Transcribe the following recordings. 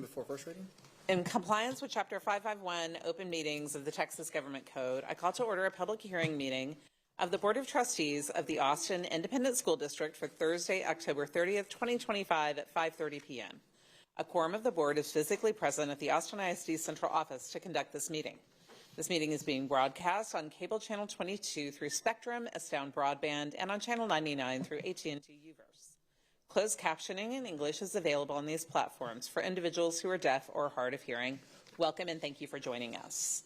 before first reading? In compliance with Chapter 551, Open Meetings of the Texas Government Code, I call to order a public hearing meeting of the Board of Trustees of the Austin Independent School District for Thursday, October 30th, 2025 at 5:30 p.m. A quorum of the board is physically present at the Austin ISD Central Office to conduct this meeting. This meeting is being broadcast on Cable Channel 22 through Spectrum, Astound Broadband, and on Channel 99 through AT&T UVerse. Closed captioning in English is available on these platforms for individuals who are deaf or hard of hearing. Welcome and thank you for joining us.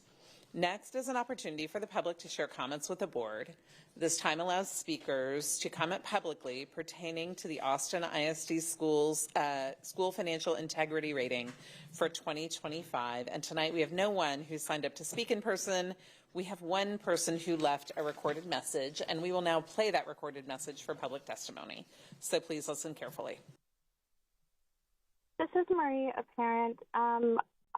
Next is an opportunity for the public to share comments with the board. This time allows speakers to comment publicly pertaining to the Austin ISD School's School Financial Integrity Rating for 2025. And tonight we have no one who signed up to speak in person. We have one person who left a recorded message, and we will now play that recorded message for public testimony. So please listen carefully. This is Marie, a parent.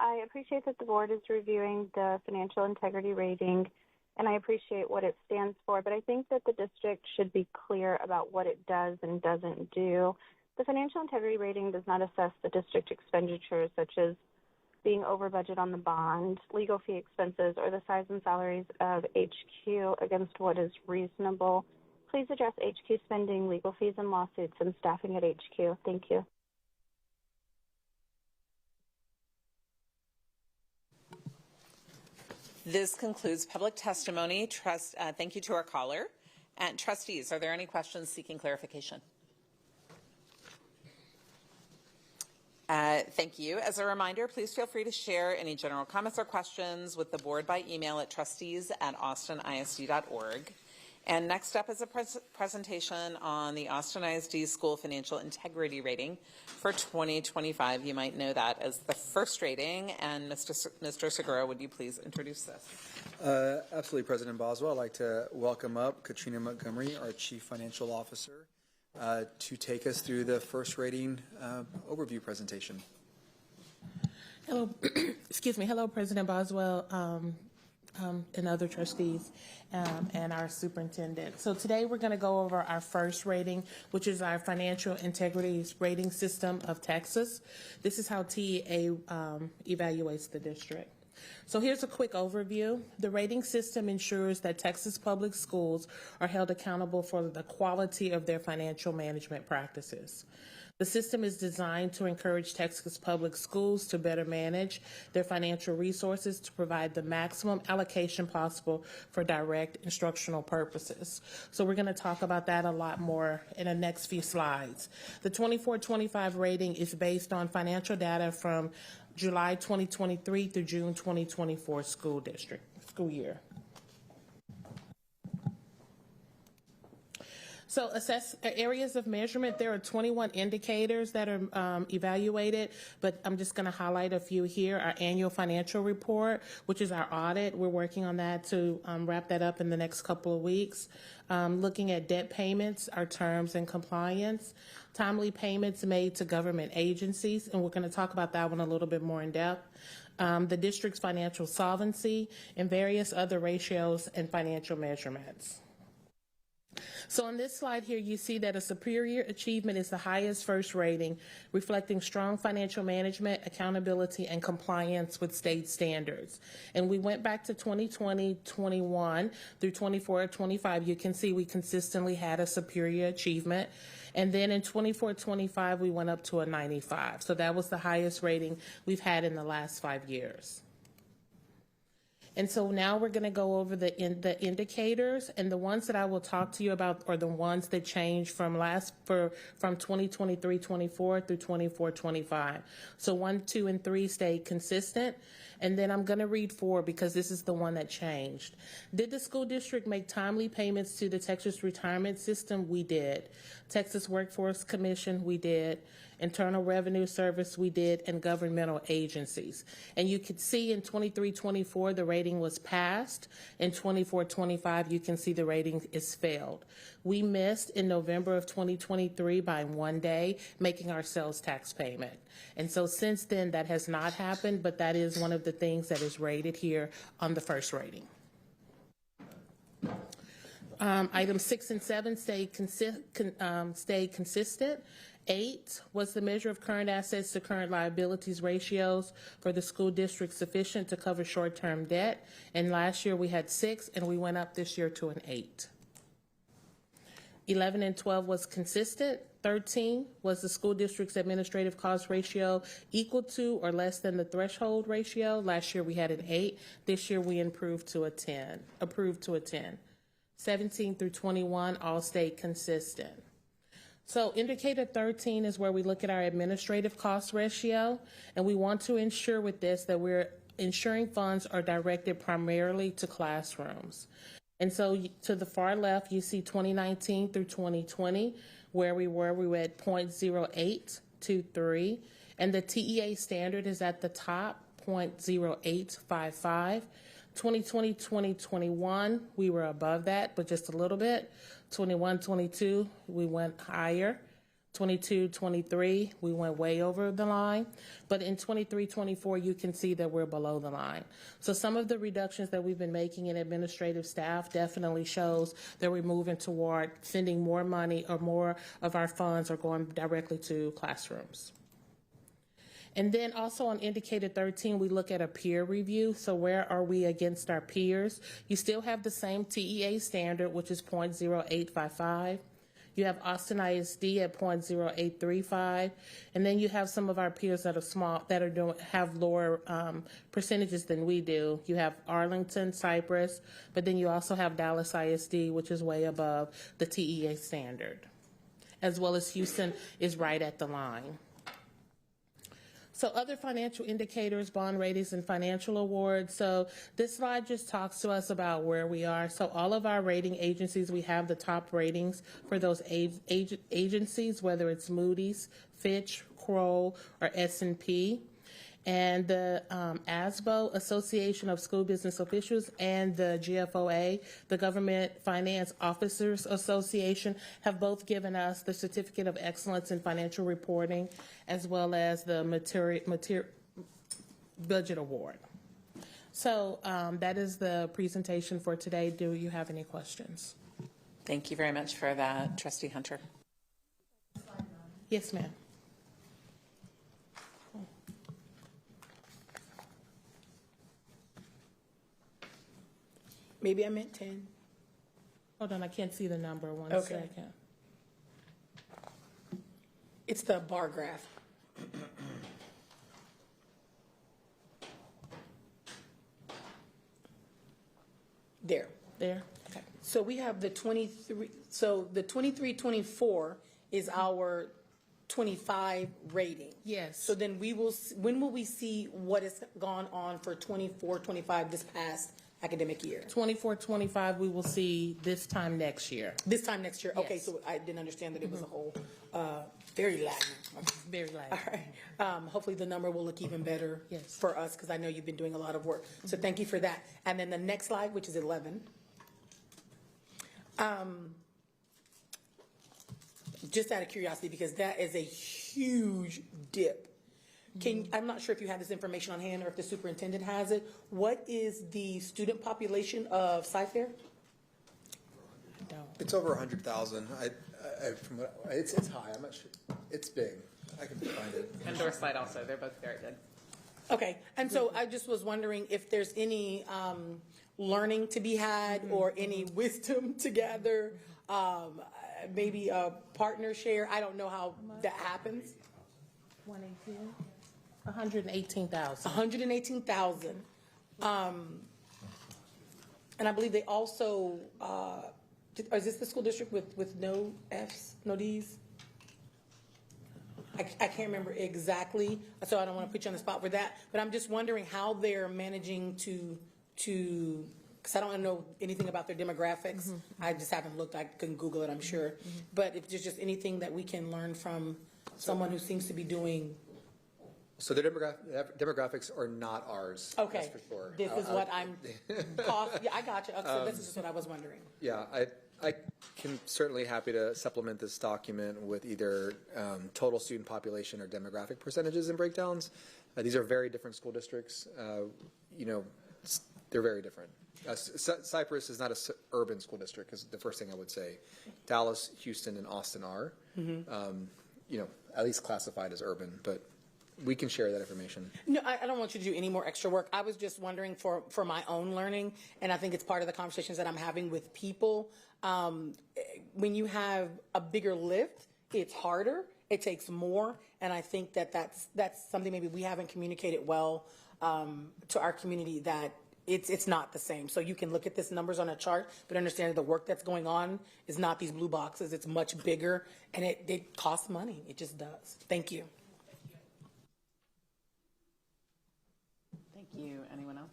I appreciate that the board is reviewing the financial integrity rating, and I appreciate what it stands for, but I think that the district should be clear about what it does and doesn't do. The financial integrity rating does not assess the district expenditures, such as being over budget on the bond, legal fee expenses, or the size and salaries of HQ against what is reasonable. Please address HQ spending, legal fees and lawsuits, and staffing at HQ. Thank you. This concludes public testimony. Thank you to our caller. And trustees, are there any questions seeking clarification? Thank you. As a reminder, please feel free to share any general comments or questions with the board by email at trustees@austinisd.org. And next up is a presentation on the Austin ISD School Financial Integrity Rating for 2025. You might know that as the first rating. And Mr. Segura, would you please introduce this? Absolutely, President Boswell. I'd like to welcome up Katrina Montgomery, our Chief Financial Officer, to take us through the first rating overview presentation. Hello, excuse me. Hello, President Boswell. And other trustees and our superintendent. So today we're going to go over our first rating, which is our financial integrity rating system of Texas. This is how TEA evaluates the district. So here's a quick overview. The rating system ensures that Texas public schools are held accountable for the quality of their financial management practices. The system is designed to encourage Texas public schools to better manage their financial resources to provide the maximum allocation possible for direct instructional purposes. So we're going to talk about that a lot more in the next few slides. The 24-25 rating is based on financial data from July 2023 through June 2024 school year. So assess areas of measurement. There are 21 indicators that are evaluated, but I'm just going to highlight a few here. Our annual financial report, which is our audit. We're working on that to wrap that up in the next couple of weeks. Looking at debt payments, our terms and compliance, timely payments made to government agencies, and we're going to talk about that one a little bit more in depth. The district's financial solvency, and various other ratios and financial measurements. So on this slide here, you see that a superior achievement is the highest first rating, reflecting strong financial management, accountability, and compliance with state standards. And we went back to 2020, 21 through 24, 25. You can see we consistently had a superior achievement. And then in 24, 25, we went up to a 95. So that was the highest rating we've had in the last 5 years. And so now we're going to go over the indicators, and the ones that I will talk to you about are the ones that changed from 2023-24 through 24-25. So 1, 2, and 3 stayed consistent, and then I'm going to read 4 because this is the one that changed. Did the school district make timely payments to the Texas Retirement System? We did. Texas Workforce Commission? We did. Internal Revenue Service, we did, and governmental agencies. And you could see in 23-24 the rating was passed. In 24-25 you can see the rating is failed. We missed in November of 2023 by 1 day making our sales tax payment. And so since then that has not happened, but that is one of the things that is rated here on the first rating. Items 6 and 7 stayed consistent. 8 was the measure of current assets to current liabilities ratios for the school district sufficient to cover short-term debt. And last year we had 6, and we went up this year to an 8. 11 and 12 was consistent. 13 was the school district's administrative cost ratio equal to or less than the threshold ratio. Last year we had an 8. This year we approved to a 10. 17 through 21 all stayed consistent. So indicator 13 is where we look at our administrative cost ratio, and we want to ensure with this that we're ensuring funds are directed primarily to classrooms. And so to the far left, you see 2019 through 2020, where we were at 0.0823, and the TEA standard is at the top, 0.0855. 2020, 2021, we were above that, but just a little bit. 21, 22, we went higher. 22, 23, we went way over the line. But in 23, 24, you can see that we're below the line. So some of the reductions that we've been making in administrative staff definitely shows that we're moving toward sending more money, or more of our funds are going directly to classrooms. And then also on indicator 13, we look at a peer review. So where are we against our peers? You still have the same TEA standard, which is 0.0855. You have Austin ISD at 0.0835, and then you have some of our peers that are small, that are have lower percentages than we do. You have Arlington, Cypress, but then you also have Dallas ISD, which is way above the TEA standard, as well as Houston is right at the line. So other financial indicators, bond ratings, and financial awards. So this slide just talks to us about where we are. So all of our rating agencies, we have the top ratings for those agencies, whether it's Moody's, Fitch, Kroll, or S&P. And the ASBO, Association of School Business Officials, and the GFOA, the Government Finance Officers Association, have both given us the Certificate of Excellence in Financial Reporting, as well as the Budget Award. So that is the presentation for today. Do you have any questions? Thank you very much for that, Trustee Hunter. Yes, ma'am. Maybe I meant 10. Hold on, I can't see the number. One Okay. second. It's the bar graph. There. There? Okay. So we have the 23, so the 23-24 is our 25 rating. Yes. So then we will, when will we see what has gone on for 24-25 this past academic year? 24-25, we will see this time next year. This time next year? Okay, Yes. so I didn't understand that it was a whole, very Latin. Okay. Very light. All right. Hopefully the number will look even better Yes. for us, because I know you've been doing a lot of work. So thank you for that. And then the next slide, which is 11. Just out of curiosity, because that is a huge dip. I'm not sure if you have this information on hand or if the superintendent has it. What is the student population of Cy-Fair? It's over 100,000. It's high. I'm not sure. It's big. I can find it. Endorse slide also. They're both very good. Okay, and so I just was wondering if there's any learning to be had or any wisdom to gather, maybe a partner share. I don't know how that happens. 118? 118,000. 118,000. And I believe they also, is this the school district with no Fs, no Ds? I can't remember exactly, so I don't want to put you on the spot for that. But I'm just wondering how they're managing to because I don't know anything about their demographics. I just haven't looked. I can Google it, I'm sure. But if there's just anything that we can learn from someone who seems to be doing. So the demographics are not ours. Okay, That's for sure. this is what I'm. Yeah, I got you. So this is just what I was wondering. Yeah, I can certainly happy to supplement this document with either total student population or demographic percentages and breakdowns. These are very different school districts. They're very different. Cypress is not a urban school district, is the first thing I would say. Dallas, Houston, and Austin are, at least classified as urban, but we can share that information. No, I don't want you to do any more extra work. I was just wondering for my own learning, and I think it's part of the conversations that I'm having with people. When you have a bigger lift, it's harder, it takes more, and I think that's something maybe we haven't communicated well to our community, that it's not the same. So you can look at this numbers on a chart, but understand that the work that's going on is not these blue boxes. It's much bigger, and it costs money. It just does. Thank you. Thank you. Anyone else?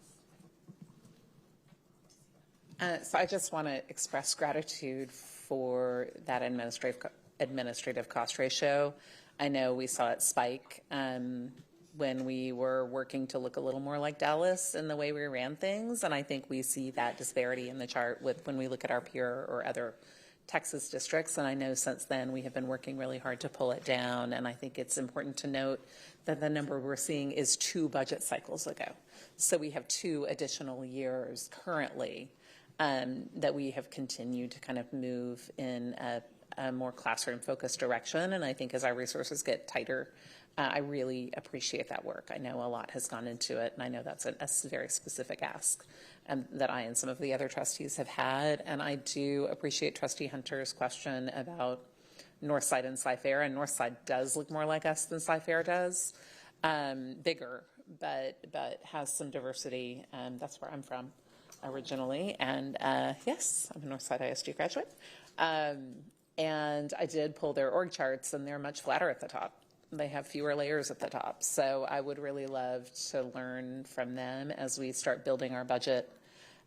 So I just want to express gratitude for that administrative cost ratio. I know we saw it spike when we were working to look a little more like Dallas in the way we ran things, and I think we see that disparity in the chart when we look at our peer or other Texas districts, and I know since then we have been working really hard to pull it down, and I think it's important to note that the number we're seeing is 2 budget cycles ago. So we have 2 additional years currently that we have continued to kind of move in a more classroom-focused direction, and I think as our resources get tighter, I really appreciate that work. I know a lot has gone into it, and I know that's a very specific ask that I and some of the other trustees have had. And I do appreciate Trustee Hunter's question about Northside and Cy-Fair, and Northside does look more like us than Cy-Fair does. Bigger, but has some diversity. That's where I'm from originally. And yes, I'm a Northside ISD graduate. And I did pull their org charts, and they're much flatter at the top. They have fewer layers at the top. So I would really love to learn from them as we start building our budget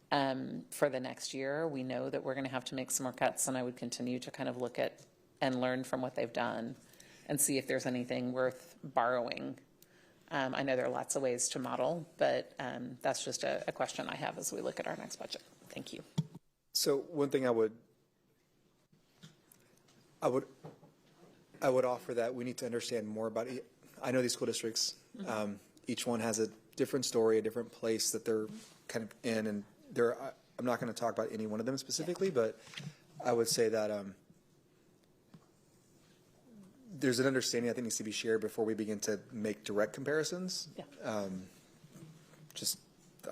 for the next year. We know that we're going to have to make some more cuts, and I would continue to kind of look at and learn from what they've done and see if there's anything worth borrowing. I know there are lots of ways to model, but that's just a question I have as we look at our next budget. Thank you. So one thing I would offer that we need to understand more about. I know these school districts. Each one has a different story, a different place that they're kind of in, and I'm not going to talk about any one of them specifically, but I would say that there's an understanding I think needs to be shared before we begin to make direct comparisons. Yeah.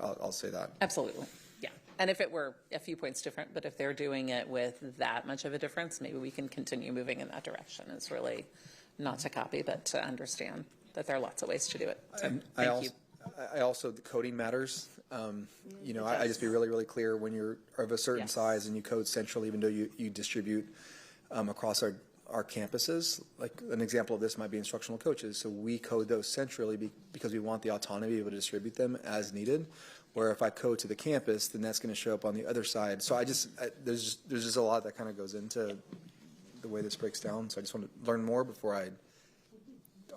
I'll say that. Absolutely. Yeah. And if it were a few points different, but if they're doing it with that much of a difference, maybe we can continue moving in that direction. It's really not to copy, but to understand that there are lots of ways to do it. So, thank you. I also, the coding matters. I just be really, really clear when you're of a certain size and you code centrally, even though you distribute across our campuses. Like an example of this might be instructional coaches. So we code those centrally because we want the autonomy to be able to distribute them as needed. Where if I code to the campus, then that's going to show up on the other side. So there's just a lot that kind of goes into the way this breaks down. So I just want to learn more before I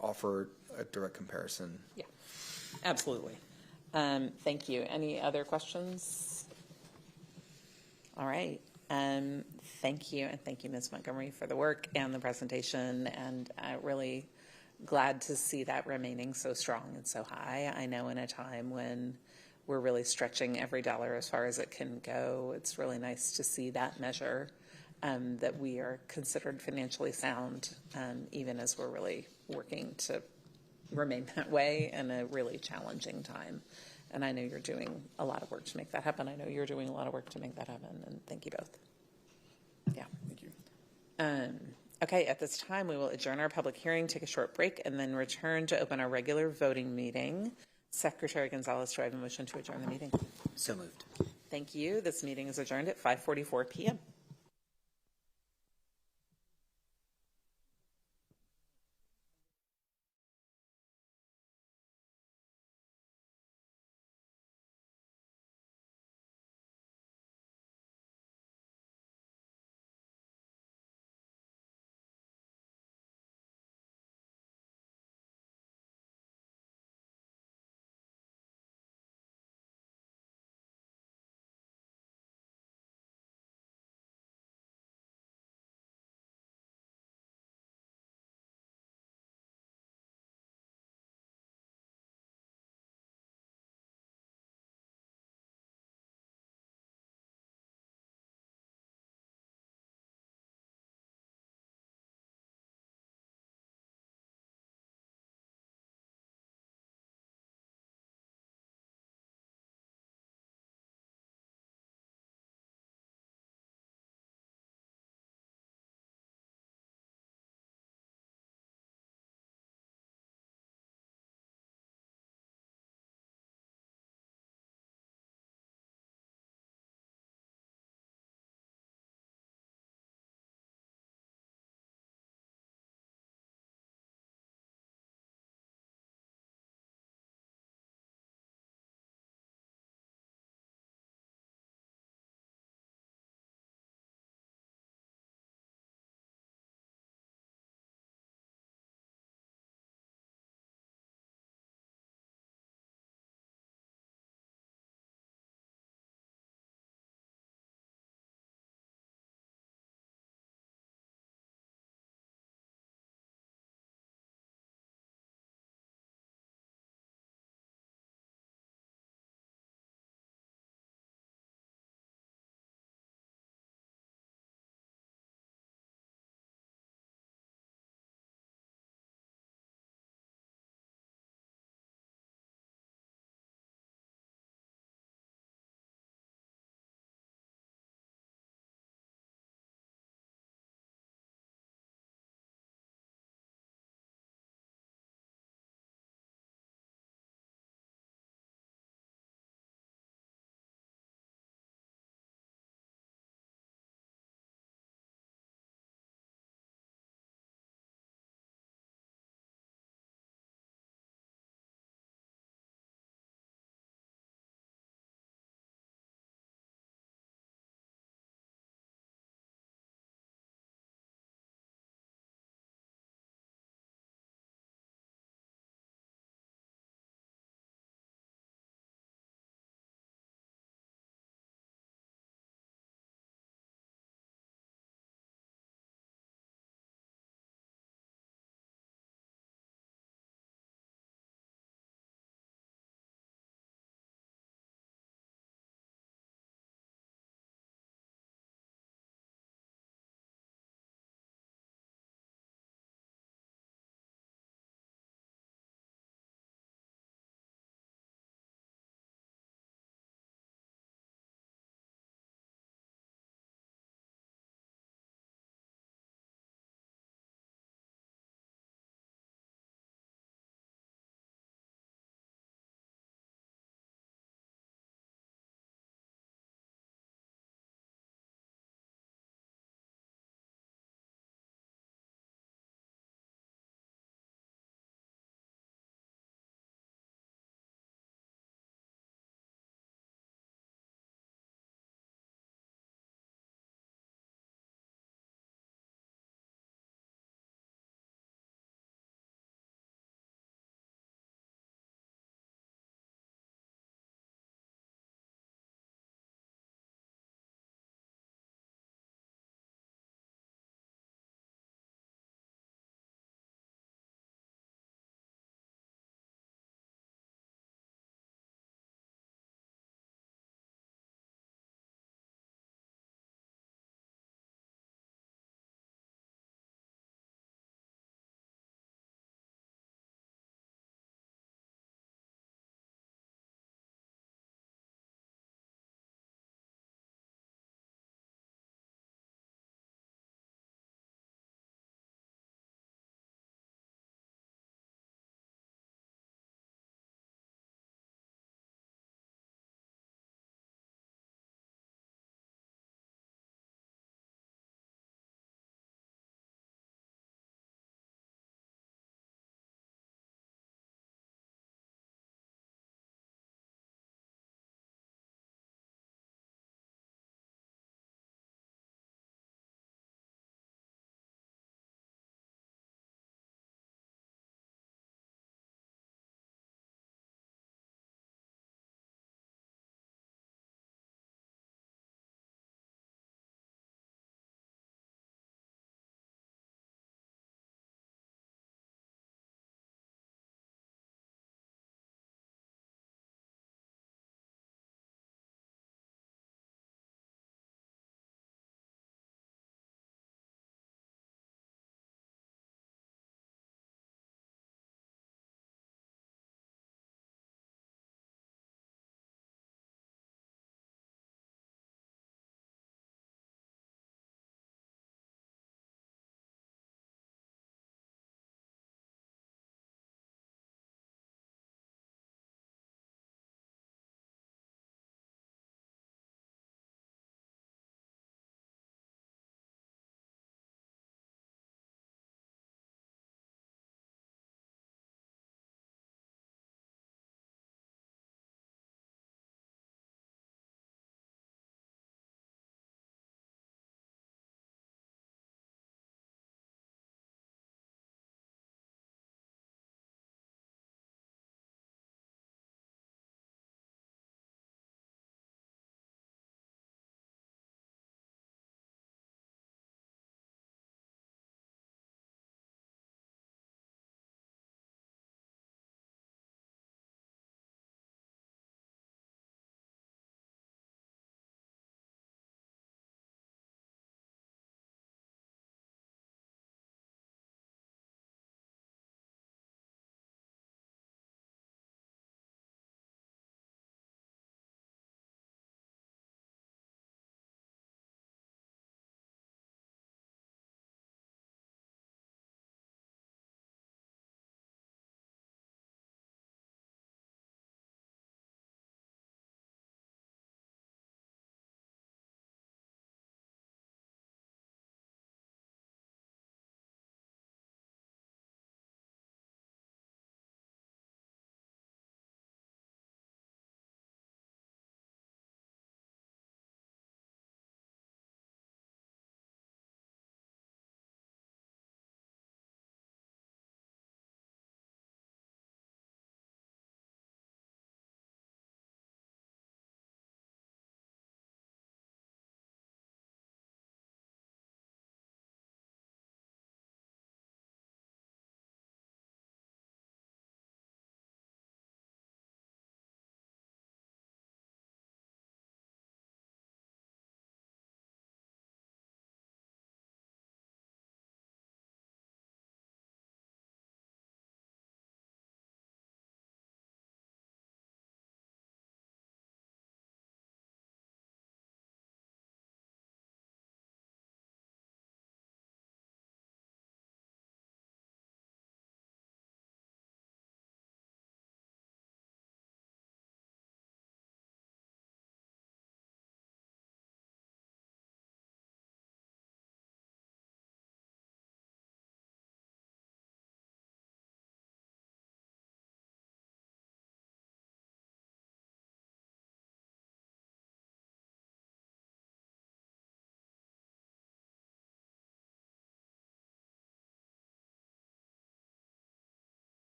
offer a direct comparison. Yeah, absolutely. Thank you. Any other questions? All right. Thank you, and thank you, Ms. Montgomery, for the work and the presentation, and really glad to see that remaining so strong and so high. I know in a time when we're really stretching every dollar as far as it can go, it's really nice to see that measure, that we are considered financially sound, even as we're really working to remain that way in a really challenging time. And I know you're doing a lot of work to make that happen. I know you're doing a lot of work to make that happen, and thank you both. Yeah. Thank you. Okay, at this time, we will adjourn our public hearing, take a short break, and then return to open our regular voting meeting. Secretary Gonzalez, do I have a motion to adjourn the meeting? So moved. Thank you. This meeting is adjourned at 5:44 p.m.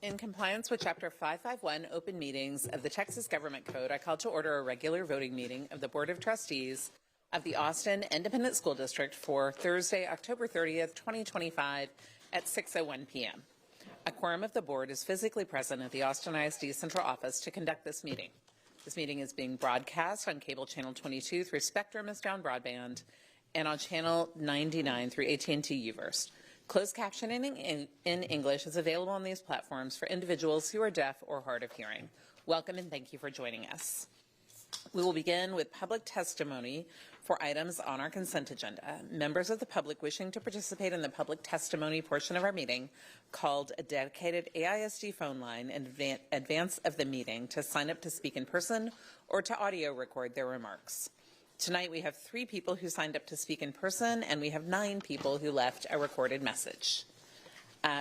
In compliance with Chapter 551 Open Meetings of the Texas Government Code, I call to order a regular voting meeting of the Board of Trustees of the Austin Independent School District for Thursday, October 30th, 2025 at 6:01 p.m. A quorum of the board is physically present at the Austin ISD Central Office to conduct this meeting. This meeting is being broadcast on cable channel 22 through Spectrum as down broadband and on channel 99 through AT&T Uverse. Closed captioning in English is available on these platforms for individuals who are deaf or hard of hearing. Welcome and thank you for joining us. We will begin with public testimony for items on our consent agenda. Members of the public wishing to participate in the public testimony portion of our meeting called a dedicated AISD phone line in advance of the meeting to sign up to speak in person or to audio record their remarks. Tonight we have 3 people who signed up to speak in person, and we have 9 people who left a recorded message.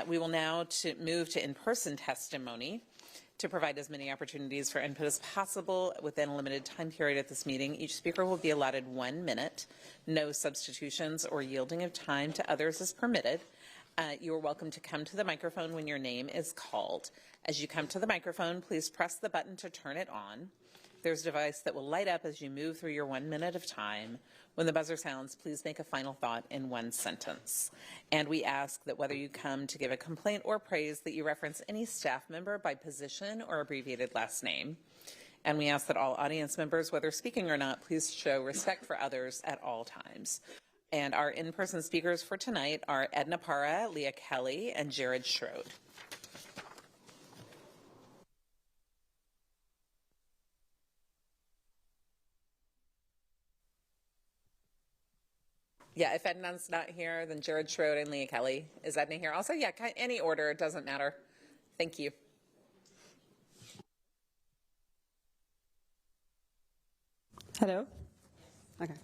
We will now move to in-person testimony. To provide as many opportunities for input as possible within a limited time period at this meeting, each speaker will be allotted 1 minute. No substitutions or yielding of time to others is permitted. You are welcome to come to the microphone when your name is called. As you come to the microphone, please press the button to turn it on. There's a device that will light up as you move through your 1 minute of time. When the buzzer sounds, please make a final thought in 1 sentence. And we ask that whether you come to give a complaint or praise, that you reference any staff member by position or abbreviated last name. And we ask that all audience members, whether speaking or not, please show respect for others at all times. And our in-person speakers for tonight are Edna Parra, Leah Kelly, and Jared Schroed. Yeah, if Edna's not here, then Jared Schroed and Leah Kelly. Is Edna here? Also, yeah, any order, it doesn't matter. Thank you. Hello. Okay.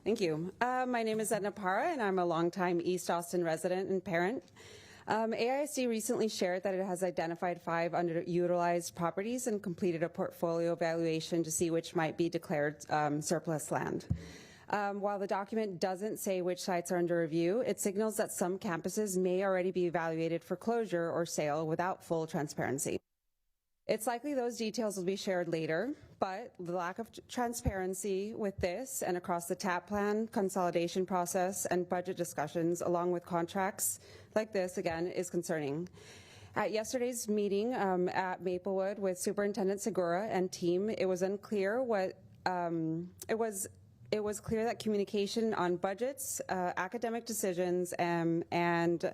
Thank you. My name is Edna Parra, and I'm a longtime East Austin resident and parent. AISD recently shared that it has identified 5 underutilized properties and completed a portfolio evaluation to see which might be declared surplus land. While the document doesn't say which sites are under review, it signals that some campuses may already be evaluated for closure or sale without full transparency. It's likely those details will be shared later, but the lack of transparency with this and across the TAP plan, consolidation process, and budget discussions, along with contracts like this, again, is concerning. At yesterday's meeting at Maplewood with Superintendent Segura and team, it was unclear what it was clear that communication on budgets, academic decisions, and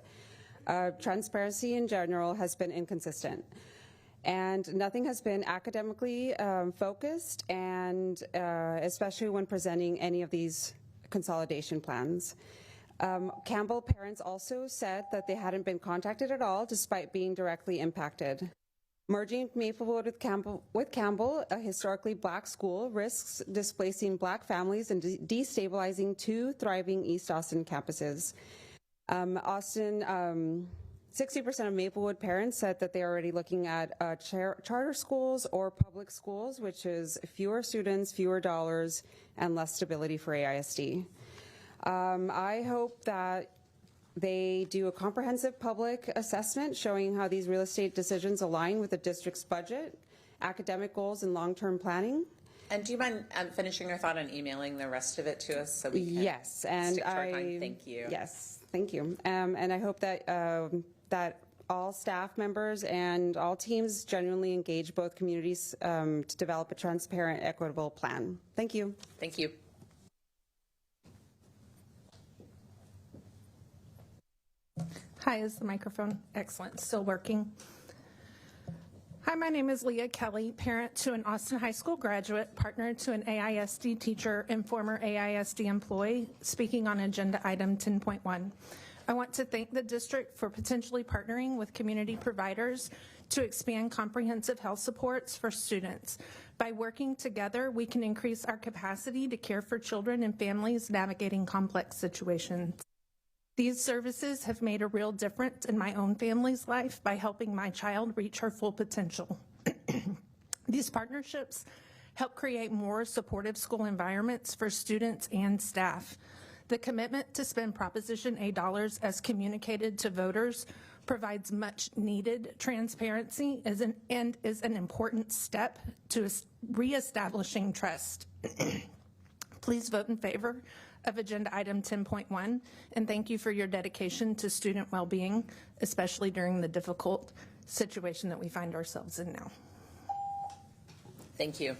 transparency in general has been inconsistent. And nothing has been academically focused, and especially when presenting any of these consolidation plans. Campbell parents also said that they hadn't been contacted at all despite being directly impacted. Merging Maplewood with Campbell, a historically Black school, risks displacing Black families and destabilizing 2 thriving East Austin campuses. 60% of Maplewood parents said that they're already looking at charter schools or public schools, which is fewer students, fewer dollars, and less stability for AISD. I hope that they do a comprehensive public assessment showing how these real estate decisions align with the district's budget, academic goals, and long-term planning. And do you mind finishing your thought and emailing the rest of it to us so we can yes, and stick to our time? Thank you. Yes, thank you. And I hope that that all staff members and all teams genuinely engage both communities to develop a transparent, equitable plan. Thank you. Thank you. Hi, is the microphone? Excellent, still working. Hi, my name is Leah Kelly, parent to an Austin High School graduate, partner to an AISD teacher, and former AISD employee, speaking on agenda item 10.1. I want to thank the district for potentially partnering with community providers to expand comprehensive health supports for students. By working together, we can increase our capacity to care for children and families navigating complex situations. These services have made a real difference in my own family's life by helping my child reach her full potential. These partnerships help create more supportive school environments for students and staff. The commitment to spend Proposition A dollars as communicated to voters provides much needed transparency and is an important step to reestablishing trust. Please vote in favor of Agenda Item 10.1, and thank you for your dedication to student well-being, especially during the difficult situation that we find ourselves in now. Thank you.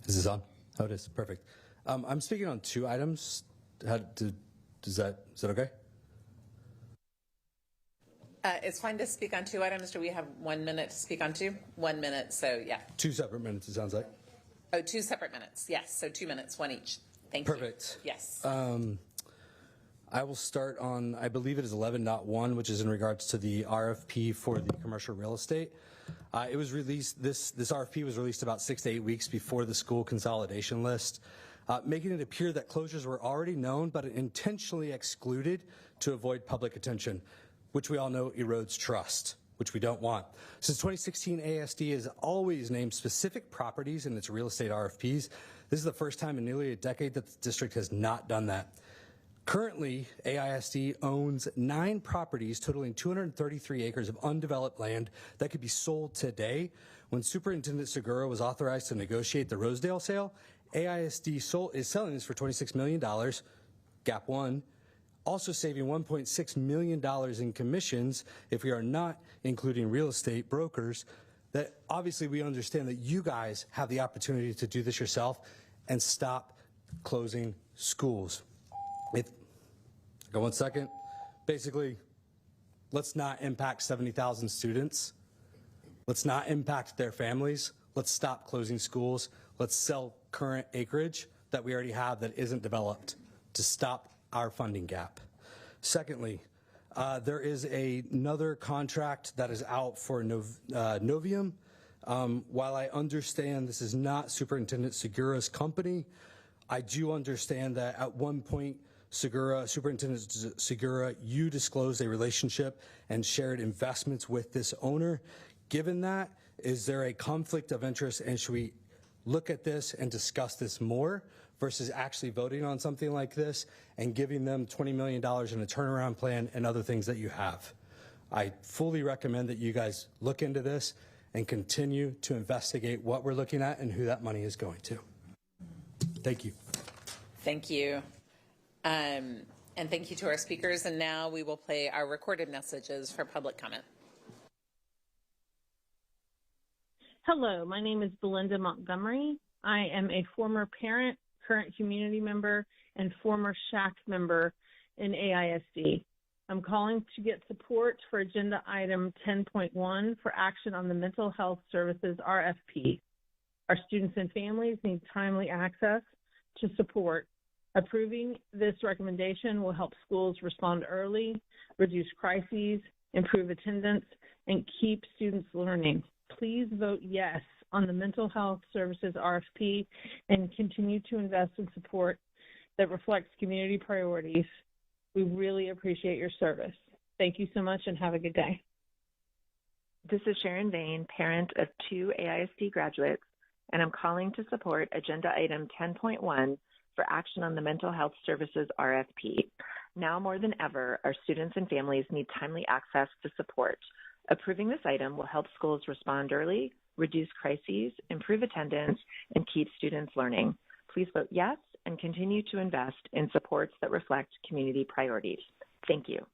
Is this on? Oh, it is. Perfect. I'm speaking on 2 items. Is that okay? It's fine to speak on 2 items. Do we have 1 minute to speak on 2? 1 minute, so yeah. 2 separate minutes, it sounds like. Oh, 2 separate minutes. Yes, so 2 minutes, 1 each. Thank you. Perfect. Yes. I will start on, I believe it is 11.1, which is in regards to the RFP for the commercial real estate. It was released, this RFP was released about 6 to 8 weeks before the school consolidation list, making it appear that closures were already known but intentionally excluded to avoid public attention, which we all know erodes trust, which we don't want. Since 2016, AISD has always named specific properties in its real estate RFPs. This is the first time in nearly a decade that the district has not done that. Currently, AISD owns 9 properties totaling 233 acres of undeveloped land that could be sold today. When Superintendent Segura was authorized to negotiate the Rosedale sale, AISD is selling this for $26 million, gap 1, also saving $1.6 million in commissions if we are not including real estate brokers. That obviously we understand that you guys have the opportunity to do this yourself and stop closing schools. Go 1 second. Basically, let's not impact 70,000 students. Let's not impact their families. Let's stop closing schools. Let's sell current acreage that we already have that isn't developed to stop our funding gap. Secondly, there is another contract that is out for Novium. While I understand this is not Superintendent Segura's company, I do understand that at one point, Superintendent Segura, you disclosed a relationship and shared investments with this owner. Given that, is there a conflict of interest, and should we look at this and discuss this more versus actually voting on something like this and giving them $20 million in a turnaround plan and other things that you have? I fully recommend that you guys look into this and continue to investigate what we're looking at and who that money is going to. Thank you. Thank you. And thank you to our speakers. And now we will play our recorded messages for public comment. Hello, my name is Belinda Montgomery. I am a former parent, current community member, and former SHAC member in AISD. I'm calling to get support for Agenda Item 10.1 for action on the Mental Health Services RFP. Our students and families need timely access to support. Approving this recommendation will help schools respond early, reduce crises, improve attendance, and keep students learning. Please vote yes on the Mental Health Services RFP and continue to invest in support that reflects community priorities. We really appreciate your service. Thank you so much and have a good day. This is Sharon Vane, parent of 2 AISD graduates, and I'm calling to support Agenda Item 10.1 for action on the Mental Health Services RFP. Now more than ever, our students and families need timely access to support. Approving this item will help schools respond early, reduce crises, improve attendance, and keep students learning. Please vote yes and continue to invest in supports that reflect community priorities. Thank you.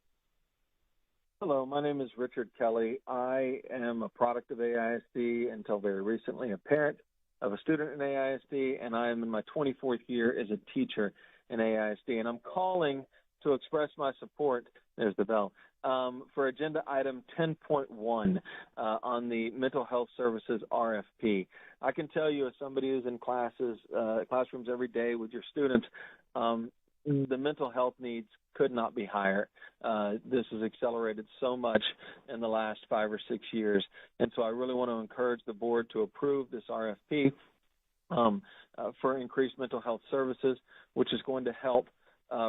Hello, my name is Richard Kelly. I am a product of AISD, until very recently a parent of a student in AISD, and I am in my 24th year as a teacher in AISD. And I'm calling to express my support, there's the bell, for Agenda Item 10.1 on the Mental Health Services RFP. I can tell you, as somebody who's in classrooms every day with your students, the mental health needs could not be higher. This has accelerated so much in the last 5 or 6 years. And so I really want to encourage the board to approve this RFP for increased mental health services, which is going to help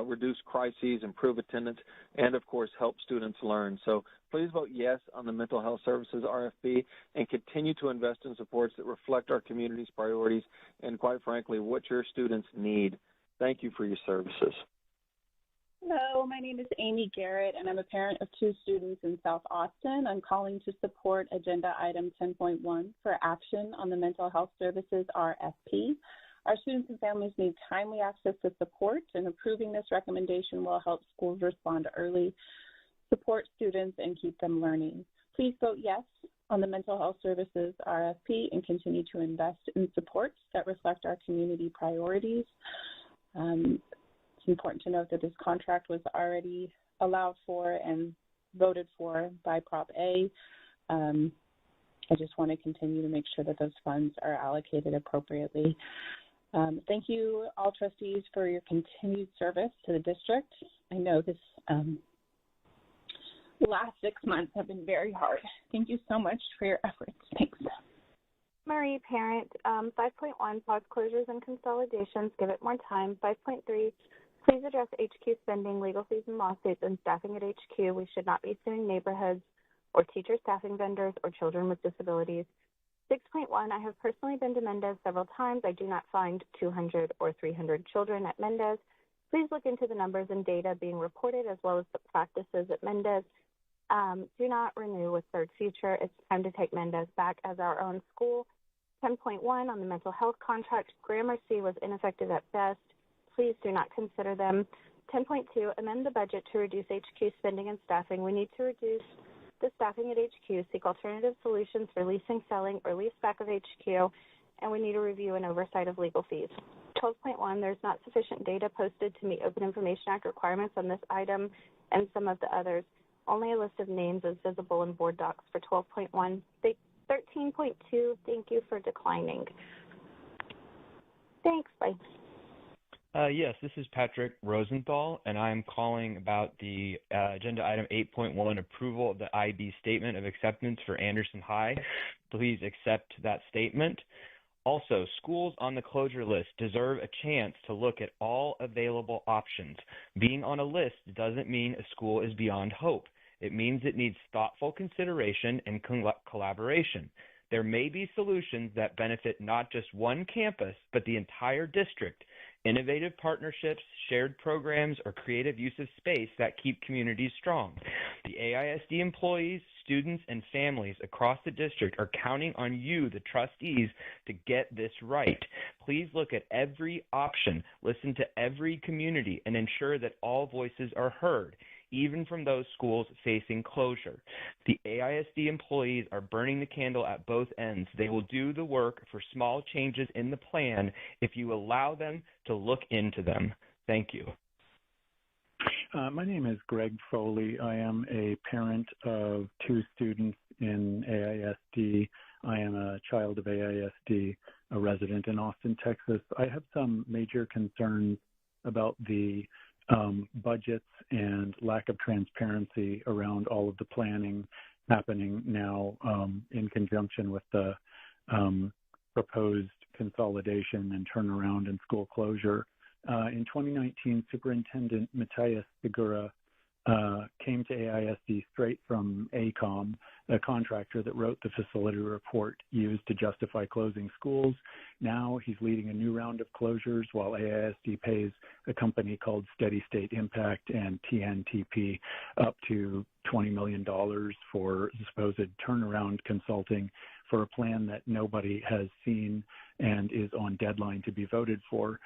reduce crises, improve attendance, and, of course, help students learn. So please vote yes on the Mental Health Services RFP and continue to invest in supports that reflect our community's priorities and, quite frankly, what your students need. Thank you for your services. Hello, my name is Amy Garrett, and I'm a parent of 2 students in South Austin. I'm calling to support Agenda Item 10.1 for action on the Mental Health Services RFP. Our students and families need timely access to support, and approving this recommendation will help schools respond early, support students, and keep them learning. Please vote yes on the Mental Health Services RFP and continue to invest in supports that reflect our community priorities. It's important to note that this contract was already allowed for and voted for by Prop A. I just want to continue to make sure that those funds are allocated appropriately. Thank you, all trustees, for your continued service to the district. I know this last 6 months have been very hard. Thank you so much for your efforts. Thanks. Marie, parent. 5.1, pause closures and consolidations. Give it more time. 5.3, please address HQ spending, legal fees and lawsuits, and staffing at HQ. We should not be suing neighborhoods or teacher staffing vendors or children with disabilities. 6.1, I have personally been to Mendez several times. I do not find 200 or 300 children at Mendez. Please look into the numbers and data being reported as well as the practices at Mendez. Do not renew with Third Future. It's time to take Mendez back as our own school. 10.1, on the mental health contract, Gramercy was ineffective at best. Please do not consider them. 10.2, amend the budget to reduce HQ spending and staffing. We need to reduce the staffing at HQ, seek alternative solutions for leasing, selling, or lease back of HQ, and we need a review and oversight of legal fees. 12.1, there's not sufficient data posted to meet Open Information Act requirements on this item and some of the others. Only a list of names is visible in board docs for 12.1. 13.2, thank you for declining. Thanks, bye. Yes, this is Patrick Rosenthal, and I am calling about the agenda item 8.1, approval of the IB statement of acceptance for Anderson High. Please accept that statement. Also, schools on the closure list deserve a chance to look at all available options. Being on a list doesn't mean a school is beyond hope. It means it needs thoughtful consideration and collaboration. There may be solutions that benefit not just one campus, but the entire district. Innovative partnerships, shared programs, or creative use of space that keep communities strong. The AISD employees, students, and families across the district are counting on you, the trustees, to get this right. Please look at every option, listen to every community, and ensure that all voices are heard, even from those schools facing closure. The AISD employees are burning the candle at both ends. They will do the work for small changes in the plan if you allow them to look into them. Thank you. My name is Greg Foley. I am a parent of 2 students in AISD. I am a child of AISD, a resident in Austin, Texas. I have some major concerns about the budgets and lack of transparency around all of the planning happening now in conjunction with the proposed consolidation and turnaround and school closure. In 2019, Superintendent Matthias Segura came to AISD straight from ACOM, a contractor that wrote the facility report used to justify closing schools. Now he's leading a new round of closures while AISD pays a company called Steady State Impact and TNTP up to $20 million for supposed turnaround consulting for a plan that nobody has seen and is on deadline to be voted for.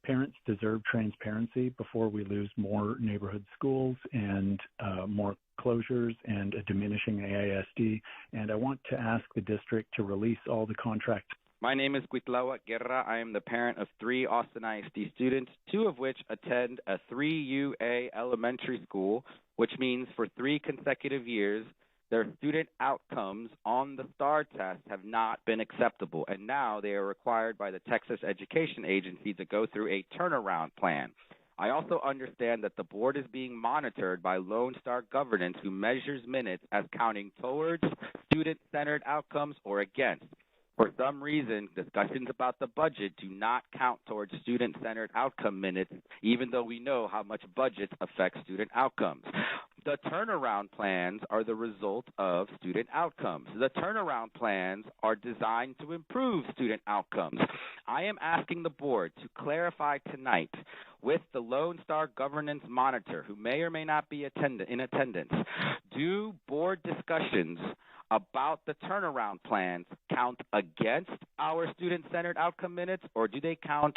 Parents deserve transparency before we lose more neighborhood schools and more closures and a diminishing AISD. And I want to ask the district to release all the contracts. My name is Cuitlahuac Guerra. I am the parent of 3 Austin ISD students, 2 of which attend a 3UA elementary school, which means for 3 consecutive years, their student outcomes on the STAR test have not been acceptable, and now they are required by the Texas Education Agency to go through a turnaround plan. I also understand that the board is being monitored by Lone Star Governance, who measures minutes as counting towards student-centered outcomes or against. For some reason, discussions about the budget do not count towards student-centered outcome minutes, even though we know how much budgets affect student outcomes. The turnaround plans are the result of student outcomes. The turnaround plans are designed to improve student outcomes. I am asking the board to clarify tonight with the Lone Star Governance Monitor, who may or may not be in attendance, do board discussions about the turnaround plans count against our student-centered outcome minutes, or do they count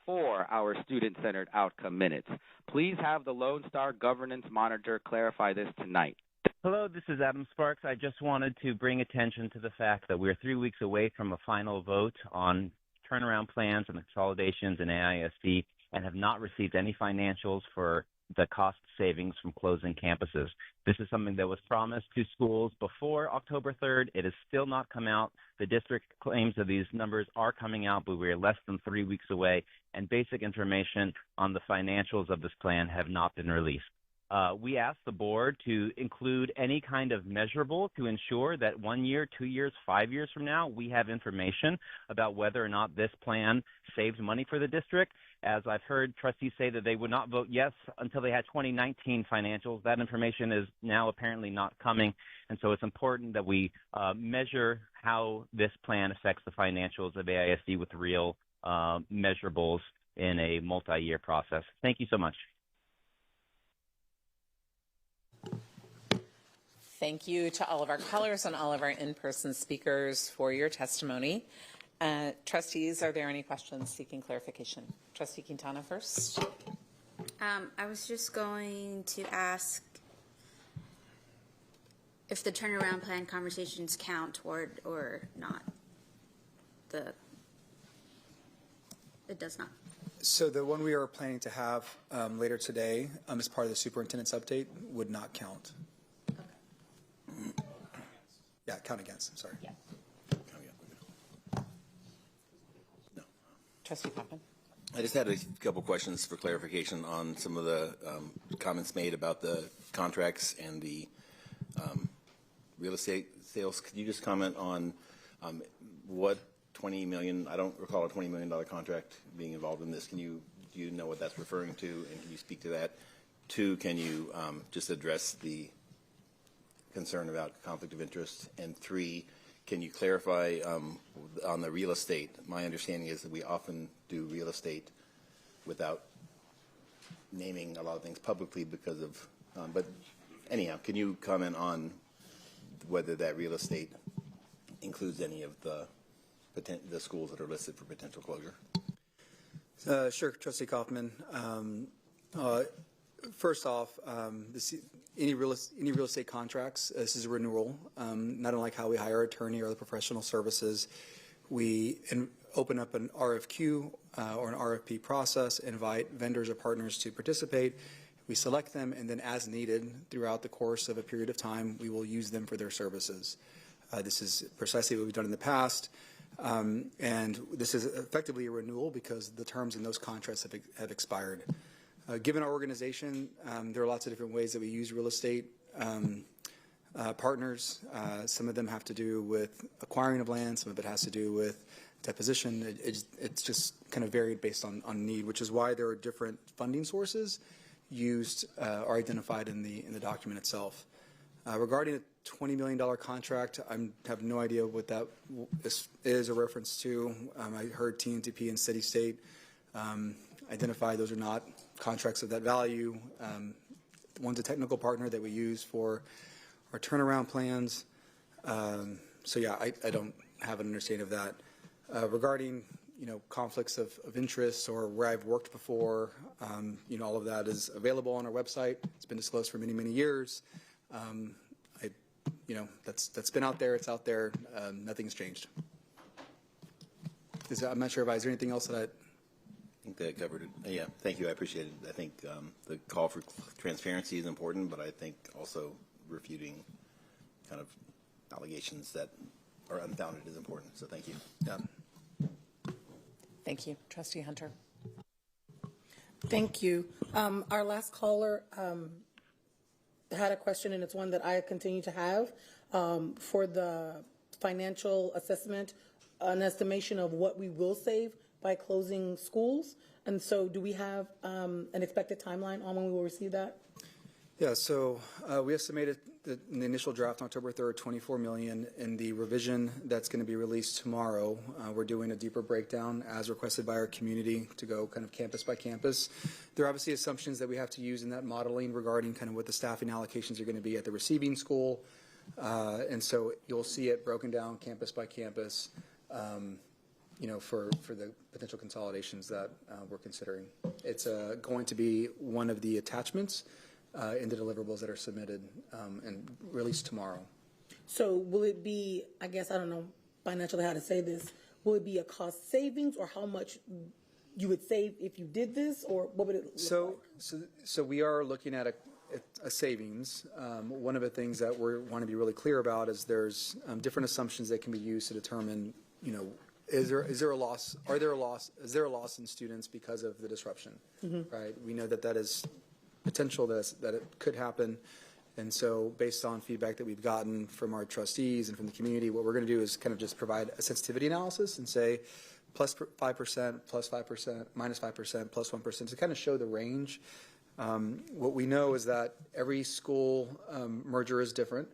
for our student-centered outcome minutes? Please have the Lone Star Governance Monitor clarify this tonight. Hello, this is Adam Sparks. I just wanted to bring attention to the fact that we're 3 weeks away from a final vote on turnaround plans and consolidations in AISD and have not received any financials for the cost savings from closing campuses. This is something that was promised to schools before October 3rd. It has still not come out. The district claims that these numbers are coming out, but we're less than 3 weeks away, and basic information on the financials of this plan have not been released. We asked the board to include any kind of measurable to ensure that 1 year, 2 years, 5 years from now, we have information about whether or not this plan saved money for the district. As I've heard trustees say that they would not vote yes until they had 2019 financials. That information is now apparently not coming, and so it's important that we measure how this plan affects the financials of AISD with real measurables in a multi-year process. Thank you so much. Thank you to all of our callers and all of our in-person speakers for your testimony. Trustees, are there any questions seeking clarification? Trustee Quintana first. I was just going to ask if the turnaround plan conversations count toward or not. It does not. So the one we are planning to have later today as part of the superintendent's update would not count. Okay. Yeah, count against, I'm sorry. Yeah. Trustee Poppin. I just had a couple questions for clarification on some of the comments made about the contracts and the real estate sales. Could you just comment on what $20 million, I don't recall a $20 million contract being involved in this. Do you know what that's referring to, and can you speak to that? Two, can you just address the concern about conflict of interest? And three, can you clarify on the real estate? My understanding is that we often do real estate without naming a lot of things publicly because of, but anyhow, can you comment on whether that real estate includes any of the schools that are listed for potential closure? Sure, Trustee Kaufman. First off, any real estate contracts, this is a renewal. Not unlike how we hire an attorney or other professional services, we open up an RFQ or an RFP process, invite vendors or partners to participate. We select them, and then as needed throughout the course of a period of time, we will use them for their services. This is precisely what we've done in the past. And this is effectively a renewal because the terms in those contracts have expired. Given our organization, there are lots of different ways that we use real estate partners. Some of them have to do with acquiring of land. Some of it has to do with deposition. It's just kind of varied based on need, which is why there are different funding sources used or identified in the document itself. Regarding a $20 million contract, I have no idea what that is a reference to. I heard TNTP and City State identify those are not contracts of that value. One's a technical partner that we use for our turnaround plans. So yeah, I don't have an understanding of that. Regarding conflicts of interest or where I've worked before, all of that is available on our website. It's been disclosed for many, many years. That's been out there. It's out there. Nothing's changed. I'm not sure if is there anything else that I think that covered it. Yeah, thank you. I appreciate it. I think the call for transparency is important, but I think also refuting kind of allegations that are unfounded is important. So thank you. Yeah. Thank you. Trustee Hunter. Thank you. Our last caller had a question, and it's one that I continue to have for the financial assessment an estimation of what we will save by closing schools? And so do we have an expected timeline on when we will receive that? Yeah, so we estimated that in the initial draft, October 3rd, $24 million. In the revision that's going to be released tomorrow, we're doing a deeper breakdown as requested by our community to go kind of campus by campus. There are obviously assumptions that we have to use in that modeling regarding kind of what the staffing allocations are going to be at the receiving school. And so you'll see it broken down campus by campus, for the potential consolidations that we're considering. It's going to be one of the attachments in the deliverables that are submitted and released tomorrow. So will it be, I guess, I don't know financially how to say this, will it be a cost savings or how much you would save if you did this, or what would it look like? So we are looking at a savings. One of the things that we want to be really clear about is there's different assumptions that can be used to determine, is there a loss in students because of the disruption, right? We know that is potential that it could happen. And so based on feedback that we've gotten from our trustees and from the community, what we're going to do is kind of just provide a sensitivity analysis and say plus 5%, plus 5%, minus 5%, plus 1% to kind of show the range. What we know is that every school merger is different.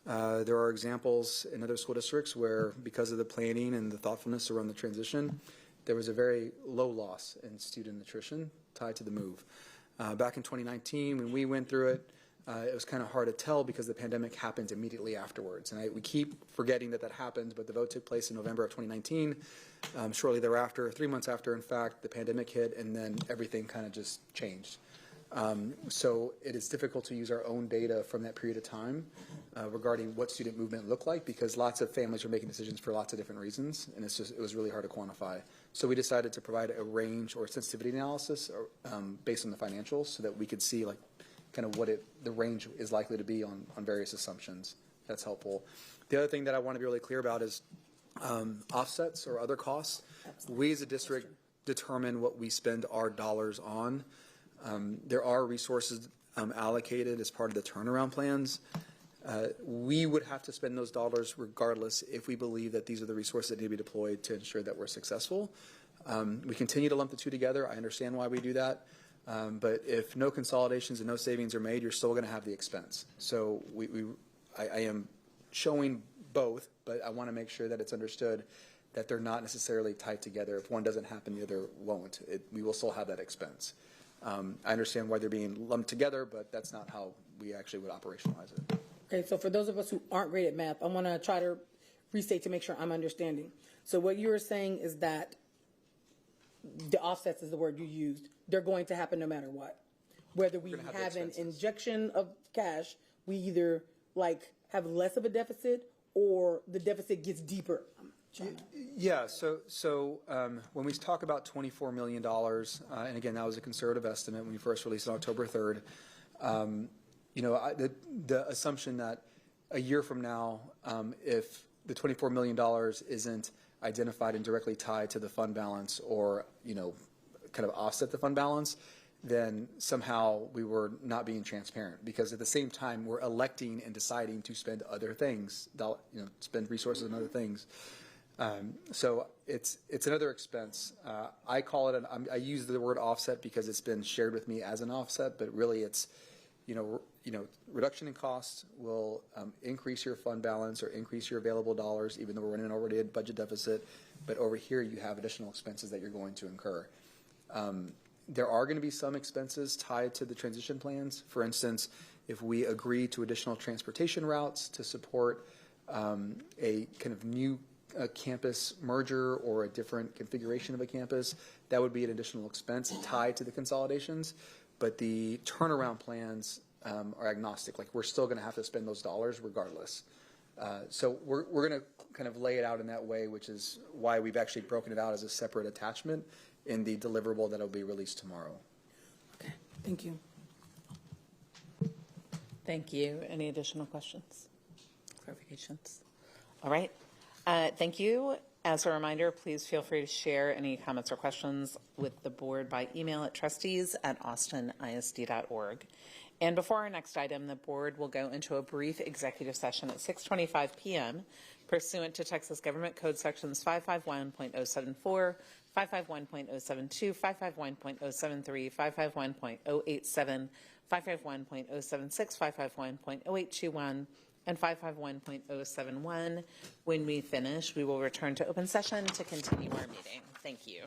There are examples in other school districts where, because of the planning and the thoughtfulness around the transition, there was a very low loss in student attrition tied to the move. Back in 2019, when we went through it, it was kind of hard to tell because the pandemic happened immediately afterwards. And we keep forgetting that happened, but the vote took place in November of 2019. Shortly thereafter, 3 months after, in fact, the pandemic hit, and then everything kind of just changed. So it is difficult to use our own data from that period of time regarding what student movement looked like, because lots of families were making decisions for lots of different reasons, and it was really hard to quantify. So we decided to provide a range or sensitivity analysis based on the financials so that we could see kind of what the range is likely to be on various assumptions. That's helpful. The other thing that I want to be really clear about is offsets or other costs. We as a district determine what we spend our dollars on. There are resources allocated as part of the turnaround plans. We would have to spend those dollars regardless if we believe that these are the resources that need to be deployed to ensure that we're successful. We continue to lump the two together. I understand why we do that. But if no consolidations and no savings are made, you're still going to have the expense. So I am showing both, but I want to make sure that it's understood that they're not necessarily tied together. If one doesn't happen, the other won't. We will still have that expense. I understand why they're being lumped together, but that's not how we actually would operationalize it. Okay, so for those of us who aren't great at math, I want to try to restate to make sure I'm understanding. So what you were saying is that the offsets is the word you used. They're going to happen no matter what. Whether we have an injection of cash, we either have less of a deficit or the deficit gets deeper. Yeah, so when we talk about $24 million, and again, that was a conservative estimate when we first released it on October 3rd, the assumption that a year from now, if the $24 million isn't identified and directly tied to the fund balance or, kind of offset the fund balance, then somehow we were not being transparent, because at the same time we're electing and deciding to spend other things, spend resources on other things. So it's another expense. I call it I use the word offset because it's been shared with me as an offset, but really it's reduction in costs will increase your fund balance or increase your available dollars, even though we're running already a budget deficit. But over here you have additional expenses that you're going to incur. There are going to be some expenses tied to the transition plans. For instance, if we agree to additional transportation routes to support a kind of new campus merger or a different configuration of a campus, that would be an additional expense tied to the consolidations. But the turnaround plans are agnostic. We're still going to have to spend those dollars regardless. So we're going to kind of lay it out in that way, which is why we've actually broken it out as a separate attachment in the deliverable that will be released tomorrow. Okay, thank you. Thank you. Any additional questions, clarifications? All right. Thank you. As a reminder, please feel free to share any comments or questions with the board by email at trustees@austinisd.org. And before our next item, the board will go into a brief executive session at 6:25 p.m. pursuant to Texas Government Code Sections 551.074, 551.072, 551.073, 551.087, 551.076, 551.0821, and 551.071. When we finish, we will return to open session to continue our meeting. Thank you.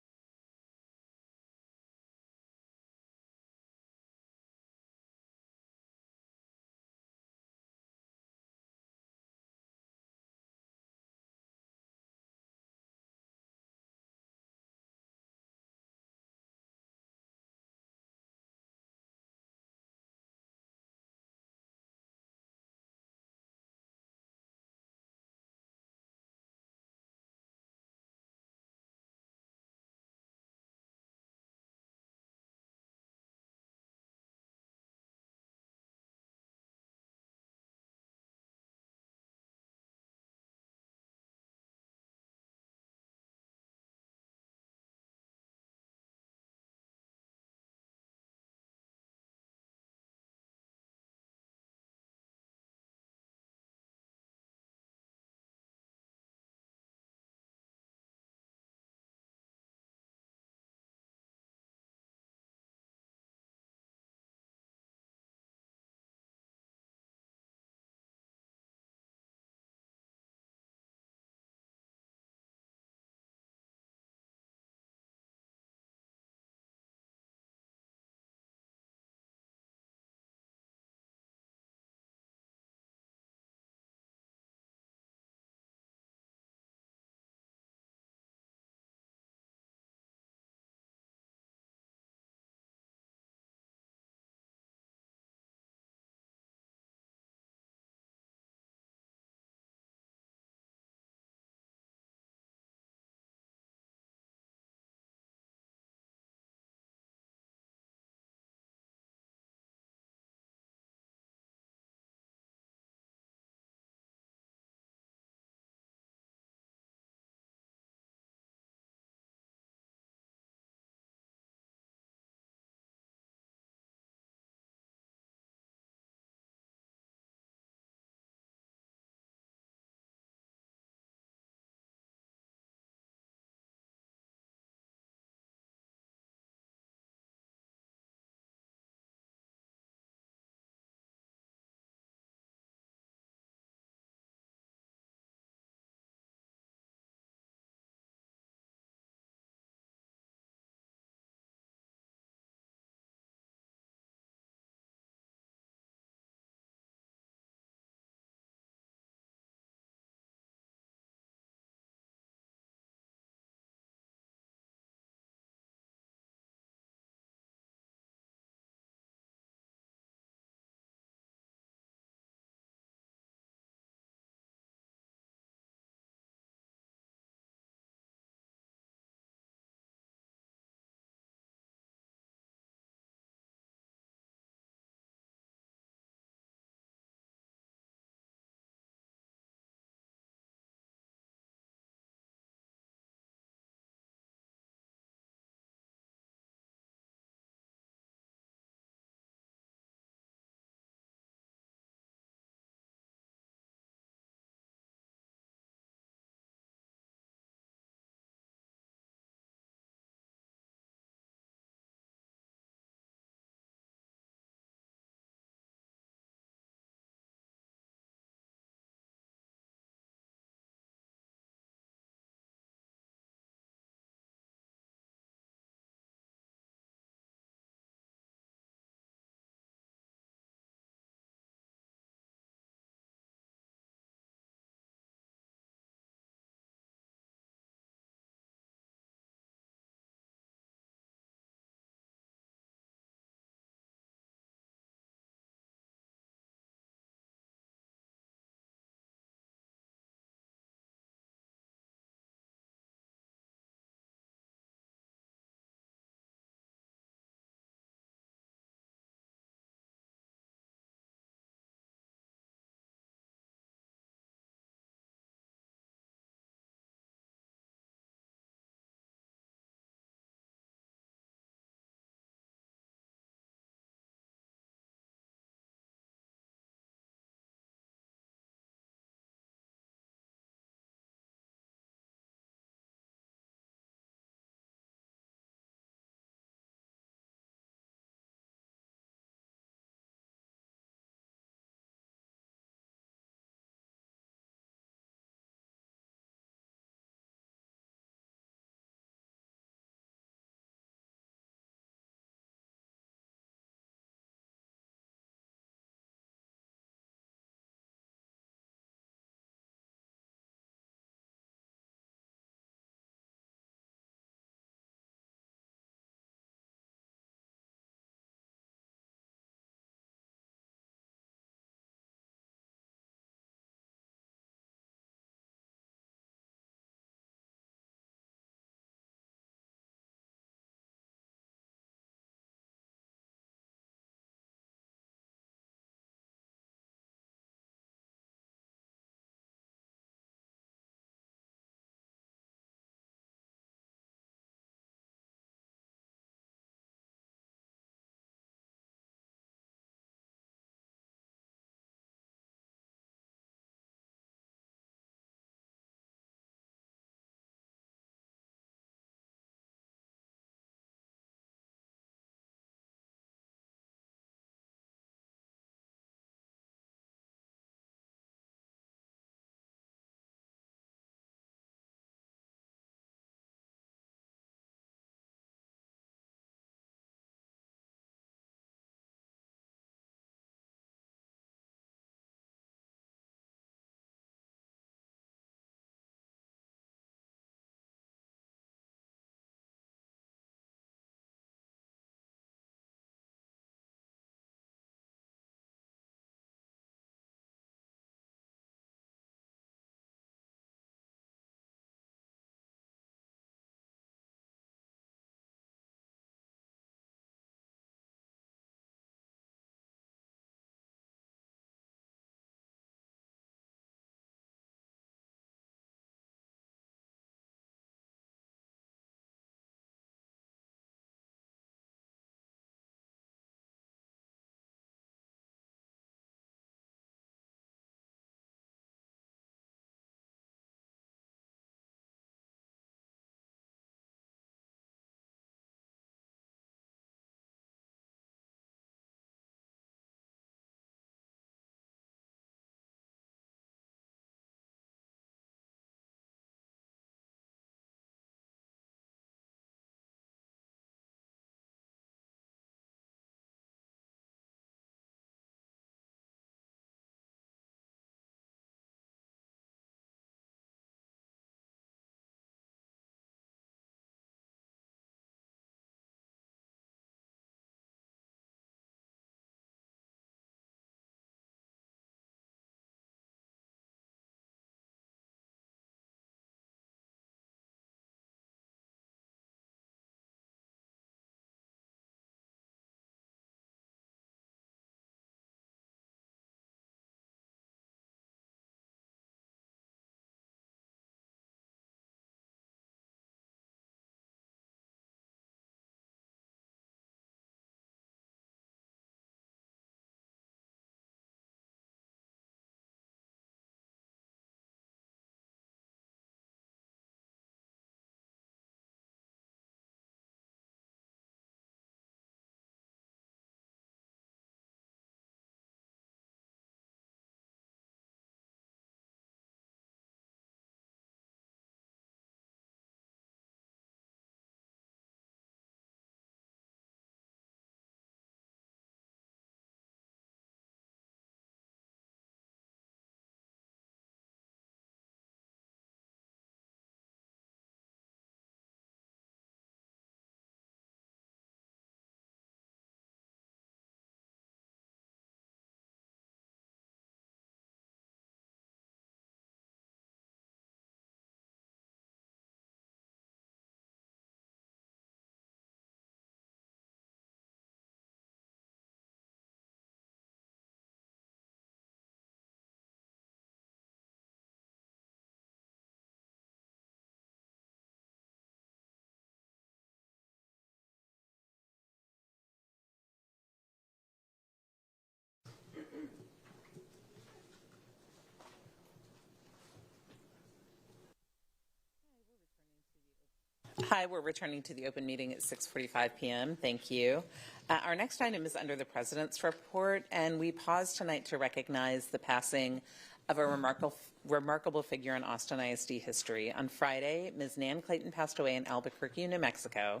Hi, we're returning to the open meeting at 6:45 p.m. Thank you. Our next item is under the President's report, and we pause tonight to recognize the passing of a remarkable figure in Austin ISD history. On Friday, Ms. Nan Clayton passed away in Albuquerque, New Mexico.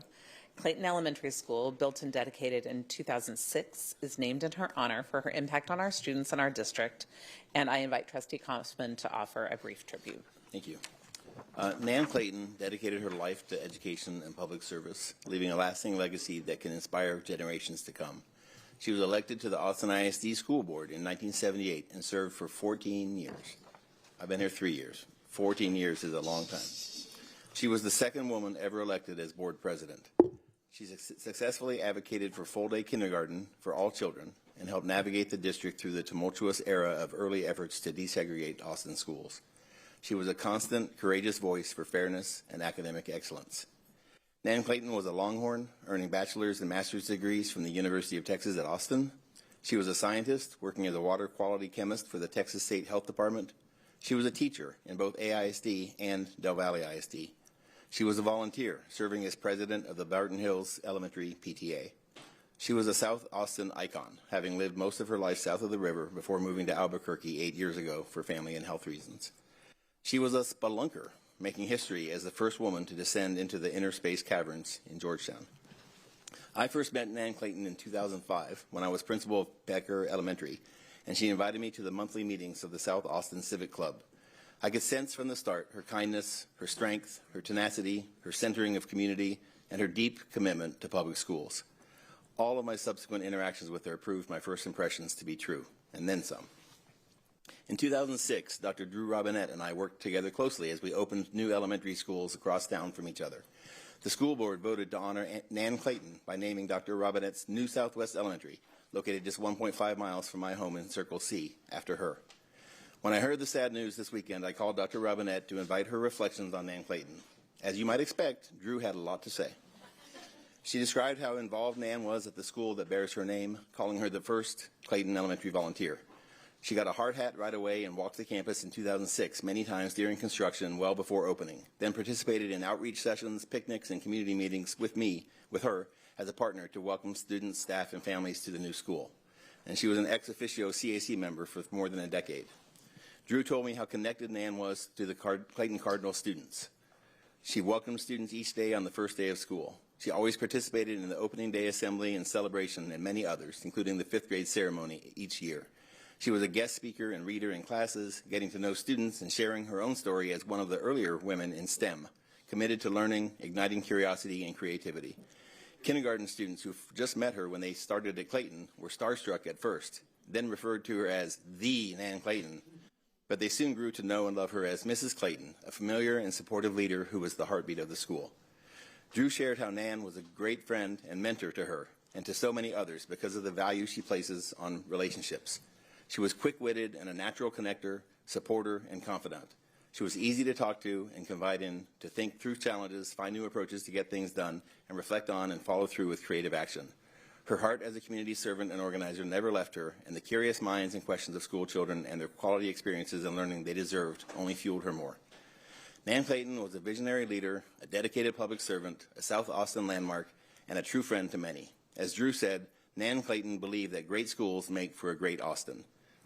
Clayton Elementary School, built and dedicated in 2006, is named in her honor for her impact on our students and our district, and I invite Trustee Kaufman to offer a brief tribute. Thank you. Nan Clayton dedicated her life to education and public service, leaving a lasting legacy that can inspire generations to come. She was elected to the Austin ISD School Board in 1978 and served for 14 years. I've been here 3 years. 14 years is a long time. She was the second woman ever elected as board president. She successfully advocated for full-day kindergarten for all children and helped navigate the district through the tumultuous era of early efforts to desegregate Austin schools. She was a constant, courageous voice for fairness and academic excellence. Nan Clayton was a Longhorn, earning bachelor's and master's degrees from the University of Texas at Austin. She was a scientist, working as a water quality chemist for the Texas State Health Department. She was a teacher in both AISD and Del Valle ISD. She was a volunteer, serving as president of the Barton Hills Elementary PTA. She was a South Austin icon, having lived most of her life south of the river before moving to Albuquerque 8 years ago for family and health reasons. She was a spelunker, making history as the first woman to descend into the inner space caverns in Georgetown. I first met Nan Clayton in 2005 when I was principal of Becker Elementary, and she invited me to the monthly meetings of the South Austin Civic Club. I could sense from the start her kindness, her strength, her tenacity, her centering of community, and her deep commitment to public schools. All of my subsequent interactions with her proved my first impressions to be true, and then some. In 2006, Dr. Drew Robinette and I worked together closely as we opened new elementary schools across town from each other. The school board voted to honor Nan Clayton by naming Dr. Robinette's New Southwest Elementary, located just 1.5 miles from my home in Circle C, after her. When I heard the sad news this weekend, I called Dr. Robinette to invite her reflections on Nan Clayton. As you might expect, Drew had a lot to say. She described how involved Nan was at the school that bears her name, calling her the first Clayton Elementary volunteer. She got a hard hat right away and walked the campus in 2006 many times during construction well before opening, then participated in outreach sessions, picnics, and community meetings with her, as a partner to welcome students, staff, and families to the new school. And she was an ex officio CAC member for more than a decade. Drew told me how connected Nan was to the Clayton Cardinal students. She welcomed students each day on the first day of school. She always participated in the opening day assembly and celebration and many others, including the 5th grade ceremony each year. She was a guest speaker and reader in classes, getting to know students and sharing her own story as one of the earlier women in STEM, committed to learning, igniting curiosity and creativity. Kindergarten students who just met her when they started at Clayton were starstruck at first, then referred to her as the Nan Clayton, but they soon grew to know and love her as Mrs. Clayton, a familiar and supportive leader who was the heartbeat of the school. Drew shared how Nan was a great friend and mentor to her and to so many others because of the value she places on relationships. She was quick-witted and a natural connector, supporter, and confidant. She was easy to talk to and confide in, to think through challenges, find new approaches to get things done, and reflect on and follow through with creative action. Her heart as a community servant and organizer never left her, and the curious minds and questions of school children and their quality experiences and learning they deserved only fueled her more. Nan Clayton was a visionary leader, a dedicated public servant, a South Austin landmark, and a true friend to many. As Drew said, Nan Clayton believed that great schools make for a great Austin.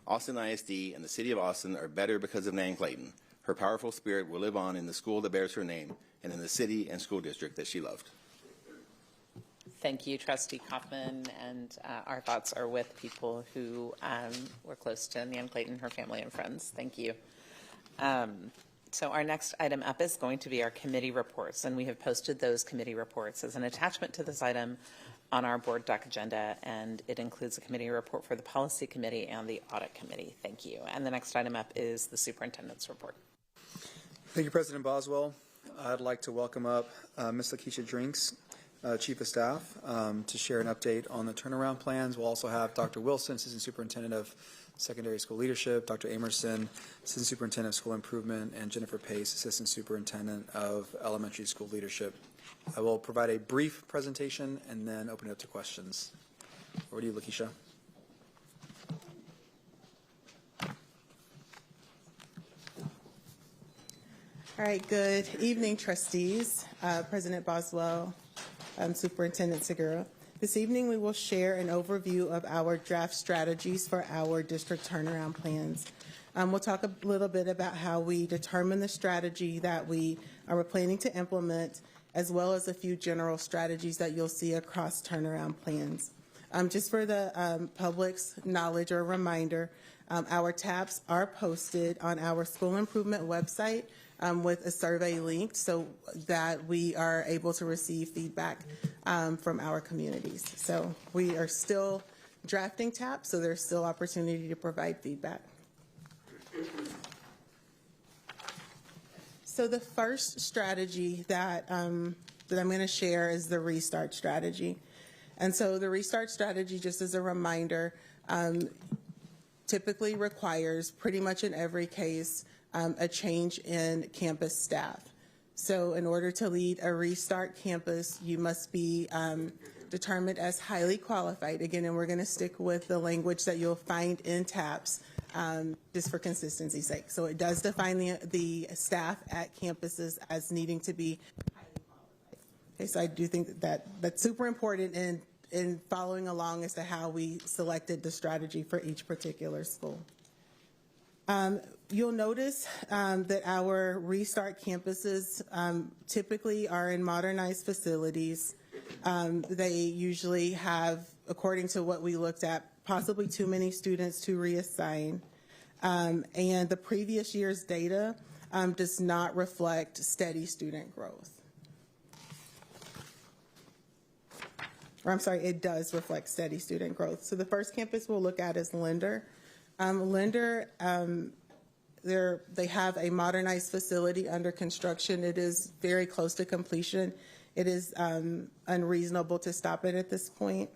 Austin ISD and the city of Austin are better because of Nan Clayton. Her powerful spirit will live on in the school that bears her name and in the city and school district that she loved. Thank you, Trustee Kaufman, and our thoughts are with people who were close to Nan Clayton, her family and friends. Thank you. So our next item up is going to be our committee reports, and we have posted those committee reports as an attachment to this item on our board doc agenda, and it includes a committee report for the policy committee and the audit committee. Thank you. And the next item up is the superintendent's report. Thank you, President Boswell. I'd like to welcome up Ms. Lakeisha Drinks, Chief of Staff, to share an update on the turnaround plans. We'll also have Dr. Wilson, Assistant Superintendent of Secondary School Leadership, Dr. Amerson, Assistant Superintendent of School Improvement, and Jennifer Pace, Assistant Superintendent of Elementary School Leadership. I will provide a brief presentation and then open it up to questions. Over to you, Lakeisha. All right, good evening, trustees, President Boswell, Superintendent Segura. This evening, we will share an overview of our draft strategies for our district turnaround plans. We'll talk a little bit about how we determine the strategy that we are planning to implement, as well as a few general strategies that you'll see across turnaround plans. Just for the public's knowledge or reminder, our TAPs are posted on our school improvement website with a survey link so that we are able to receive feedback from our communities. So we are still drafting TAPs, so there's still opportunity to provide feedback. So the first strategy that I'm going to share is the restart strategy. And so the restart strategy, just as a reminder, typically requires pretty much in every case a change in campus staff. So in order to lead a restart campus, you must be determined as highly qualified. Again, and we're going to stick with the language that you'll find in TAPs just for consistency's sake. So it does define the staff at campuses as needing to be highly qualified. Okay, so I do think that that's super important in following along as to how we selected the strategy for each particular school. You'll notice that our restart campuses typically are in modernized facilities. They usually have, according to what we looked at, possibly too many students to reassign. And the previous year's data does not reflect steady student growth. Or I'm sorry, it does reflect steady student growth. So the first campus we'll look at is Linder. Linder, they have a modernized facility under construction. It is very close to completion. It is unreasonable to stop it at this point.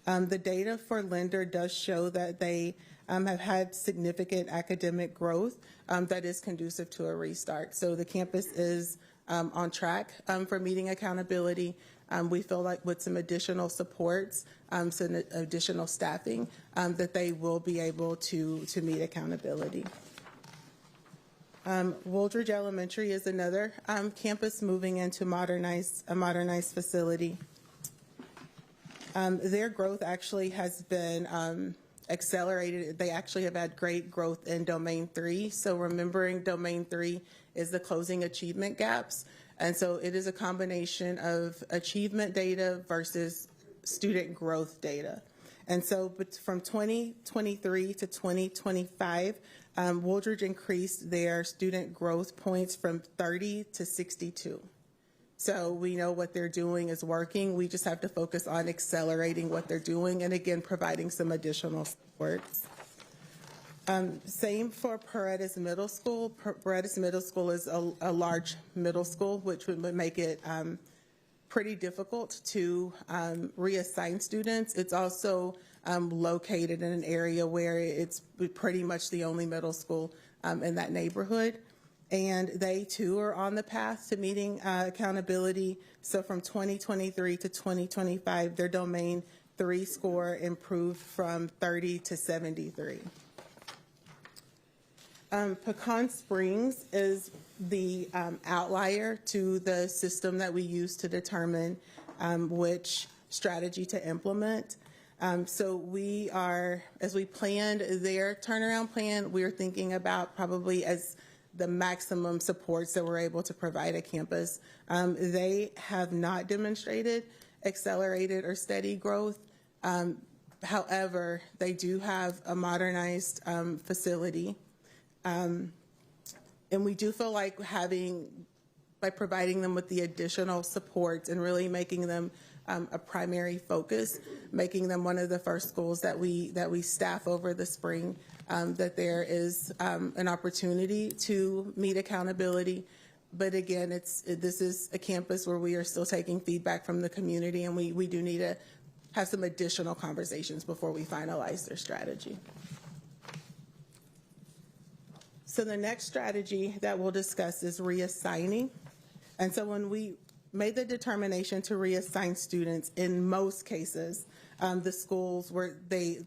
The data for Linder does show that they have had significant academic growth that is conducive to a restart. So the campus is on track for meeting accountability. We feel like with some additional supports, some additional staffing, that they will be able to meet accountability. Wooldridge Elementary is another campus moving into a modernized facility. Their growth actually has been accelerated. They actually have had great growth in Domain 3. So remembering Domain 3 is the closing achievement gaps. And so it is a combination of achievement data versus student growth data. And so from 2023 to 2025, Wooldridge increased their student growth points from 30 to 62. So we know what they're doing is working. We just have to focus on accelerating what they're doing and, again, providing some additional supports. Same for Paredes Middle School. Paredes Middle School is a large middle school, which would make it pretty difficult to reassign students. It's also located in an area where it's pretty much the only middle school in that neighborhood. And they, too, are on the path to meeting accountability. So from 2023 to 2025, their Domain 3 score improved from 30 to 73. Pecan Springs is the outlier to the system that we use to determine which strategy to implement. So we are, as we planned their turnaround plan, we're thinking about probably as the maximum supports that we're able to provide at campus. They have not demonstrated accelerated or steady growth. However, they do have a modernized facility. And we do feel like by providing them with the additional supports and really making them a primary focus, making them one of the first schools that we staff over the spring, that there is an opportunity to meet accountability. But again, this is a campus where we are still taking feedback from the community, and we do need to have some additional conversations before we finalize their strategy. So the next strategy that we'll discuss is reassigning. And so when we made the determination to reassign students, in most cases, the schools where they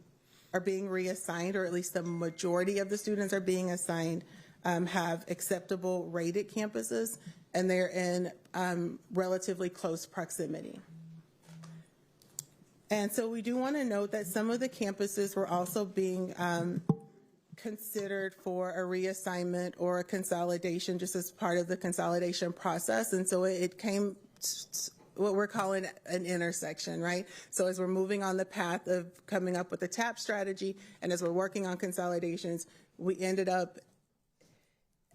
are being reassigned, or at least the majority of the students are being assigned, have acceptable rated campuses, and they're in relatively close proximity. And so we do want to note that some of the campuses were also being considered for a reassignment or a consolidation just as part of the consolidation process. And so it came what we're calling an intersection, right? So as we're moving on the path of coming up with a TAP strategy and as we're working on consolidations, we ended up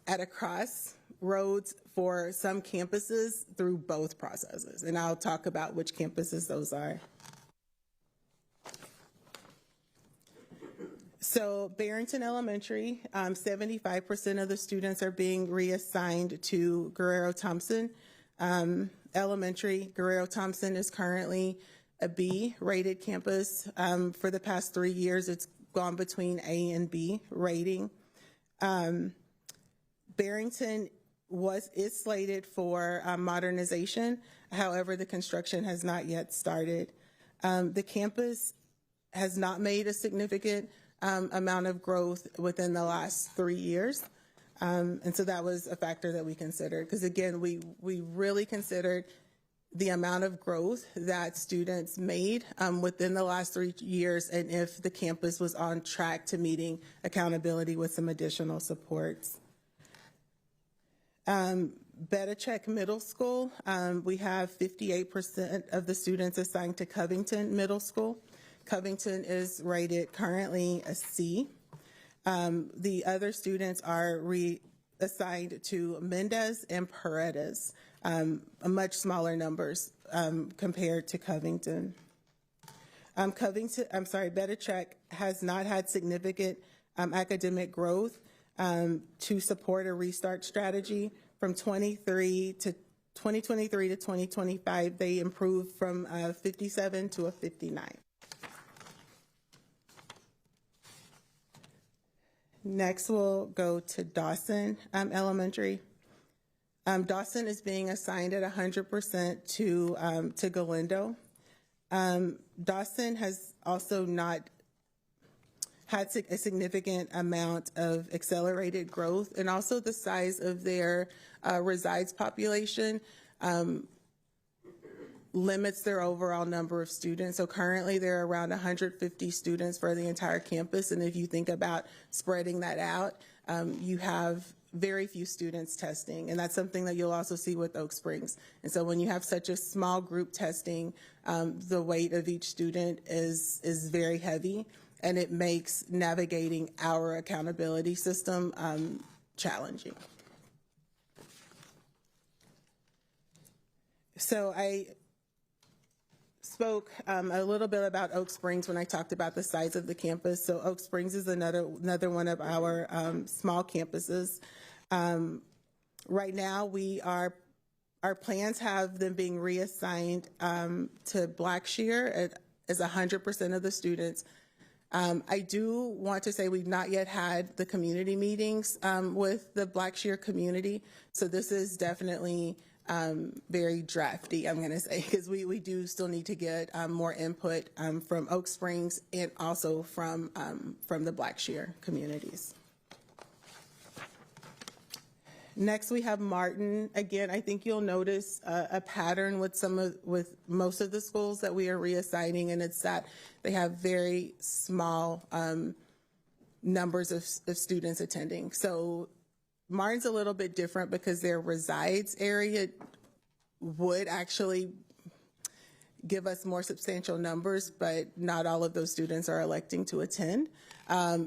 at a crossroads for some campuses through both processes. And I'll talk about which campuses those are. So Barrington Elementary, 75% of the students are being reassigned to Guerrero Thompson Elementary. Guerrero Thompson is currently a B-rated campus. For the past 3 years, it's gone between A and B rating. Barrington is slated for modernization. However, the construction has not yet started. The campus has not made a significant amount of growth within the last 3 years. And so that was a factor that we considered, because again, we really considered the amount of growth that students made within the last 3 years, and if the campus was on track to meeting accountability with some additional supports. Betachek Middle School, we have 58% of the students assigned to Covington Middle School. Covington is rated currently a C. The other students are reassigned to Mendez and Paredes, much smaller numbers compared to Covington. Betachek has not had significant academic growth to support a restart strategy. From 2023 to 2025, they improved from 57 to a 59. Next, we'll go to Dawson Elementary. Dawson is being assigned at 100% to Galindo. Dawson has also not had a significant amount of accelerated growth, and also the size of their resides population limits their overall number of students. So currently there are around 150 students for the entire campus, and if you think about spreading that out, you have very few students testing, and that's something that you'll also see with Oak Springs. And so when you have such a small group testing, the weight of each student is very heavy, and it makes navigating our accountability system challenging. So I spoke a little bit about Oak Springs when I talked about the size of the campus. So Oak Springs is another one of our small campuses. Right now, our plans have them being reassigned to Blackshear as 100% of the students. I do want to say we've not yet had the community meetings with the Blackshear community, so this is definitely very drafty, I'm going to say, because we do still need to get more input from Oak Springs and also from the Blackshear communities. Next, we have Martin. Again, I think you'll notice a pattern with most of the schools that we are reassigning, and it's that they have very small numbers of students attending. So Martin's a little bit different because their resides area would actually give us more substantial numbers, but not all of those students are electing to attend.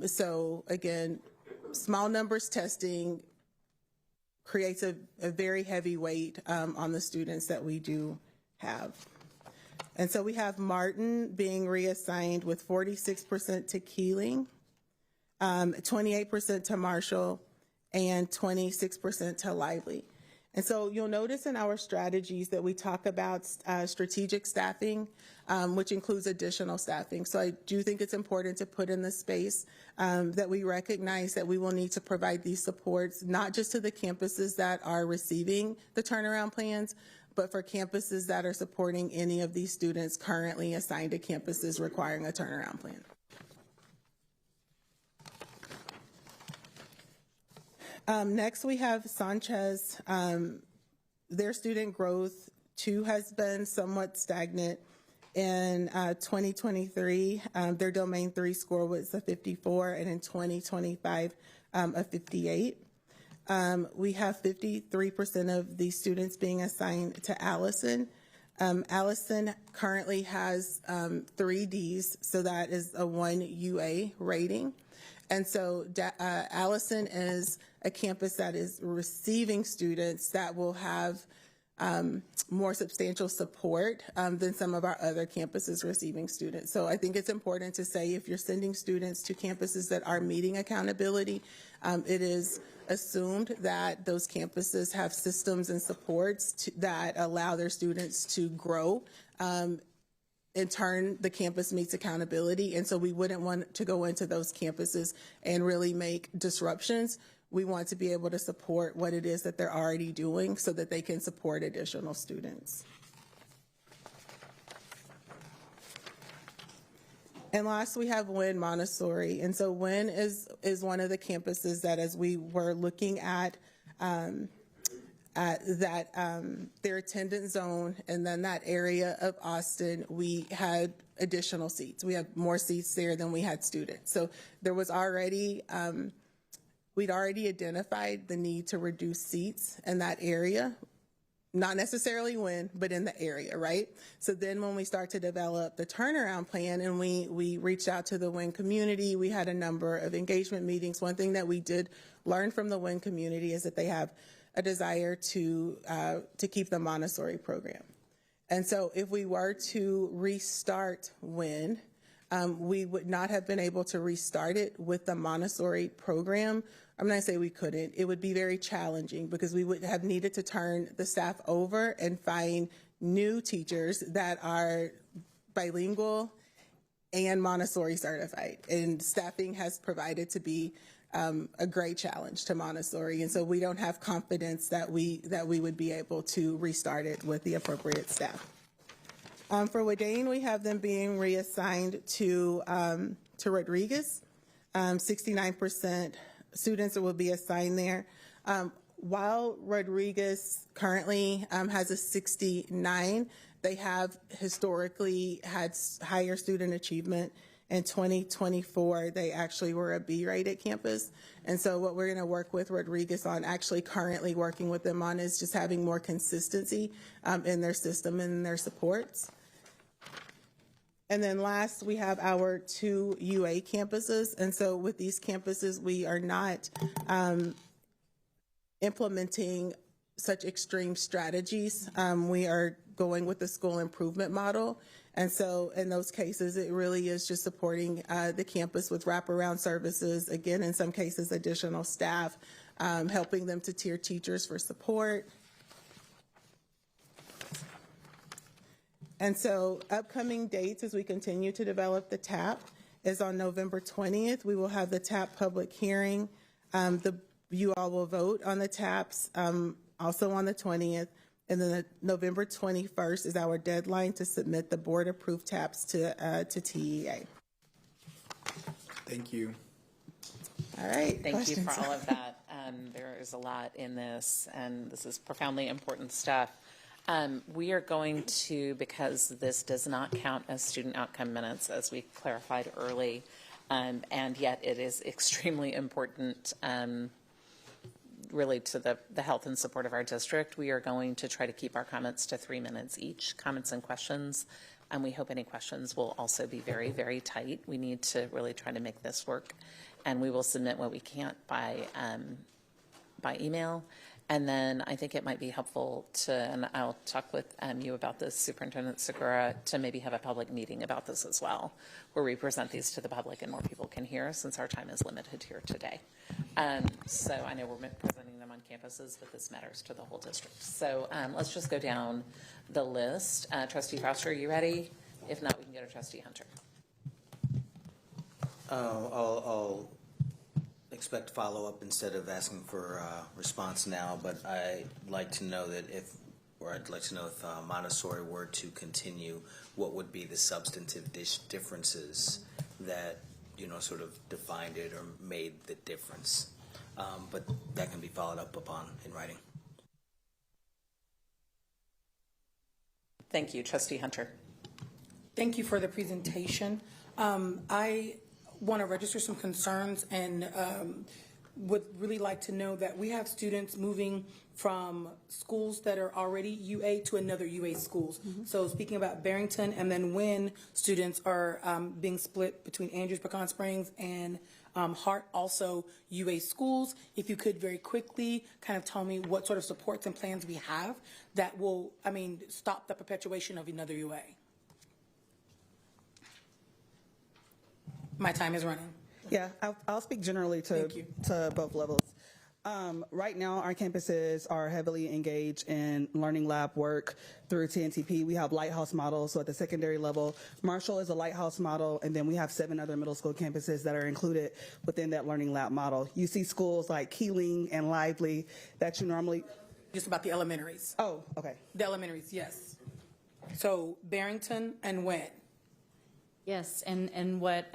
So again, small numbers testing creates a very heavy weight on the students that we do have. And so we have Martin being reassigned with 46% to Keeling, 28% to Marshall, and 26% to Lively. And so you'll notice in our strategies that we talk about strategic staffing, which includes additional staffing. So I do think it's important to put in the space that we recognize that we will need to provide these supports, not just to the campuses that are receiving the turnaround plans, but for campuses that are supporting any of these students currently assigned to campuses requiring a turnaround plan. Next, we have Sanchez. Their student growth, too, has been somewhat stagnant. In 2023, their Domain 3 score was a 54, and in 2025, a 58. We have 53% of these students being assigned to Allison. Allison currently has 3 Ds, so that is a 1 UA rating. And so Allison is a campus that is receiving students that will have more substantial support than some of our other campuses receiving students. So I think it's important to say if you're sending students to campuses that are meeting accountability, it is assumed that those campuses have systems and supports that allow their students to grow. In turn, the campus meets accountability, and so we wouldn't want to go into those campuses and really make disruptions. We want to be able to support what it is that they're already doing so that they can support additional students. And last, we have Wynn Montessori. And so Wynn is one of the campuses that, as we were looking at their attendance zone and then that area of Austin, we had additional seats. We have more seats there than we had students. So there was already, we'd already identified the need to reduce seats in that area. Not necessarily Wynn, but in the area, right? So then when we start to develop the turnaround plan and we reached out to the Wynn community, we had a number of engagement meetings. One thing that we did learn from the Wynn community is that they have a desire to keep the Montessori program. And so if we were to restart Wynn, we would not have been able to restart it with the Montessori program. I'm not going to say we couldn't. It would be very challenging because we would have needed to turn the staff over and find new teachers that are bilingual and Montessori certified. And staffing has provided to be a great challenge to Montessori. And so we don't have confidence that we would be able to restart it with the appropriate staff. For Wadane, we have them being reassigned to Rodriguez. 69% students will be assigned there. While Rodriguez currently has a 69, they have historically had higher student achievement. In 2024, they actually were a B-rated campus. And so what we're going to work with Rodriguez on, actually currently working with them on, is just having more consistency in their system and in their supports. And then last, we have our 2 UA campuses. And so with these campuses, we are not implementing such extreme strategies. We are going with the school improvement model. And so in those cases, it really is just supporting the campus with wraparound services, again, in some cases, additional staff, helping them to tier teachers for support. And so upcoming dates as we continue to develop the TAP is on November 20th. We will have the TAP public hearing. You all will vote on the TAPs also on the 20th. And then November 21st is our deadline to submit the board-approved TAPs to TEA. Thank you. All right. Thank you for all of that. There is a lot in this, and this is profoundly important stuff. We are going to, because this does not count as student outcome minutes, as we clarified early, and yet it is extremely important really to the health and support of our district. We are going to try to keep our comments to 3 minutes each, comments and questions, and we hope any questions will also be very, very tight. We need to really try to make this work, and we will submit what we can't by email. And then I think it might be helpful to, and I'll talk with you about this, Superintendent Segura, to maybe have a public meeting about this as well, where we present these to the public and more people can hear, since our time is limited here today. So I know we're presenting them on campuses, but this matters to the whole district. So let's just go down the list. Trustee Foster, are you ready? If not, we can go to Trustee Hunter. I'll expect follow-up instead of asking for response now, but I'd like to know that if Montessori were to continue, what would be the substantive differences that, sort of defined it or made the difference? but that can be followed up upon in writing. Thank you. Trustee Hunter. Thank you for the presentation. I want to register some concerns and would really like to know that we have students moving from schools that are already UA to another UA schools. So speaking about Barrington and then when students are being split between Andrews, Pecan Springs, and Hart, also UA schools, if you could very quickly kind of tell me what sort of supports and plans we have that will, stop the perpetuation of another UA. My time is running. Yeah, I'll speak generally to both levels. Right now, our campuses are heavily engaged in learning lab work through TNTP. We have Lighthouse models, so at the secondary level, Marshall is a Lighthouse model, and then we have 7 other middle school campuses that are included within that learning lab model. You see schools like Keeling and Lively that you normally... Just about the elementaries. Oh, okay. The elementaries, yes. So Barrington and when? Yes, and what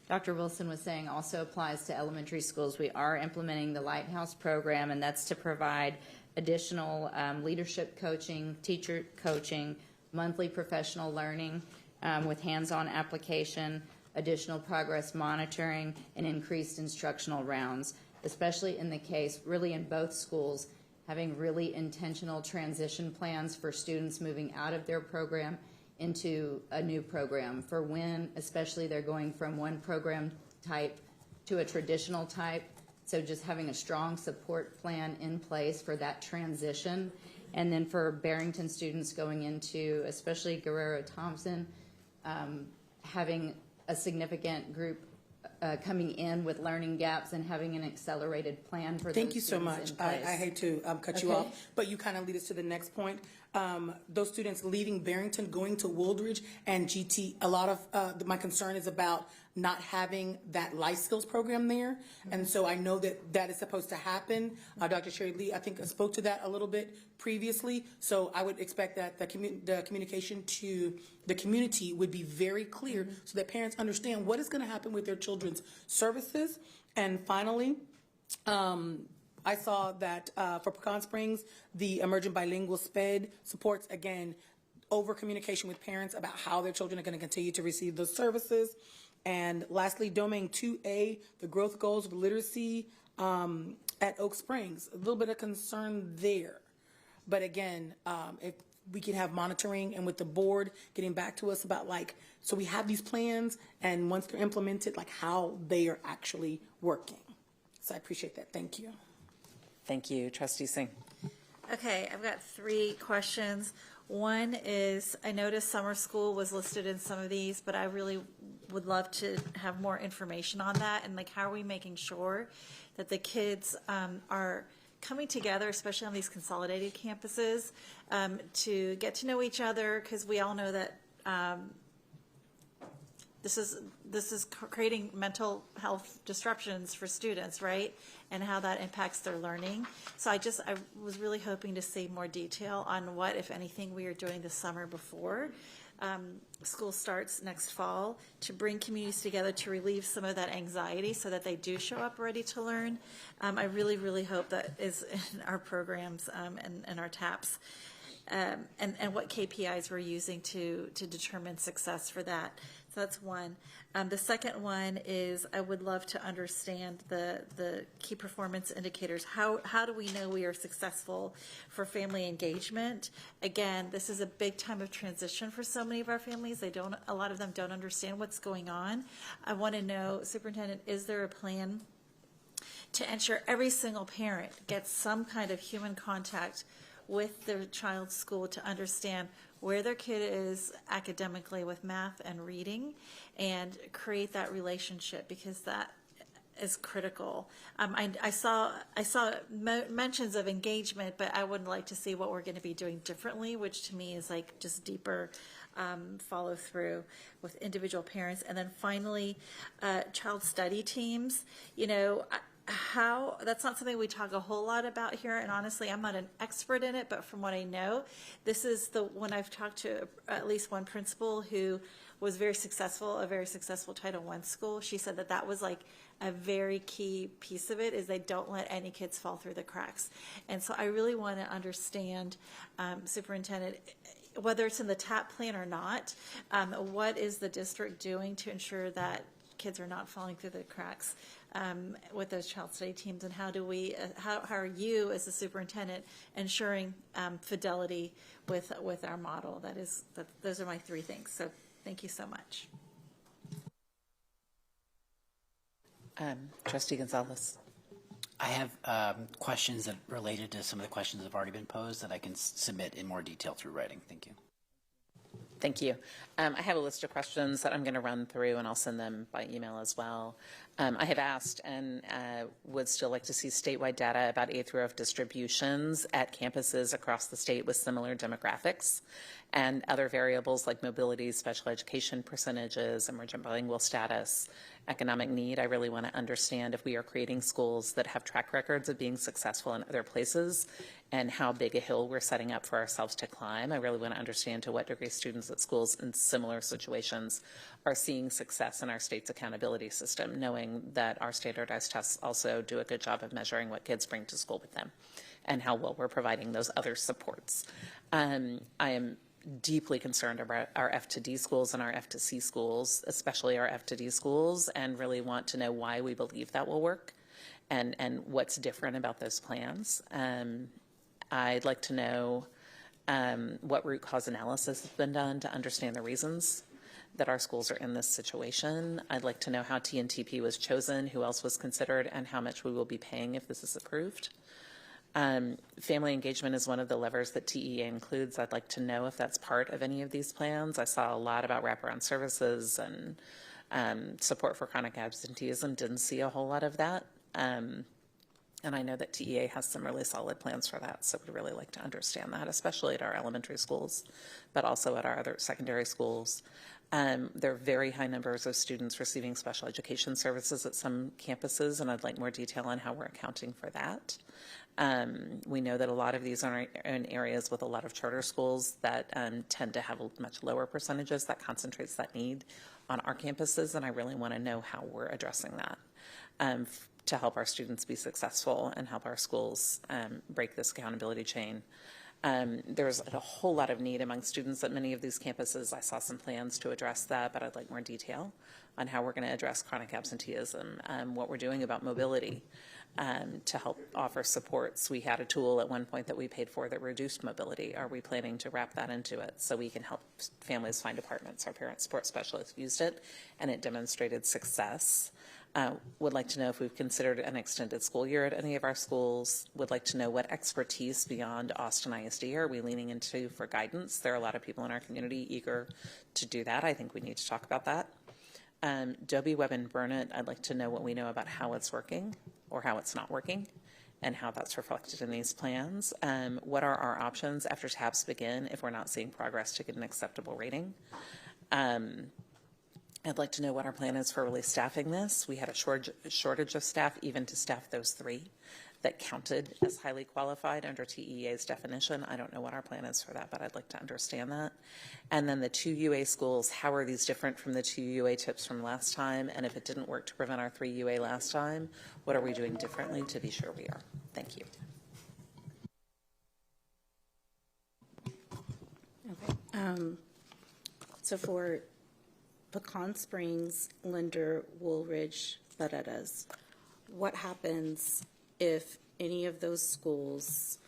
Dr. Wilson was saying also applies to elementary schools. We are implementing the Lighthouse program, and that's to provide additional leadership coaching, teacher coaching, monthly professional learning with hands-on application, additional progress monitoring, and increased instructional rounds, especially in the case, really in both schools, having really intentional transition plans for students moving out of their program into a new program for when, especially they're going from one program type to a traditional type. So just having a strong support plan in place for that transition. And then for Barrington students going into, especially Guerrero Thompson, having a significant group coming in with learning gaps and having an accelerated plan for Thank those you so much. students in place. I hate to cut you Okay. off, but you kind of lead us to the next point. Those students leaving Barrington, going to Wooldridge and GT, a lot of my concern is about not having that life skills program there. And so I know that that is supposed to happen. Dr. Sherry Lee, I think, spoke to that a little bit previously. So I would expect that the communication to the community would be very clear so that parents understand what is going to happen with their children's services. And finally, I saw that for Pecan Springs, the Emergent Bilingual SPED supports, again, over communication with parents about how their children are going to continue to receive those services. And lastly, Domain 2A, the growth goals of literacy at Oak Springs. A little bit of concern there. But again, if we can have monitoring and with the board getting back to us about so we have these plans and once they're implemented, how they are actually working. So I appreciate that. Thank you. Thank you. Trustee Singh. Okay, I've got 3 questions. One is, I noticed summer school was listed in some of these, but I really would love to have more information on that. And how are we making sure that the kids are coming together, especially on these consolidated campuses, to get to know each other? Because we all know that this is creating mental health disruptions for students, right? And how that impacts their learning. So I was really hoping to see more detail on what, if anything, we are doing this summer before school starts next fall to bring communities together to relieve some of that anxiety so that they do show up ready to learn. I really, really hope that is in our programs and our TAPs. And what KPIs we're using to determine success for that. So that's one. The second one is I would love to understand the key performance indicators. How do we know we are successful for family engagement? Again, this is a big time of transition for so many of our families. A lot of them don't understand what's going on. I want to know, Superintendent, is there a plan to ensure every single parent gets some kind of human contact with their child's school to understand where their kid is academically with math and reading and create that relationship, because that is critical. I saw mentions of engagement, but I would like to see what we're going to be doing differently, which to me is just deeper follow through with individual parents. And then finally, child study teams. that's not something we talk a whole lot about here, and honestly, I'm not an expert in it, but from what I know, this is when I've talked to at least one principal who was very successful, a very successful Title I school. She said that was like a very key piece of it, is they don't let any kids fall through the cracks. And so I really want to understand, Superintendent, whether it's in the TAP plan or not, what is the district doing to ensure that kids are not falling through the cracks with those child study teams, and how are you as a superintendent ensuring fidelity with our model? Those are my three things. So thank you so much. Trustee Gonzalez. I have questions that related to some of the questions that have already been posed that I can submit in more detail through writing. Thank you. Thank you. I have a list of questions that I'm going to run through, and I'll send them by email as well. I have asked and would still like to see statewide data about A through F distributions at campuses across the state with similar demographics and other variables like mobility, special education percentages, emergent bilingual status, economic need. I really want to understand if we are creating schools that have track records of being successful in other places and how big a hill we're setting up for ourselves to climb. I really want to understand to what degree students at schools in similar situations are seeing success in our state's accountability system, knowing that our standardized tests also do a good job of measuring what kids bring to school with them and how well we're providing those other supports. I am deeply concerned about our F to D schools and our F to C schools, especially our F to D schools, and really want to know why we believe that will work and what's different about those plans. I'd like to know what root cause analysis has been done to understand the reasons that our schools are in this situation. I'd like to know how TNTP was chosen, who else was considered, and how much we will be paying if this is approved. Family engagement is one of the levers that TEA includes. I'd like to know if that's part of any of these plans. I saw a lot about wraparound services and support for chronic absenteeism. Didn't see a whole lot of that. And I know that TEA has some really solid plans for that, so we'd really like to understand that, especially at our elementary schools, but also at our other secondary schools. There are very high numbers of students receiving special education services at some campuses, and I'd like more detail on how we're accounting for that. We know that a lot of these are in areas with a lot of charter schools that tend to have much lower percentages. That concentrates that need on our campuses, and I really want to know how we're addressing that to help our students be successful and help our schools break this accountability chain. There's a whole lot of need among students at many of these campuses. I saw some plans to address that, but I'd like more detail on how we're going to address chronic absenteeism, what we're doing about mobility to help offer supports. We had a tool at one point that we paid for that reduced mobility. Are we planning to wrap that into it so we can help families find apartments? Our parent support specialist used it, and it demonstrated success. Would like to know if we've considered an extended school year at any of our schools. Would like to know what expertise beyond Austin ISD are we leaning into for guidance. There are a lot of people in our community eager to do that. I think we need to talk about that. Dobie, Webb, and Burnett, I'd like to know what we know about how it's working or how it's not working and how that's reflected in these plans. What are our options after TAPs begin if we're not seeing progress to get an acceptable rating? I'd like to know what our plan is for really staffing this. We had a shortage of staff, even to staff those three that counted as highly qualified under TEA's definition. I don't know what our plan is for that, but I'd like to understand that. And then the 2 UA schools, how are these different from the 2 UA tips from last time? And if it didn't work to prevent our 3 UA last time, what are we doing differently to be sure we are? Thank you. Okay. So for Pecan Springs, Linder, Woolridge, Paredes, what happens if any of those schools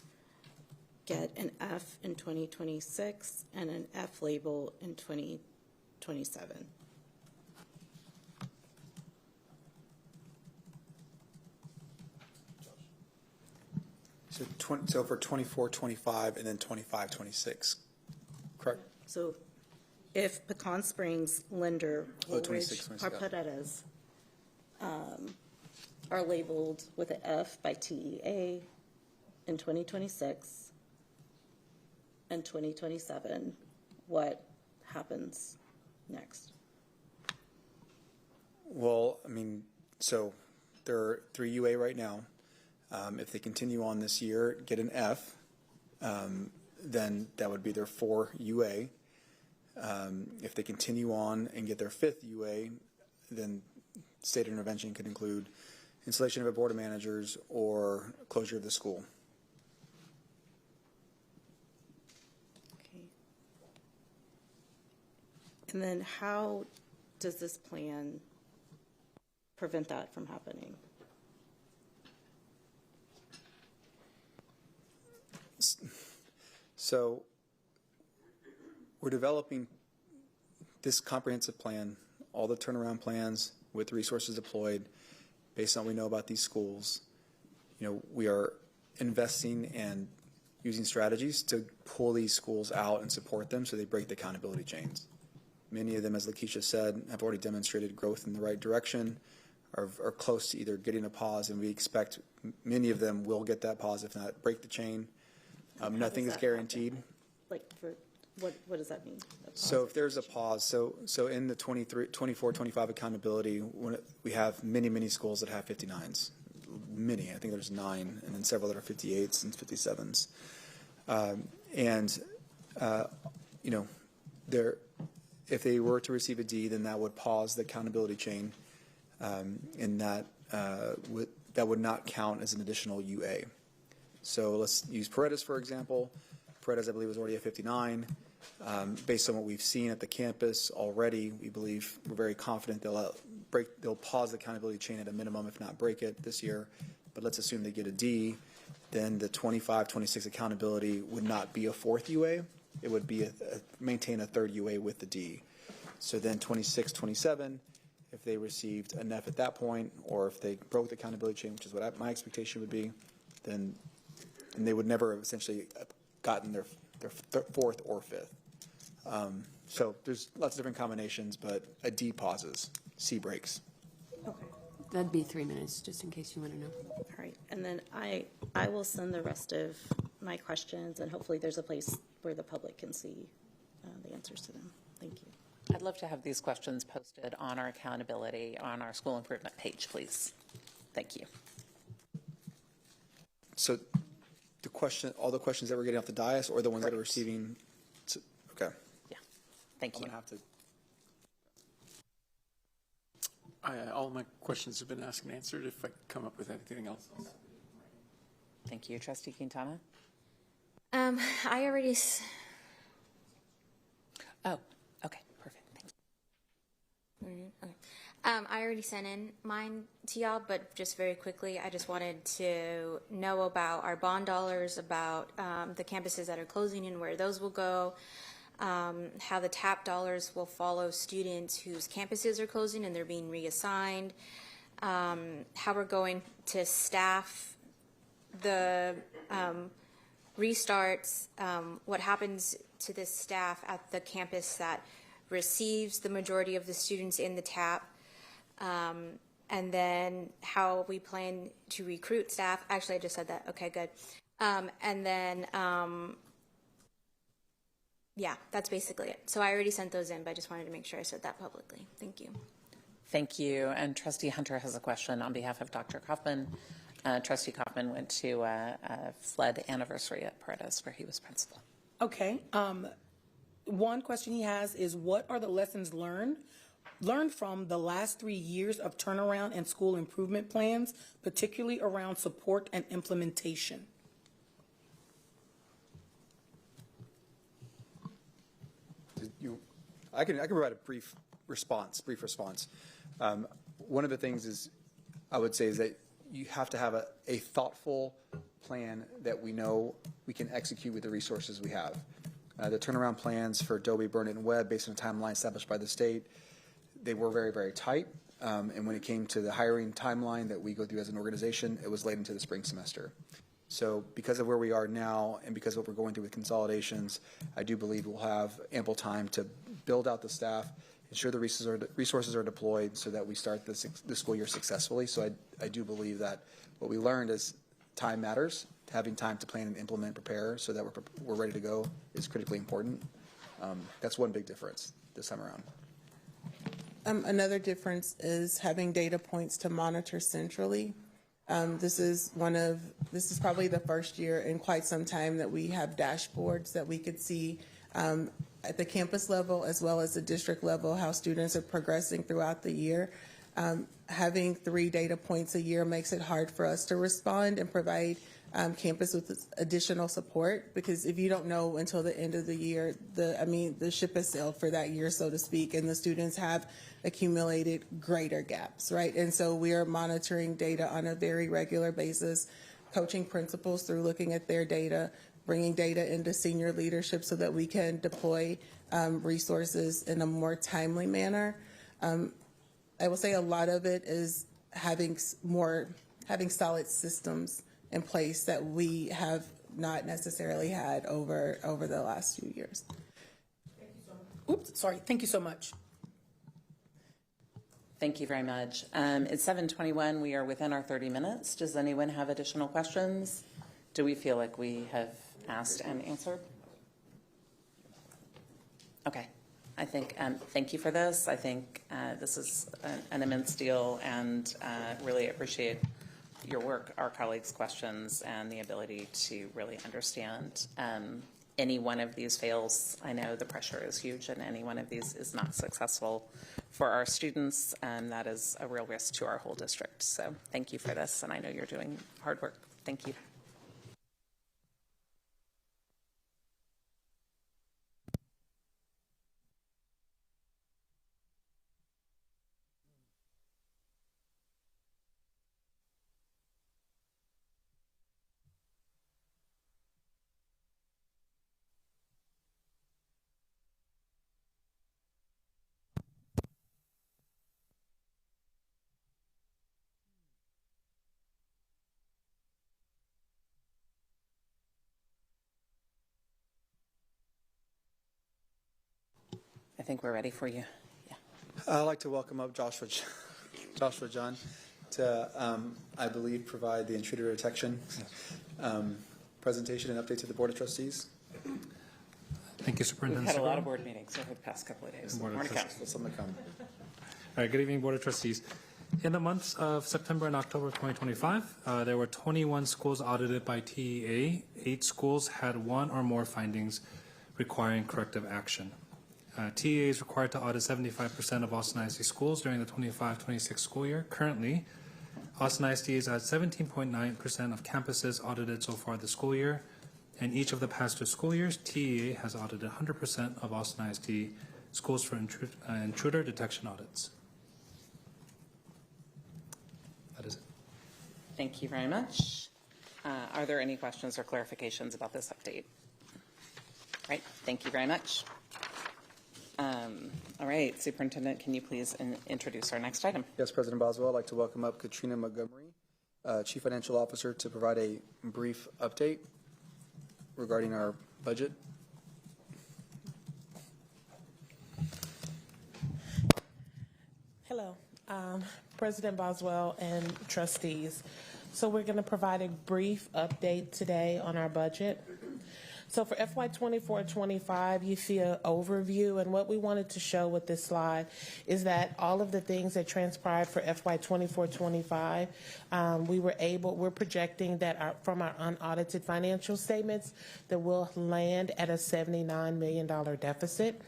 get an F in 2026 and an F label in 2027? So for 24, 25, and then 25, 26, correct? So if Pecan Springs, Linder, Woolridge, or Paredes are labeled with an F by TEA in 2026 and 2027, what happens next? Well, I mean, so they're 3 UA right now. If they continue on this year, get an F, then that would be their 4 UA. If they continue on and get their 5th UA, then state intervention could include installation of a board of managers or closure of the school. Okay. And then how does this plan prevent that from happening? So we're developing this comprehensive plan, all the turnaround plans with resources deployed based on what we know about these schools. You know, we are investing and using strategies to pull these schools out and support them so they break the accountability chains. Many of them, as Lakeisha said, have already demonstrated growth in the right direction, are close to either getting a pause, and we expect many of them will get that pause, if not break the chain. Nothing is guaranteed. Like, for what does that mean? So if there's a pause, so in the 24-25 accountability, we have many schools that have 59s. Many, I think there's 9, and then several that are 58s and 57s. You know, if they were to receive a D, then that would pause the accountability chain, and that would not count as an additional UA. So let's use Paredes, for example. Paredes, I believe, was already at 59. Based on what we've seen at the campus already, we believe we're very confident they'll pause the accountability chain at a minimum, if not break it this year. But let's assume they get a D, then the 25-26 accountability would not be a 4th UA. It would be maintain a 3rd UA with the D. So then 26-27, if they received an F at that point, or if they broke the accountability chain, which is what my expectation would be, then they would never have essentially gotten their 4th or 5th. So there's lots of different combinations, but a D pauses, C breaks. Okay. That'd be 3 minutes, just in case you want to know. All right. And then I will send the rest of my questions, and hopefully there's a place where the public can see the answers to them. Thank you. I'd love to have these questions posted on our accountability, on our school improvement page, please. Thank you. So all the questions that we're getting off the dais, or the ones that are receiving? Okay. Yeah. Thank you. I'm gonna have to. All my questions have been asked and answered. If I come up with anything else. Thank you. Trustee Quintana? I already... Oh, okay. Perfect. Thank you. Okay. I already sent in mine to y'all, but just very quickly, I just wanted to know about our bond dollars, about the campuses that are closing and where those will go, how the TAP dollars will follow students whose campuses are closing and they're being reassigned, how we're going to staff the restarts, what happens to the staff at the campus that receives the majority of the students in the TAP, and then how we plan to recruit staff. Actually, I just said that. Okay, good. And then, yeah, that's basically it. So I already sent those in, but I just wanted to make sure I said that publicly. Thank you. Thank you. And Trustee Hunter has a question on behalf of Dr. Kaufman. Trustee Kaufman went to a flood anniversary at Paredes where he was principal. Okay. One question he has is, what are the lessons learned from the last 3 years of turnaround and school improvement plans, particularly around support and implementation? I can provide a brief response. One of the things is, I would say, is that you have to have a thoughtful plan that we know we can execute with the resources we have. The turnaround plans for Adobe, Burnett, and Webb, based on a timeline established by the state, they were very, very tight. And when it came to the hiring timeline that we go through as an organization, it was late into the spring semester. So because of where we are now and because of what we're going through with consolidations, I do believe we'll have ample time to build out the staff, ensure the resources are deployed so that we start the school year successfully. So I do believe that what we learned is time matters. Having time to plan and implement, prepare so that we're ready to go is critically important. That's one big difference this time around. Another difference is having data points to monitor centrally. This is probably the first year in quite some time that we have dashboards that we could see at the campus level as well as the district level how students are progressing throughout the year. Having 3 data points a year makes it hard for us to respond and provide campus with additional support, because if you don't know until the end of the year, the ship has sailed for that year, so to speak, and the students have accumulated greater gaps, right? And so we are monitoring data on a very regular basis, coaching principals through looking at their data, bringing data into senior leadership so that we can deploy resources in a more timely manner. I will say a lot of it is having solid systems in place that we have not necessarily had over the last few years. Thank you so much. Thank you very much. It's 7:21. We are within our 30 minutes. Does anyone have additional questions? Do we feel like we have asked and answered? Okay. I think, thank you for this. I think this is an immense deal, and really appreciate your work, our colleagues' questions, and the ability to really understand. Any one of these fails, I know the pressure is huge, and any one of these is not successful for our students, and that is a real risk to our whole district. So thank you for this, and I know you're doing hard work. Thank you. I think we're ready for you. Yeah. I'd like to welcome up Joshua John to, I believe, provide the intruder detection presentation and update to the Board of Trustees. Thank you, Superintendent. We've had a lot of board meetings over the past couple of days. More to come. Some to come. All right, good evening, Board of Trustees. In the months of September and October 2025, there were 21 schools audited by TEA. 8 schools had 1 or more findings requiring corrective action. TEA is required to audit 75% of Austin ISD schools during the 25-26 school year. Currently, Austin ISD is at 17.9% of campuses audited so far this school year. In each of the past 2 school years, TEA has audited 100% of Austin ISD schools for intruder detection audits. That is it. Thank you very much. Are there any questions or clarifications about this update? Right. Thank you very much. All right, Superintendent, can you please introduce our next item? Yes, President Boswell, I'd like to welcome up Katrina Montgomery, Chief Financial Officer, to provide a brief update regarding our budget. Hello, President Boswell and trustees. So we're going to provide a brief update today on our budget. So for FY 24-25, you see an overview, and what we wanted to show with this slide is that all of the things that transpired for FY 24-25, we're projecting that from our unaudited financial statements that we'll land at a $79 million deficit.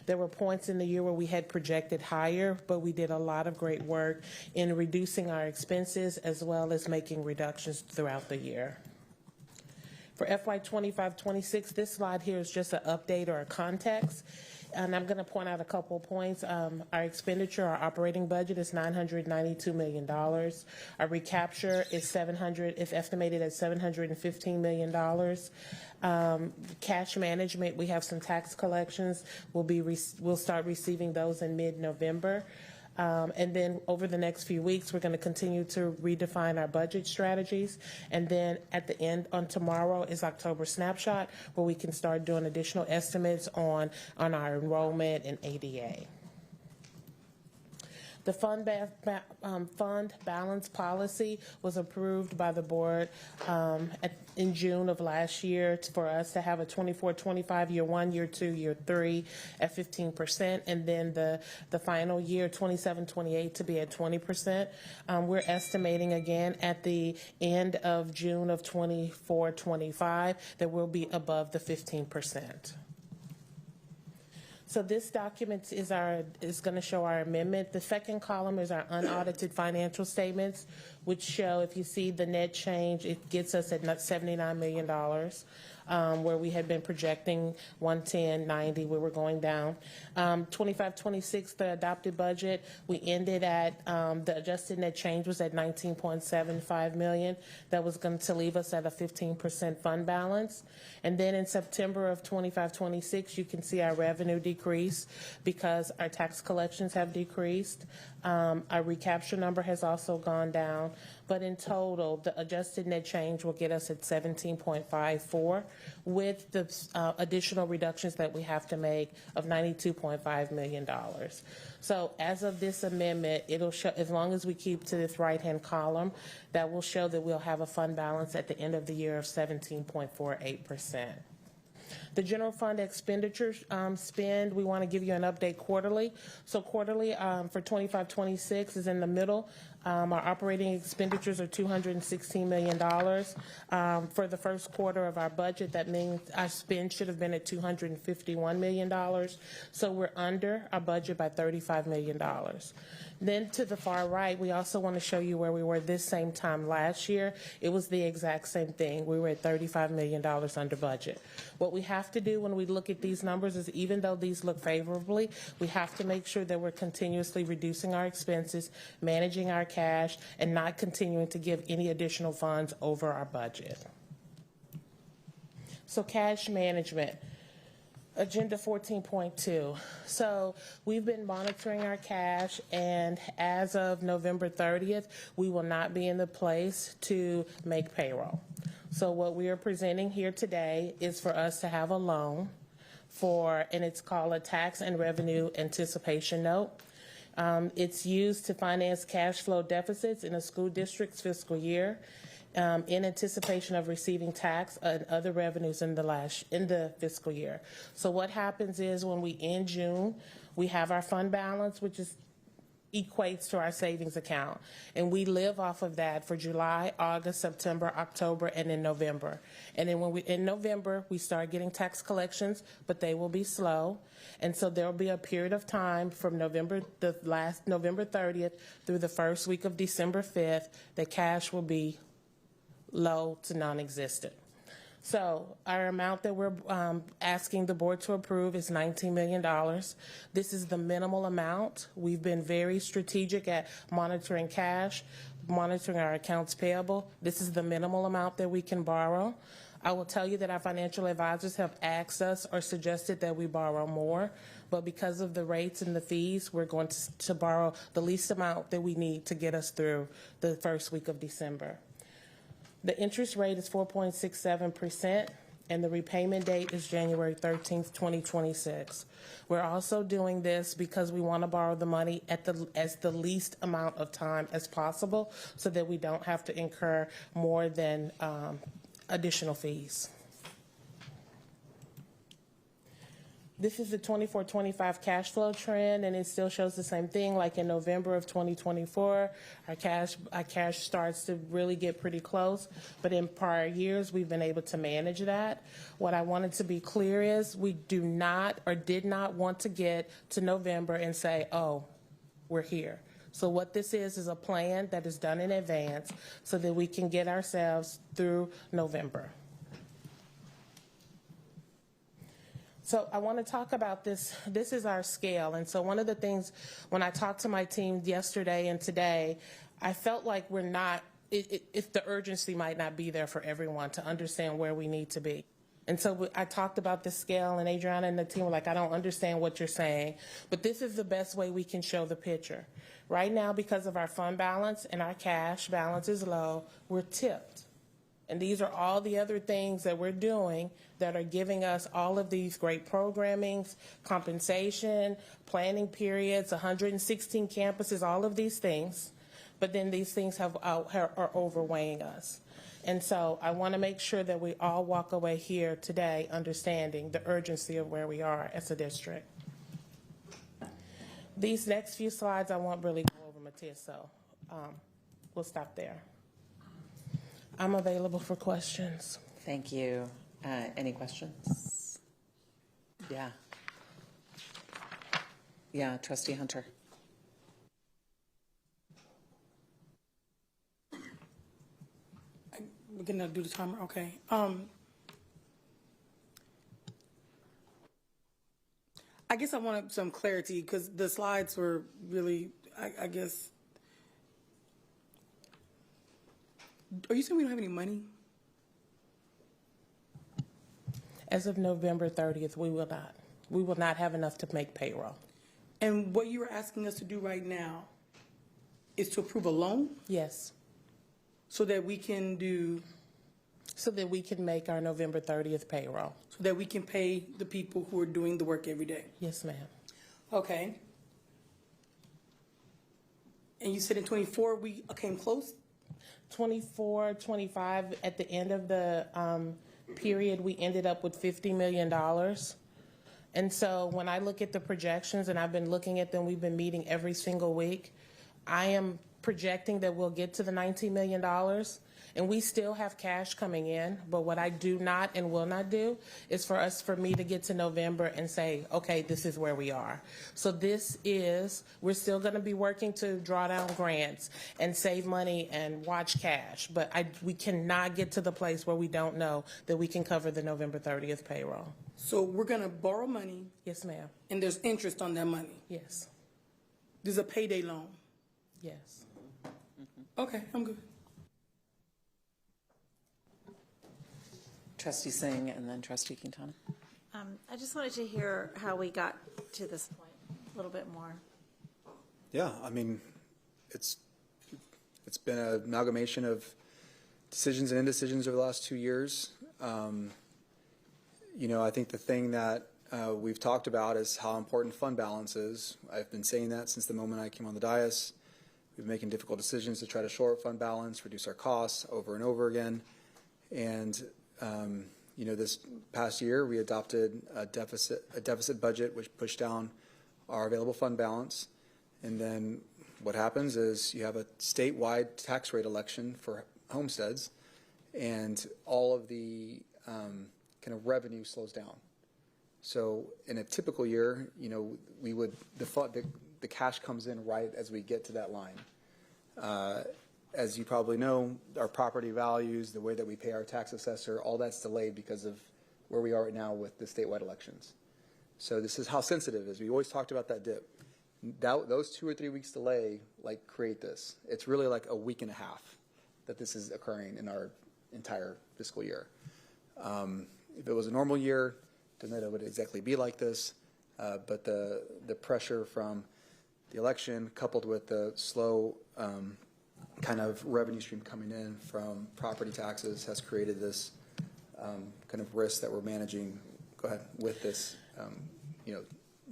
There were points in the year where we had projected higher, but we did a lot of great work in reducing our expenses as well as making reductions throughout the year. For FY 25-26, this slide here is just an update or a context. And I'm going to point out a couple of points. Our expenditure, our operating budget is $992 million. Our recapture is estimated at $715 million. Cash management, we have some tax collections. We'll start receiving those in mid-November. And then over the next few weeks, we're going to continue to redefine our budget strategies. And then at the end, on tomorrow, is October Snapshot, where we can start doing additional estimates on our enrollment and ADA. The fund balance policy was approved by the board in June of last year for us to have a 24-25 year 1, year 2, year 3 at 15%, and then the final year 27-28 to be at 20%. We're estimating again at the end of June of 24-25 that we'll be above the 15%. So this document is going to show our amendment. The second column is our unaudited financial statements, which show, if you see the net change, it gets us at $79 million, where we had been projecting 110, 90, we were going down. 25-26, the adopted budget, we ended at, the adjusted net change was at 19.75 million. That was going to leave us at a 15% fund balance. And then in September of 25-26, you can see our revenue decrease because our tax collections have decreased. Our recapture number has also gone down. But in total, the adjusted net change will get us at 17.54 with the additional reductions that we have to make of $92.5 million. So as of this amendment, it'll show, as long as we keep to this right-hand column, that will show that we'll have a fund balance at the end of the year of 17.48%. The general fund expenditures spend, we want to give you an update quarterly. So quarterly for 25-26 is in the middle. Our operating expenditures are $216 million. For the first quarter of our budget, that means our spend should have been at $251 million. So we're under our budget by $35 million. Then to the far right, we also want to show you where we were this same time last year. It was the exact same thing. We were at $35 million under budget. What we have to do when we look at these numbers is, even though these look favorably, we have to make sure that we're continuously reducing our expenses, managing our cash, and not continuing to give any additional funds over our budget. So cash management. Agenda 14.2. So we've been monitoring our cash, and as of November 30th, we will not be in the place to make payroll. So what we are presenting here today is for us to have a loan and it's called a tax and revenue anticipation note. It's used to finance cash flow deficits in a school district's fiscal year, in anticipation of receiving tax and other revenues in the fiscal year. So what happens is, when we end June, we have our fund balance, which equates to our savings account, and we live off of that for July, August, September, October, and in November. And then in November, we start getting tax collections, but they will be slow. And so there will be a period of time from November 30th through the first week of December 5th that cash will be low to non-existent. So our amount that we're asking the board to approve is $19 million. This is the minimal amount. We've been very strategic at monitoring cash, monitoring our accounts payable. This is the minimal amount that we can borrow. I will tell you that our financial advisors have asked us or suggested that we borrow more, but because of the rates and the fees, we're going to borrow the least amount that we need to get us through the first week of December. The interest rate is 4.67%, and the repayment date is January 13th, 2026. We're also doing this because we want to borrow the money as the least amount of time as possible, so that we don't have to incur more than additional fees. This is the 24-25 cash flow trend, and it still shows the same thing. Like in November of 2024, our cash starts to really get pretty close. But in prior years, we've been able to manage that. What I wanted to be clear is, we do not or did not want to get to November and say, oh, we're here. So what this is a plan that is done in advance so that we can get ourselves through November. So I want to talk about this. This is our scale. And so one of the things, when I talked to my team yesterday and today, I felt like we're not, if the urgency might not be there for everyone to understand where we need to be. And so I talked about the scale, and Adriana and the team were like, I don't understand what you're saying, but this is the best way we can show the picture. Right now, because of our fund balance and our cash balance is low, we're tipped And these are all the other things that we're doing that are giving us all of these great programmings, compensation, planning periods, 116 campuses, all of these things. But then these things are overweighing us. And so I want to make sure that we all walk away here today understanding the urgency of where we are as a district. These next few slides I won't really go over, Matias, so we'll stop there. I'm available for questions. Thank you. Any questions? Yeah. Yeah, Trustee Hunter. We're gonna do the timer, okay. I guess I wanted some clarity because the slides were really, I guess. Are you saying we don't have any money? As of November 30th, we will not. We will not have enough to make payroll. And what you are asking us to do right now is to approve a loan? Yes. So that we can do? So that we can make our November 30th payroll. So that we can pay the people who are doing the work every day? Yes, ma'am. Okay. And you said in 24 we came close? 24, 25, at the end of the period, we ended up with $50 million. And so when I look at the projections, and I've been looking at them, we've been meeting every single week, I am projecting that we'll get to the $19 million. And we still have cash coming in, but what I do not and will not do is for me to get to November and say, okay, this is where we are. So we're still going to be working to draw down grants and save money and watch cash, but we cannot get to the place where we don't know that we can cover the November 30th payroll. So we're going to borrow money? Yes, ma'am. And there's interest on that money? Yes. There's a payday loan? Yes. Okay, I'm good. Trustee Singh and then Trustee Quintana. I just wanted to hear how we got to this point a little bit more. Yeah, I mean, it's been an amalgamation of decisions and indecisions over the last 2 years. I think the thing that we've talked about is how important fund balance is. I've been saying that since the moment I came on the dais. We've been making difficult decisions to try to shore up fund balance, reduce our costs over and over again. And this past year, we adopted a deficit budget, which pushed down our available fund balance. And then what happens is you have a statewide tax rate election for homesteads, and all of the kind of revenue slows down. So in a typical year, the cash comes in right as we get to that line. As you probably know, our property values, the way that we pay our tax assessor, all that's delayed because of where we are right now with the statewide elections. So this is how sensitive it is. We always talked about that dip. Those 2 or 3 weeks delay create this. It's really like a week and a half that this is occurring in our entire fiscal year. If it was a normal year, then it would exactly be like this. But the pressure from the election coupled with the slow kind of revenue stream coming in from property taxes has created this kind of risk that we're managing with this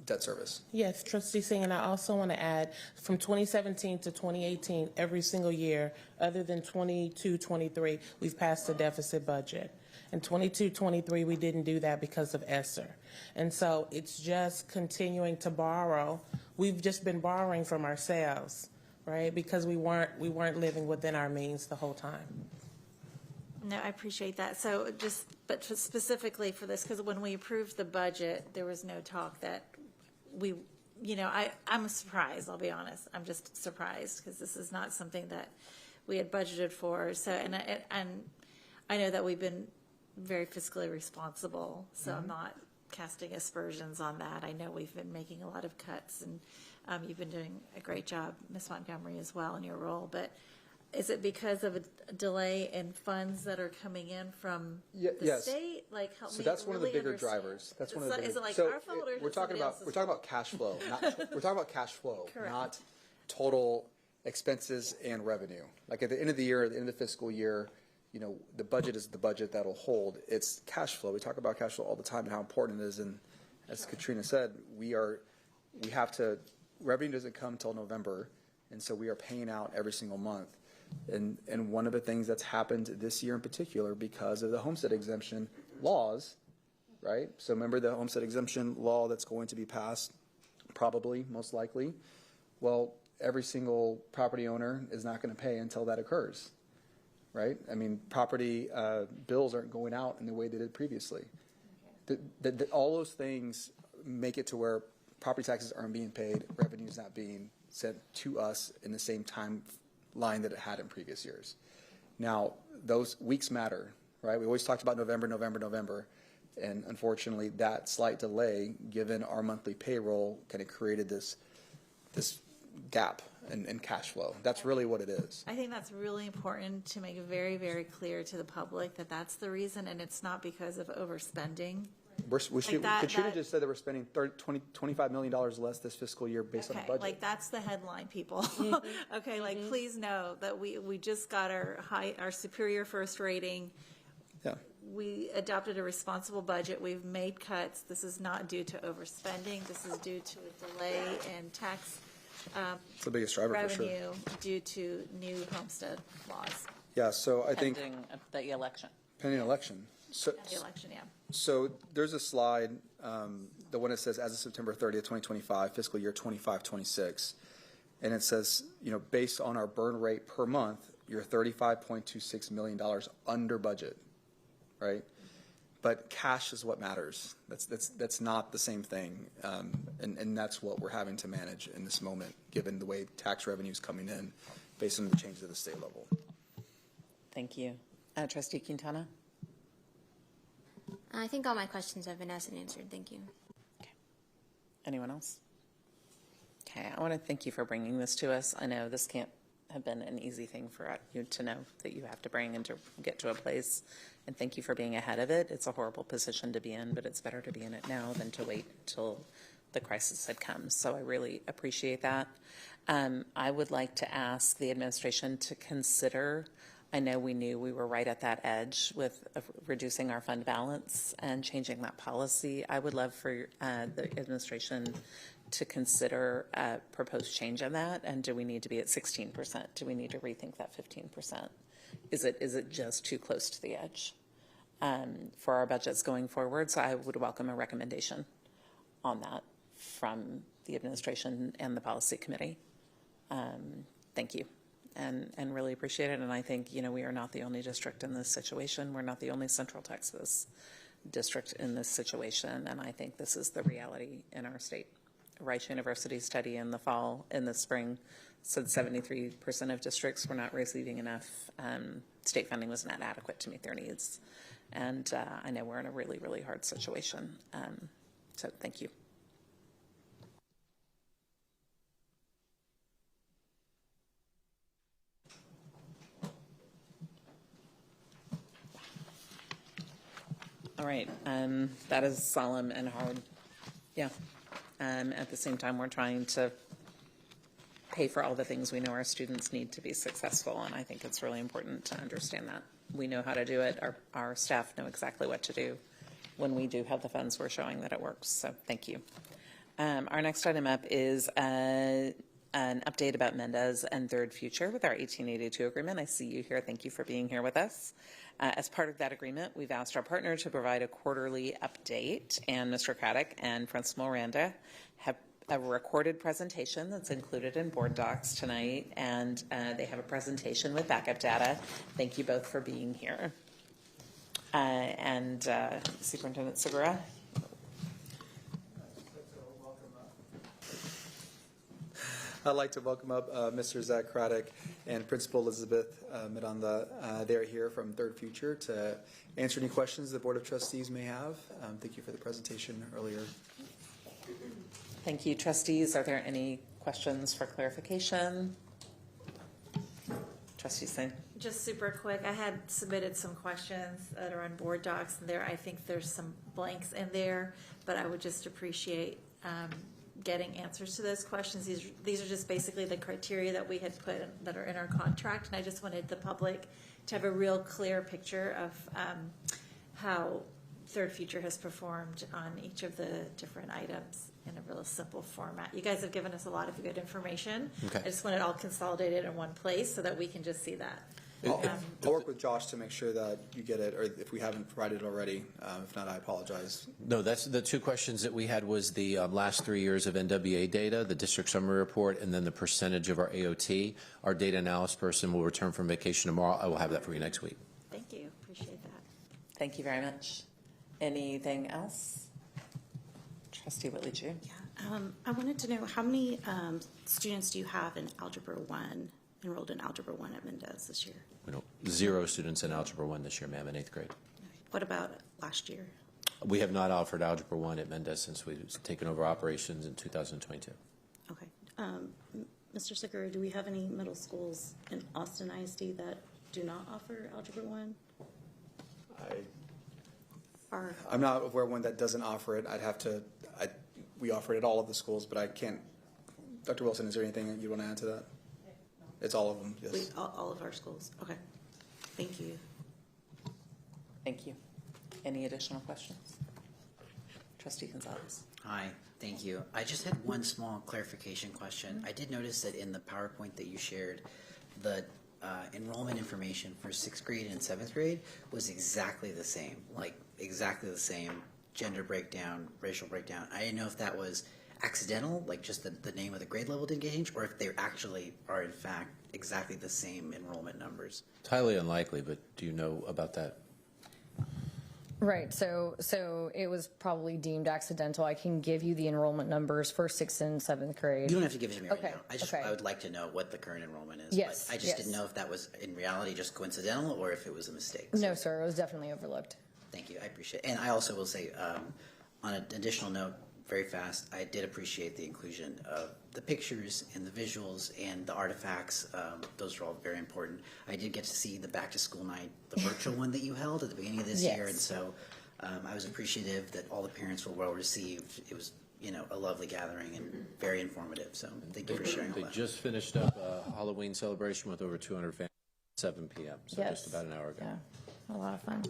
debt service. Yes, Trustee Singh, and I also want to add, from 2017 to 2018, every single year, other than 22-23, we've passed a deficit budget. In 22-23, we didn't do that because of ESSER. And so it's just continuing to borrow. We've just been borrowing from ourselves, right? Because we weren't living within our means the whole time. No, I appreciate that. So but specifically for this, because when we approved the budget, there was no talk that I'm surprised, I'll be honest. I'm just surprised because this is not something that we had budgeted for. So, and I know that we've been very fiscally responsible, so I'm not casting aspersions on that. I know we've been making a lot of cuts, and you've been doing a great job, Ms. Montgomery, as well in your role. But is it because of a delay in funds that are coming in from the state? Help me that's one of the bigger understand. drivers. That's one of the bigger. Is it like our fault, or we're talking about cash flow. We're talking about cash flow, not total expenses and revenue. Like at the end of the year, at the end of the fiscal year, the budget is the budget that'll hold. It's cash flow. We talk about cash flow all the time and how important it is. And as Katrina said, revenue doesn't come till November. And so we are paying out every single month. And one of the things that's happened this year in particular because of the homestead exemption laws, right? So remember the homestead exemption law that's going to be passed, probably, most likely. Well, every single property owner is not going to pay until that occurs, right? I mean, property bills aren't going out in the way they did previously. All those things make it to where property taxes aren't being paid, revenue is not being sent to us in the same timeline that it had in previous years. Now, those weeks matter, right? We always talked about November, and unfortunately, that slight delay, given our monthly payroll, kind of created this gap in cash flow. That's really what it is. I think that's really important to make very, very clear to the public that that's the reason, and it's not because of overspending. Katrina just said that we're spending $25 million less this fiscal year based on the budget. Like that's the headline, people. Okay, like please know that we just got our Superior First rating. Yeah. We adopted a responsible budget. We've made cuts. This is not due to overspending. This is due to a delay in tax it's the biggest driver for sure. revenue due to new homestead laws. Yeah, so I think Pending the election. pending election. So, The election, yeah. So there's a slide, the one that says as of September 30th, 2025, fiscal year 25-26. And it says, based on our burn rate per month, you're $35.26 million under budget, right? But cash is what matters. That's not the same thing. And that's what we're having to manage in this moment, given the way tax revenue is coming in based on the changes at the state level. Thank you. Trustee Quintana? I think all my questions have been asked and answered. Thank you. Anyone else? Okay, I want to thank you for bringing this to us. I know this can't have been an easy thing for you to know that you have to bring and to get to a place. And thank you for being ahead of it. It's a horrible position to be in, but it's better to be in it now than to wait till the crisis had come. So I really appreciate that. I would like to ask the administration to consider, I know we knew we were right at that edge with reducing our fund balance and changing that policy. I would love for the administration to consider a proposed change on that. And do we need to be at 16%? Do we need to rethink that 15%? Is it just too close to the edge for our budgets going forward? So I would welcome a recommendation on that from the administration and the policy committee. Thank you. And really appreciate it. And I think, we are not the only district in this situation. We're not the only Central Texas district in this situation. And I think this is the reality in our state. Rice University study in the spring said 73% of districts were not receiving enough state funding was not adequate to meet their needs. And I know we're in a really, really hard situation. So thank you. All right, that is solemn and hard. Yeah. At the same time, we're trying to pay for all the things we know our students need to be successful, and I think it's really important to understand that. We know how to do it. Our staff know exactly what to do. When we do have the funds, we're showing that it works, so thank you. Our next item up is an update about Mendez and Third Future with our 1882 agreement. I see you here. Thank you for being here with us. As part of that agreement, we've asked our partner to provide a quarterly update, and Mr. Craddock and Principal Miranda have a recorded presentation that's included in board docs tonight, and they have a presentation with backup data. Thank you both for being here. And Superintendent Segura. I'd like to welcome up Mr. Zach Craddock and Principal Elizabeth Miranda. They're here from Third Future to answer any questions the Board of Trustees may have. Thank you for the presentation earlier. Thank you, trustees. Are there any questions for clarification? Trustee Singh. Just super quick, I had submitted some questions that are on board docs, and I think there's some blanks in there, but I would just appreciate getting answers to those questions. These are just basically the criteria that we had put that are in our contract, and I just wanted the public to have a real clear picture of how Third Future has performed on each of the different items in a real simple format. You guys have given us a lot of good information. Okay. I just want it all consolidated in one place so that we can just see that. I'll work with Josh to make sure that you get it, or if we haven't provided it already. If not, I apologize. No, that's the two questions that we had was the last 3 years of NWA data, the district summary report, and then the percentage of our AOT. Our data analysis person will return from vacation tomorrow. I will have that for you next week. Thank you. Appreciate that. Thank you very much. Anything else? Trustee Whitley Chu. I wanted to know how many students do you have in Algebra 1, enrolled in Algebra 1 at Mendez this year? We don't, 0 students in Algebra 1 this year, ma'am, in 8th grade. What about last year? We have not offered Algebra 1 at Mendez since we've taken over operations in 2022. Okay. Mr. Sikora, do we have any middle schools in Austin ISD that do not offer Algebra 1? I'm not aware of one that doesn't offer it. We offer it at all of the schools, but I can't. Dr. Wilson, is there anything that you want to add to that? It's all of them, yes. All of our schools. Okay. Thank you. Thank you. Any additional questions? Trustee Gonzalez. Hi, thank you. I just had one small clarification question. I did notice that in the PowerPoint that you shared, the enrollment information for 6th grade and 7th grade was exactly the same, like exactly the same gender breakdown, racial breakdown. I didn't know if that was accidental, like just the name of the grade level didn't change, or if they actually are in fact exactly the same enrollment numbers. It's highly unlikely, but do you know about that? Right. So it was probably deemed accidental. I can give you the enrollment numbers for 6th and 7th grade. You don't have to give it to me right Okay, now. I would like to know what the current enrollment is. Yes, But I just yes. didn't know if that was in reality just coincidental or if it was a mistake. No, sir. It was definitely overlooked. Thank you. I appreciate it. And I also will say, on an additional note, very fast, I did appreciate the inclusion of the pictures and the visuals and the artifacts. Those are all very important. I did get to see the back to school night, the virtual one that you held at the beginning of this Yes. year. And so I was appreciative that all the parents were well received. It was, a lovely gathering and very informative. So thank you for sharing all They that. just finished up a Halloween celebration with over 200 families at 7 p.m., so Yes. just about an hour ago. Yeah, a lot of fun.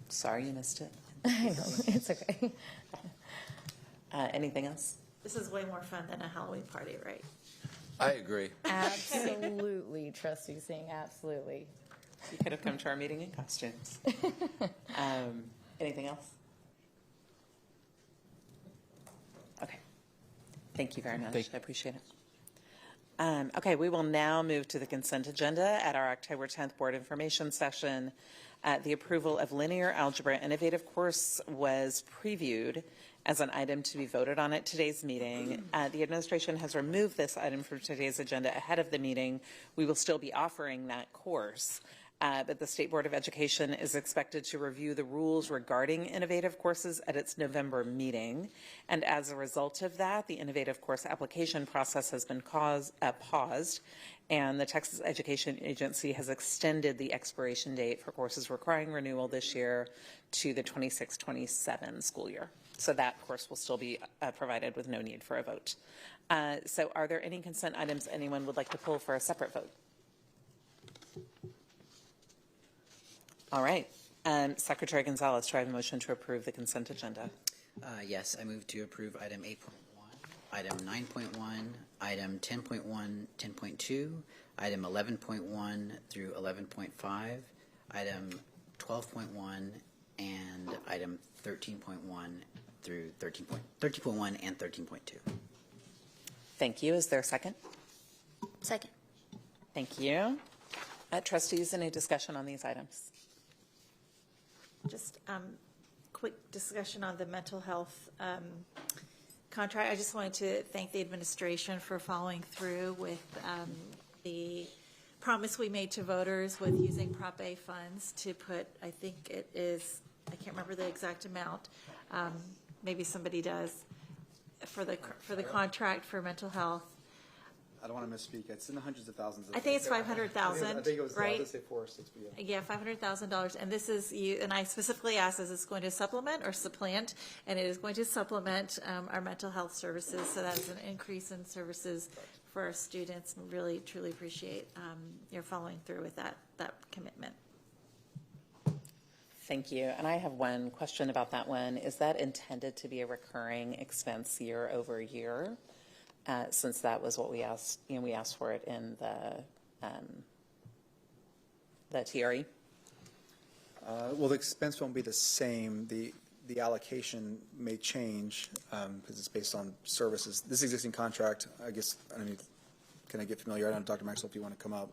Sorry you missed it. I know. It's okay. Anything else? This is way more fun than a Halloween party, right? I agree. Absolutely, Trustee Singh. Absolutely. You could have come to our meeting in costumes. Anything else? Okay. Thank you very much. I appreciate it. Okay, we will now move to the consent agenda at our October 10th board information session. The approval of linear algebra innovative course was previewed as an item to be voted on at today's meeting. The administration has removed this item from today's agenda ahead of the meeting. We will still be offering that course. But the State Board of Education is expected to review the rules regarding innovative courses at its November meeting. And as a result of that, the innovative course application process has been paused, and the Texas Education Agency has extended the expiration date for courses requiring renewal this year to the 26-27 school year. So that course will still be provided with no need for a vote. So are there any consent items anyone would like to pull for a separate vote? All right. Secretary Gonzalez, do I have a motion to approve the consent agenda? Yes, I move to approve item 8.1, item 9.1, item 10.1, 10.2, item 11.1 through 11.5, item 12.1, and item 13.1 through 13.1 and 13.2. Thank you. Is there a second? Second. Thank you. Trustees, any discussion on these items? Just quick discussion on the mental health contract. I just wanted to thank the administration for following through with the promise we made to voters with using Prop A funds to put, I think it is, I can't remember the exact amount, maybe somebody does, for the contract for mental health. I don't want to misspeak. It's in the hundreds of thousands. I think it's 500,000, I think it was, right? I'll just say 460. Yeah, $500,000, and this is you. And I specifically asked, is this going to supplement or supplant? And it is going to supplement our mental health services. So that is an increase in services for our students. And really, truly appreciate your following through with that commitment. Thank you. And I have one question about that one. Is that intended to be a recurring expense year over year? Since that was what we asked, we asked for it in the TRE. Well, the expense won't be the same. The allocation may change because it's based on services. This existing contract, I guess, can I get familiar? I don't know, Dr. Maxwell, if you want to come up.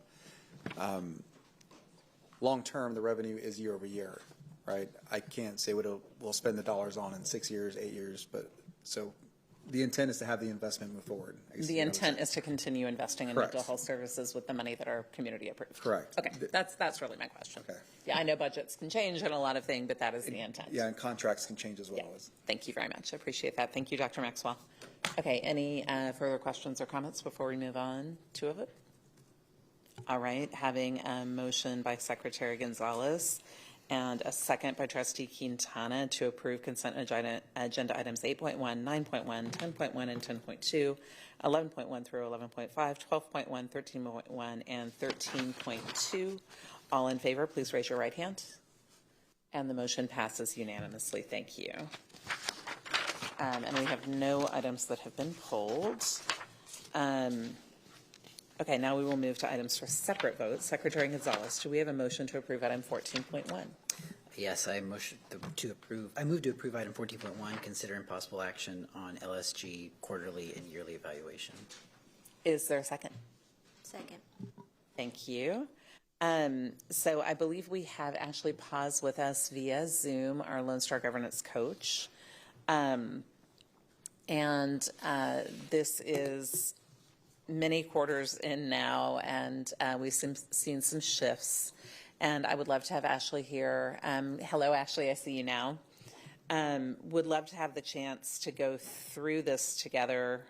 Long term, the revenue is year over year, right? I can't say what we'll spend the dollars on in 6 years, 8 years, but so the intent is to have the investment move forward. The intent is to continue investing in Correct. mental health services with the money that are community approved. Correct. Okay, that's really my question. Okay. Yeah, I know budgets can change and a lot of things, but that is the intent. Yeah, and contracts can change as well. Yeah. Thank you very much. I appreciate that. Thank you, Dr. Maxwell. Okay, any further questions or comments before we move on to a vote? All right, having a motion by Secretary Gonzalez and a second by Trustee Quintana to approve consent agenda items 8.1, 9.1, 10.1, and 10.2, 11.1 through 11.5, 12.1, 13.1, and 13.2. All in favor, please raise your right hand. And the motion passes unanimously. Thank you. And we have no items that have been pulled. Okay, now we will move to items for separate votes. Secretary Gonzalez, do we have a motion to approve item 14.1? Yes, I motion to approve. I move to approve item 14.1, consider impossible action on LSG quarterly and yearly evaluation. Is there a second? Second. Thank you. So I believe we have Ashley Paz with us via Zoom, our Lone Star Governance coach. This is many quarters in now, and we've seen some shifts. And I would love to have Ashley here. Hello, Ashley, I see you now. Would love to have the chance to go through this together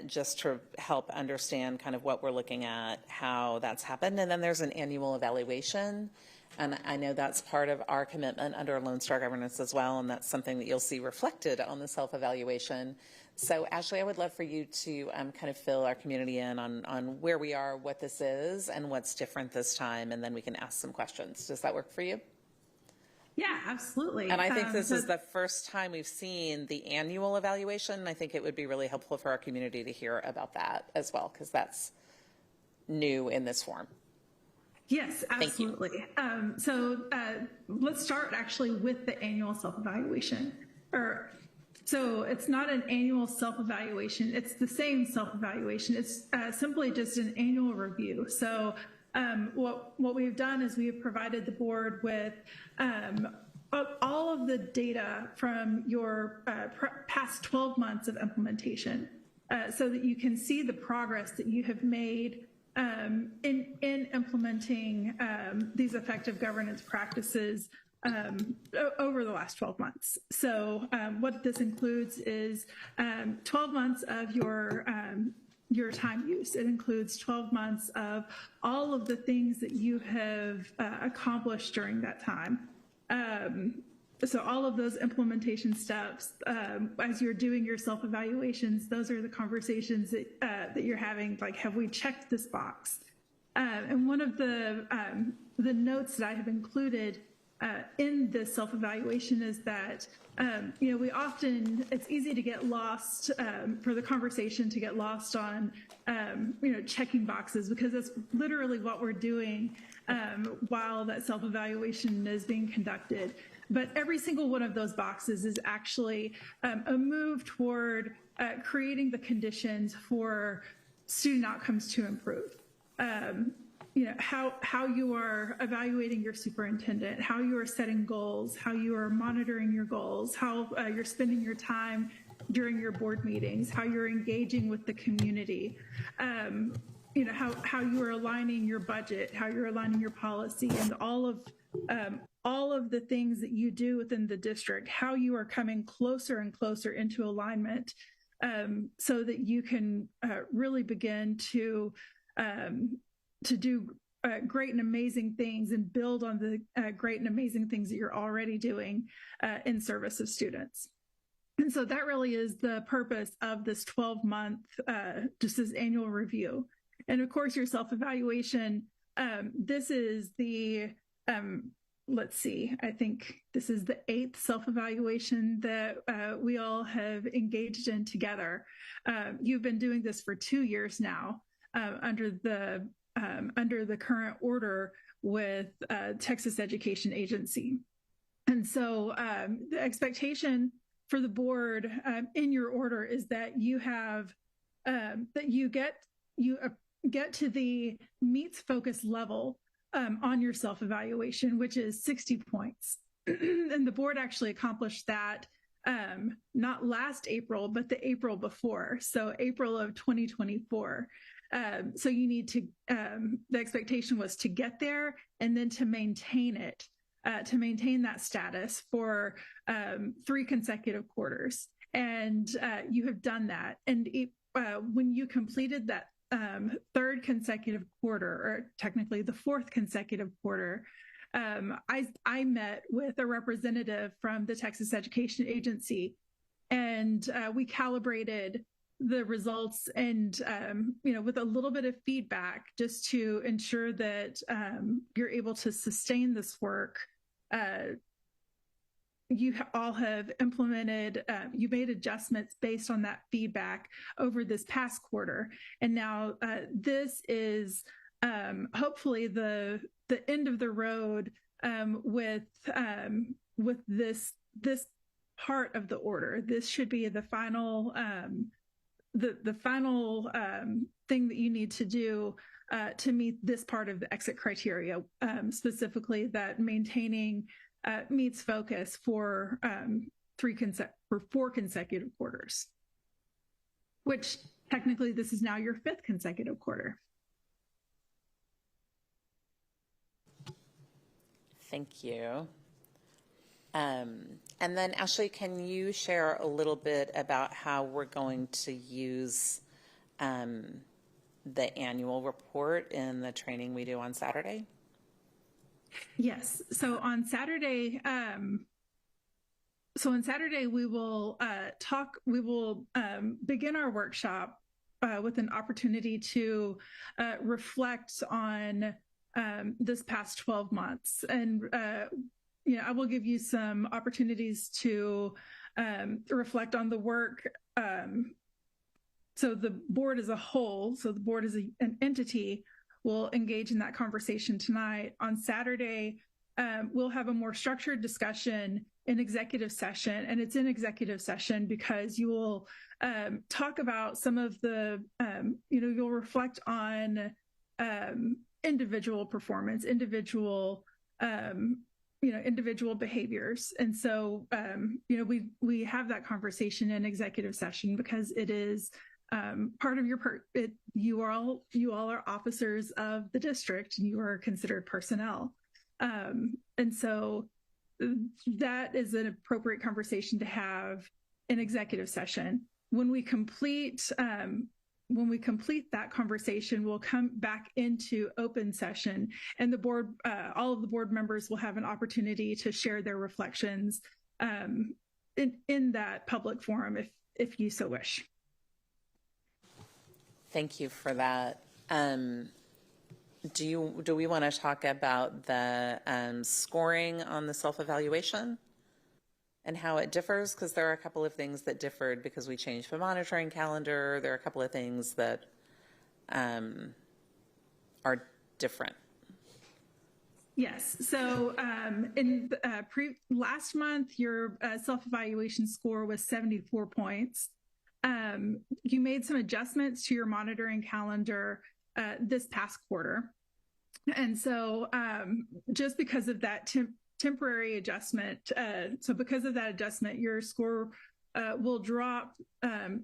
just to help understand kind of what we're looking at, how that's happened. And then there's an annual evaluation. And I know that's part of our commitment under Lone Star Governance as well, and that's something that you'll see reflected on the self-evaluation. So, Ashley, I would love for you to kind of fill our community in on where we are, what this is, and what's different this time, and then we can ask some questions. Does that work for you? Yeah, absolutely. And I think this is the first time we've seen the annual evaluation. I think it would be really helpful for our community to hear about that as well, because that's new in this form. Yes, absolutely. Let's start actually with the annual self-evaluation. So it's not an annual self-evaluation. It's the same self-evaluation. It's simply just an annual review. So what we've done is we have provided the board with all of the data from your past 12 months of implementation so that you can see the progress that you have made in implementing these effective governance practices over the last 12 months. So what this includes is 12 months of your time use. It includes 12 months of all of the things that you have accomplished during that time. So all of those implementation steps, as you're doing your self-evaluations, those are the conversations that you're having, like, have we checked this box? And one of the notes that I have included in this self-evaluation is that, we often, it's easy to get lost, for the conversation to get lost on, checking boxes, because that's literally what we're doing while that self-evaluation is being conducted. But every single one of those boxes is actually a move toward creating the conditions for student outcomes to improve. How you are evaluating your superintendent, how you are setting goals, how you are monitoring your goals, how you're spending your time during your board meetings, how you're engaging with the community, how you are aligning your budget, how you're aligning your policy, and all of the things that you do within the district, how you are coming closer and closer into alignment so that you can really begin to do great and amazing things and build on the great and amazing things that you're already doing in service of students. And so that really is the purpose of this 12-month, just this annual review. And of course, your self-evaluation, this is the, let's see, I think this is the 8th self-evaluation that we all have engaged in together. You've been doing this for 2 years now under the current order with Texas Education Agency. And so the expectation for the board in your order is that you have that you get to the meets focus level on your self-evaluation, which is 60 points. And the board actually accomplished that not last April, but the April before, so April of 2024. So you need to, the expectation was to get there and then to maintain it, to maintain that status for 3 consecutive quarters. And you have done that. And when you completed that 3rd consecutive quarter, or technically the 4th consecutive quarter, I met with a representative from the Texas Education Agency, and we calibrated the results and, with a little bit of feedback just to ensure that you're able to sustain this work. You all have implemented, you made adjustments based on that feedback over this past quarter. And now this is hopefully the end of the road with this part of the order. This should be the final the final thing that you need to do to meet this part of the exit criteria, specifically that maintaining meets focus for 4 consecutive quarters, which technically this is now your 5th consecutive quarter. Thank you. And then Ashley, can you share a little bit about how we're going to use the annual report in the training we do on Saturday? Yes. So on Saturday, we will begin our workshop with an opportunity to reflect on this past 12 months. And, I will give you some opportunities to reflect on the work. So the board as a whole, so the board as an entity, will engage in that conversation tonight. On Saturday, we'll have a more structured discussion in executive session, and it's in executive session because you will talk about some of the, you'll reflect on individual performance, individual behaviors. And so, we have that conversation in executive session because it is part of you all are officers of the district and you are considered personnel. And so that is an appropriate conversation to have in executive session. When we complete that conversation, we'll come back into open session, and the board, all of the board members will have an opportunity to share their reflections in that public forum if you so wish. Thank you for that. Do we want to talk about the scoring on the self-evaluation and how it differs? Because there are a couple of things that differed because we changed the monitoring calendar. There are a couple of things that are different. Yes. So in last month, your self-evaluation score was 74 points. You made some adjustments to your monitoring calendar this past quarter. And so just because of that temporary adjustment, because of that adjustment, your score will drop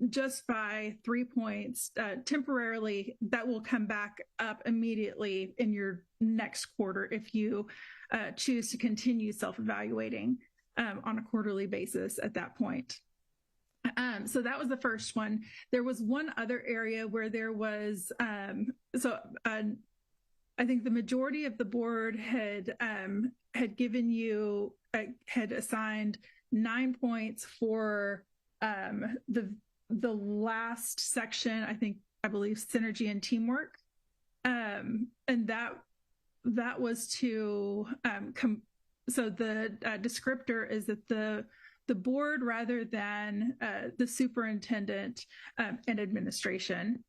just by 3 points temporarily. That will come back up immediately in your next quarter if you choose to continue self-evaluating on a quarterly basis at that point. So that was the first one. There was one other area where there was, I think the majority of the board had given you, had assigned 9 points for the last section, I believe synergy and teamwork. And that was to, so the descriptor is that the board, rather than the superintendent and administration,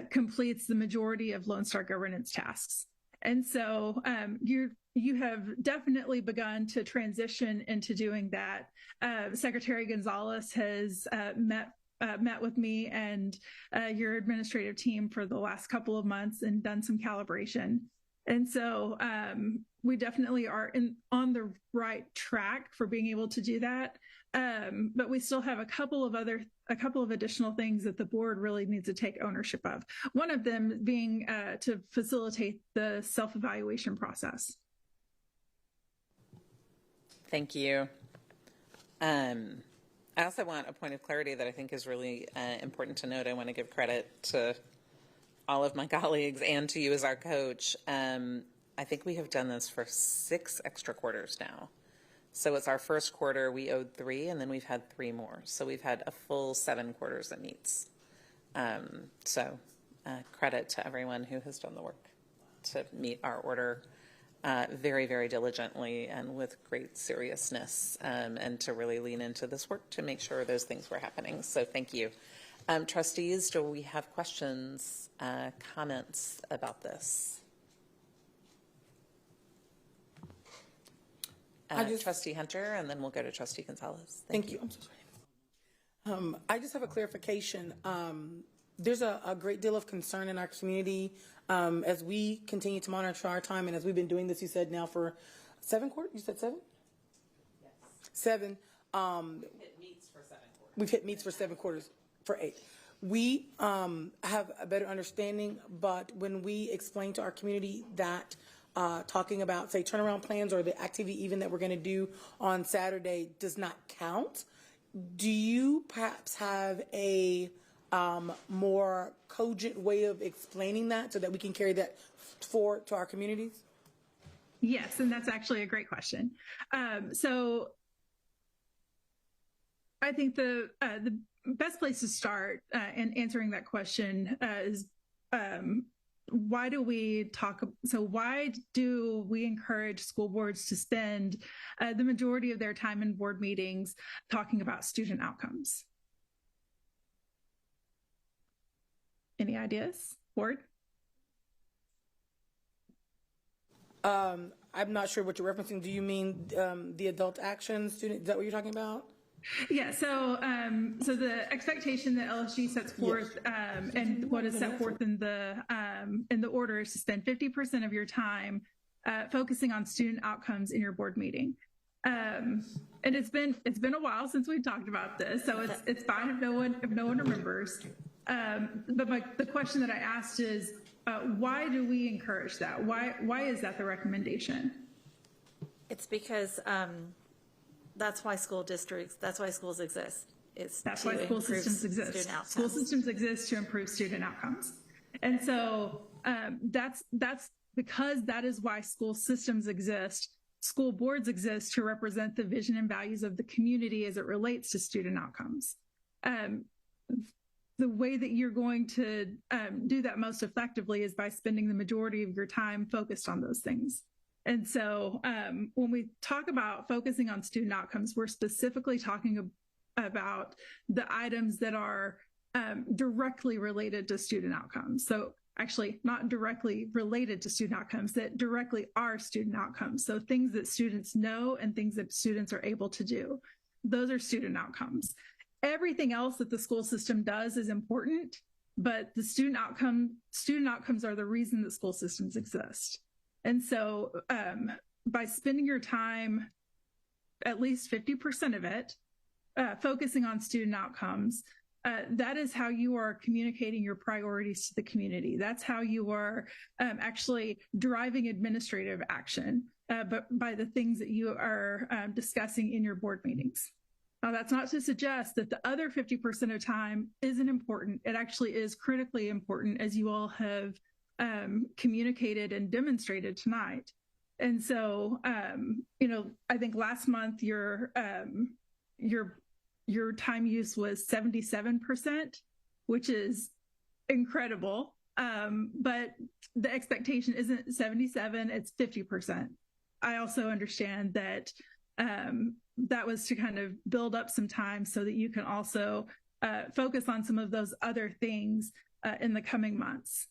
completes the majority of Lone Star governance tasks. And so you have definitely begun to transition into doing that. Secretary Gonzalez has met with me and your administrative team for the last couple of months and done some calibration. And so we definitely are on the right track for being able to do that. But we still have a couple of additional things that the board really needs to take ownership of. One of them being to facilitate the self-evaluation process. Thank you. I also want a point of clarity that I think is really important to note. I want to give credit to all of my colleagues and to you as our coach. I think we have done this for 6 extra quarters now. So it's our first quarter, we owed 3, and then we've had 3 more. So we've had a full 7 quarters that meets. So credit to everyone who has done the work to meet our order very, very diligently and with great seriousness, and to really lean into this work to make sure those things were happening. So thank you. Trustees, do we have questions, comments about this? Trustee Hunter, and then we'll go to Trustee Gonzalez. Thank you. I'm so sorry. I just have a clarification. There's a great deal of concern in our community as we continue to monitor our time, and as we've been doing this, you said now for 7 quarters? You said 7? Yes. 7. It meets for 7 quarters. We've hit meets for 7 quarters, for 8. We have a better understanding, but when we explain to our community that talking about, say, turnaround plans or the activity even that we're going to do on Saturday does not count, do you perhaps have a more cogent way of explaining that so that we can carry that forward to our communities? Yes, and that's actually a great question. So I think the best place to start in answering that question is why do we encourage school boards to spend the majority of their time in board meetings talking about student outcomes? Any ideas, board? I'm not sure what you're referencing. Do you mean the adult action student? Is that what you're talking about? Yeah, so the expectation that LSG sets forth and what is set forth in the order is to spend 50% of your time focusing on student outcomes in your board meeting. And it's been a while since we've talked about this, so it's fine if no one remembers. But the question that I asked is, why do we encourage that? Why is that the recommendation? It's because that's why schools exist. That's why school systems exist. School systems exist to improve student outcomes. And so that's because that is why school systems exist. School boards exist to represent the vision and values of the community as it relates to student outcomes. The way that you're going to do that most effectively is by spending the majority of your time focused on those things. And so when we talk about focusing on student outcomes, we're specifically talking about the items that are directly related to student outcomes. So actually not directly related to student outcomes, that directly are student outcomes. So things that students know and things that students are able to do. Those are student outcomes. Everything else that the school system does is important, but the student outcomes are the reason that school systems exist. And so by spending your time, at least 50% of it, focusing on student outcomes, that is how you are communicating your priorities to the community. That's how you are actually driving administrative action, but by the things that you are discussing in your board meetings. Now, that's not to suggest that the other 50% of time isn't important. It actually is critically important, as you all have communicated and demonstrated tonight. And so, I think last month your time use was 77%, which is incredible. But the expectation isn't 77, it's 50%. I also understand that that was to kind of build up some time so that you can also focus on some of those other things in the coming months.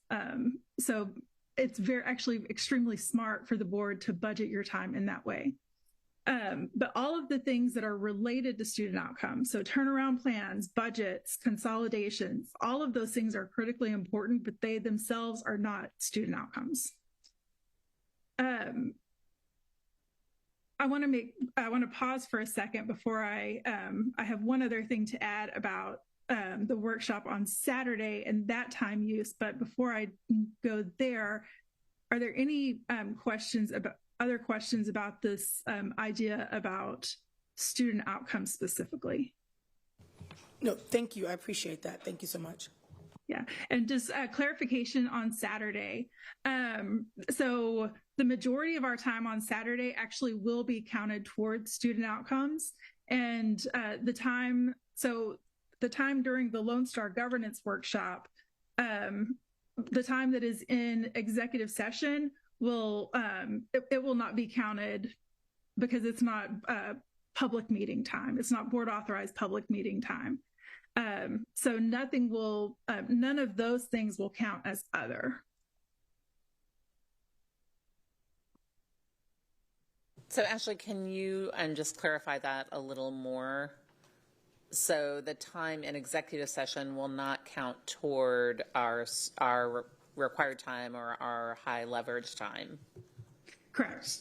So it's actually extremely smart for the board to budget your time in that way. But all of the things that are related to student outcomes, so turnaround plans, budgets, consolidations, all of those things are critically important, but they themselves are not student outcomes. I want to pause for a second before I have one other thing to add about the workshop on Saturday and that time use. But before I go there, are there any other questions about this idea about student outcomes specifically? No, thank you. I appreciate that. Thank you so much. Yeah, and just clarification on Saturday. So the majority of our time on Saturday actually will be counted towards student outcomes, and the time during the Lone Star Governance Workshop, the time that is in executive session will it will not be counted because it's not public meeting time. It's not board authorized public meeting time. So none of those things will count as other. So Ashley, can you just clarify that a little more? So the time in executive session will not count toward our required time or our high leverage time? Correct.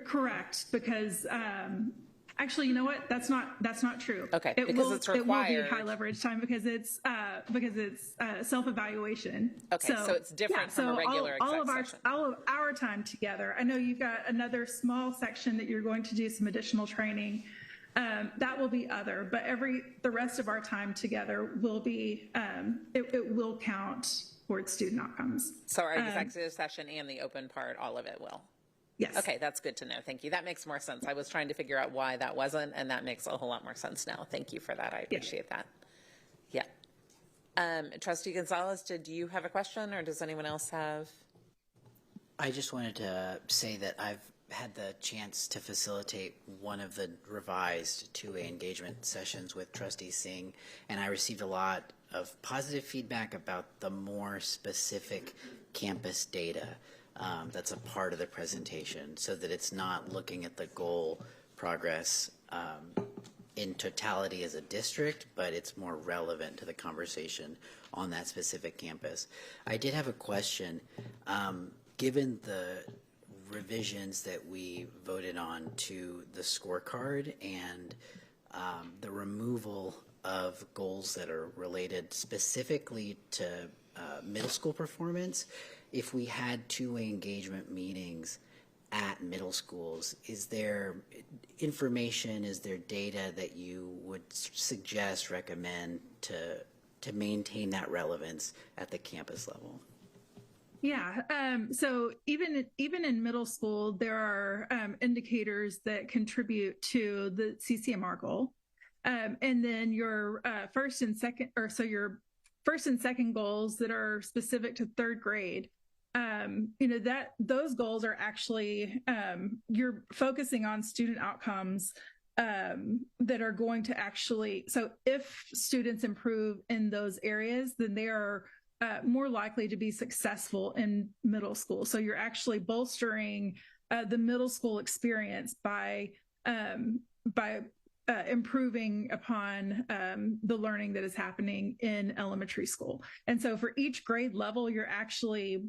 Correct, because actually, you know what? That's not true. Okay, because it's required. It will be high leverage time because it's self-evaluation. Okay, so it's different from a regular all of our time together. I know you've got another small section that you're going to do some additional training. That will be other, but the rest of our time together will be it will count towards student outcomes. So our executive session and the open part, all of it will. Yes. Okay, that's good to know. Thank you. That makes more sense. I was trying to figure out why that wasn't, and that makes a whole lot more sense now. Thank you for that. I appreciate that. Yeah. Trustee Gonzalez, did you have a question, or does anyone else have? I just wanted to say that I've had the chance to facilitate one of the revised two-way engagement sessions with Trustee Singh, and I received a lot of positive feedback about the more specific campus data that's a part of the presentation, so that it's not looking at the goal progress in totality as a district, but it's more relevant to the conversation on that specific campus. I did have a question. Given the revisions that we voted on to the scorecard and the removal of goals that are related specifically to middle school performance, if we had two-way engagement meetings at middle schools, is there information, is there data that you would suggest, recommend to maintain that relevance at the campus level? Yeah, so even in middle school, there are indicators that contribute to the CCMR goal. And then your first and second goals that are specific to third grade, that those goals are actually, you're focusing on student outcomes that are going to actually, so if students improve in those areas, then they are more likely to be successful in middle school. So you're actually bolstering the middle school experience by improving upon the learning that is happening in elementary school. And so for each grade level, you're actually,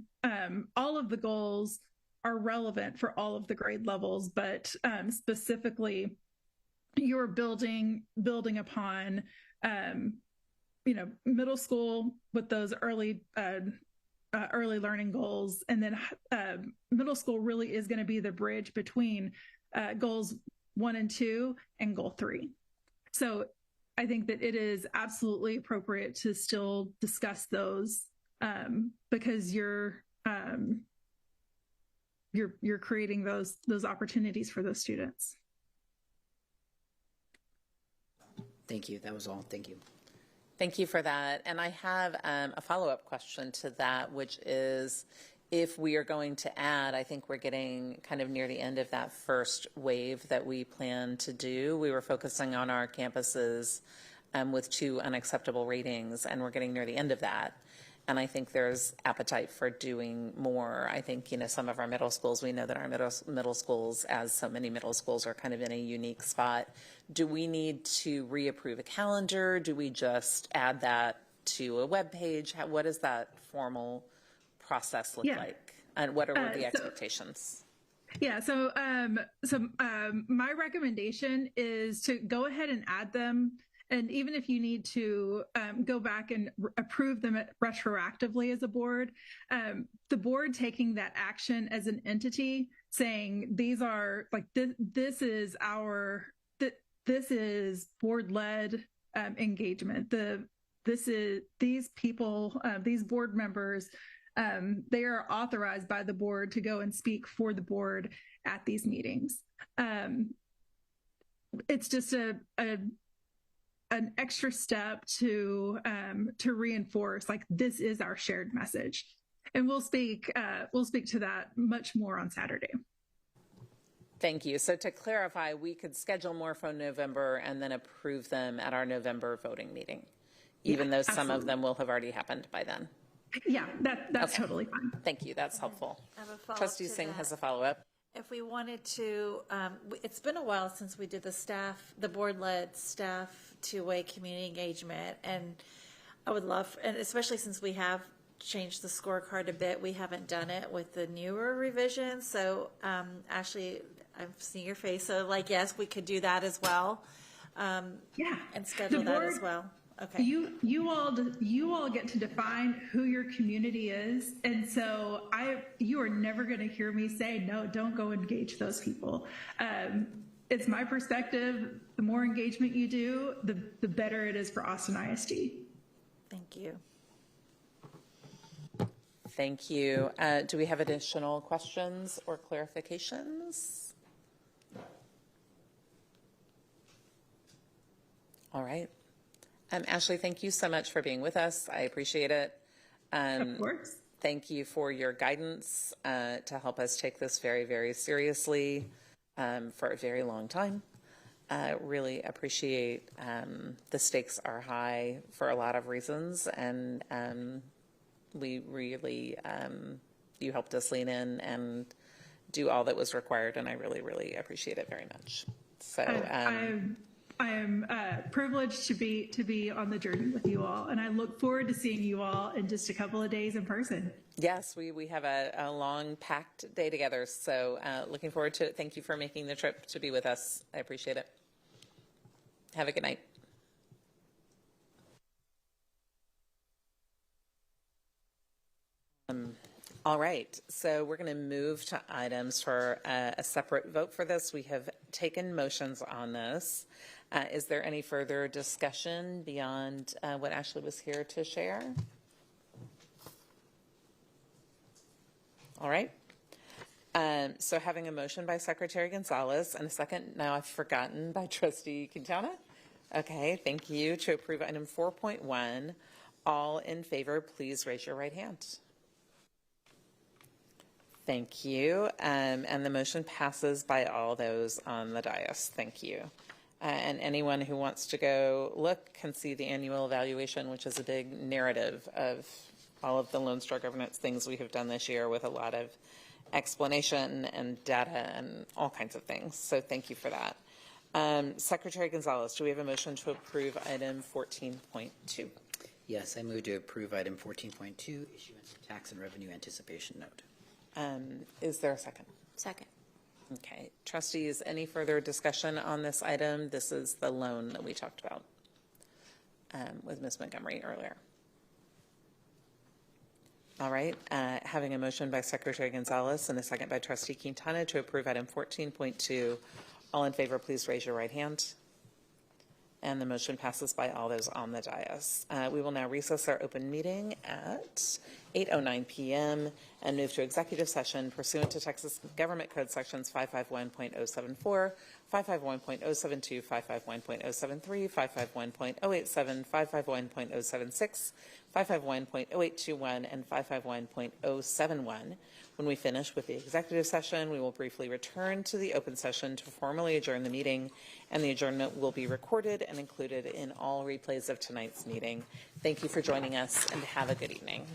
all of the goals are relevant for all of the grade levels, but specifically you're building upon, middle school with those early learning goals. And then middle school really is going to be the bridge between goals 1 and 2 and goal 3. So I think that it is absolutely appropriate to still discuss those because you're creating those opportunities for those students. Thank you. That was all. Thank you. Thank you for that. And I have a follow-up question to that, which is if we are going to add, I think we're getting kind of near the end of that first wave that we plan to do. We were focusing on our campuses with 2 unacceptable ratings, and we're getting near the end of that. And I think there's appetite for doing more. I think, some of our middle schools, we know that our middle schools, as so many middle schools, are kind of in a unique spot. Do we need to reapprove a calendar? Do we just add that to a web page? What does that formal process look like? And what are the expectations? So my recommendation is to go ahead and add them. And even if you need to go back and approve them retroactively as a board, the board taking that action as an entity, saying these are like this is board-led engagement. These people, these board members, they are authorized by the board to go and speak for the board at these meetings. It's just an extra step to reinforce like this is our shared message, and we'll speak to that much more on Saturday. Thank you. So to clarify, we could schedule more for November and then approve them at our November voting meeting, even though some of them will have already happened by then. Yeah, that's totally fine. Thank you. That's helpful. I have a follow-up Trustee to Singh that. has a follow-up. If we wanted to, it's been a while since we did the board-led staff two-way community engagement, and I would love, and especially since we have changed the scorecard a bit, we haven't done it with the newer revisions. So Ashley, I've seen your face, so yes, we could do that as well. And schedule that as well. Okay. You all get to define who your community is, and so you are never going to hear me say no. Don't go engage those people. It's my perspective. The more engagement you do, the better it is for Austin ISD. Thank you. Thank you. Do we have additional questions or clarifications? All right. Ashley, thank you so much for being with us. I appreciate it. Of course. Thank you for your guidance to help us take this very, very seriously for a very long time. Really appreciate the stakes are high for a lot of reasons, and we really, you helped us lean in and do all that was required, and I really, really appreciate it very much. So I am privileged to be on the journey with you all, and I look forward to seeing you all in just a couple of days in person. Yes, we have a long packed day together, so looking forward to it. Thank you for making the trip to be with us. I appreciate it. Have a good night. All right, so we're going to move to items for a separate vote for this. We have taken motions on this. Is there any further discussion beyond what Ashley was here to share? All right. So having a motion by Secretary Gonzalez and a second, now I've forgotten, by Trustee Quintana. Okay, thank you. To approve item 4.1, all in favor, please raise your right hand. Thank you. And the motion passes by all those on the dais. Thank you. And anyone who wants to go look can see the annual evaluation, which is a big narrative of all of the Lone Star governance things we have done this year with a lot of explanation and data and all kinds of things. So thank you for that. Secretary Gonzalez, do we have a motion to approve item 14.2? Yes, I move to approve item 14.2, issuance of tax and revenue anticipation note. Is there a second? Second. Okay. Trustees, any further discussion on this item? This is the loan that we talked about with Ms. Montgomery earlier. All right. Having a motion by Secretary Gonzalez and a second by Trustee Quintana to approve item 14.2. All in favor, please raise your right hand. And the motion passes by all those on the dais. We will now recess our open meeting at 8:09 p.m. and move to executive session pursuant to Texas Government Code Sections 551.074, 551.072, 551.073, 551.087, 551.076, 551.0821, and 551.071. When we finish with the executive session, we will briefly return to the open session to formally adjourn the meeting, and the adjournment will be recorded and included in all replays of tonight's meeting. Thank you for joining us, and have a good evening.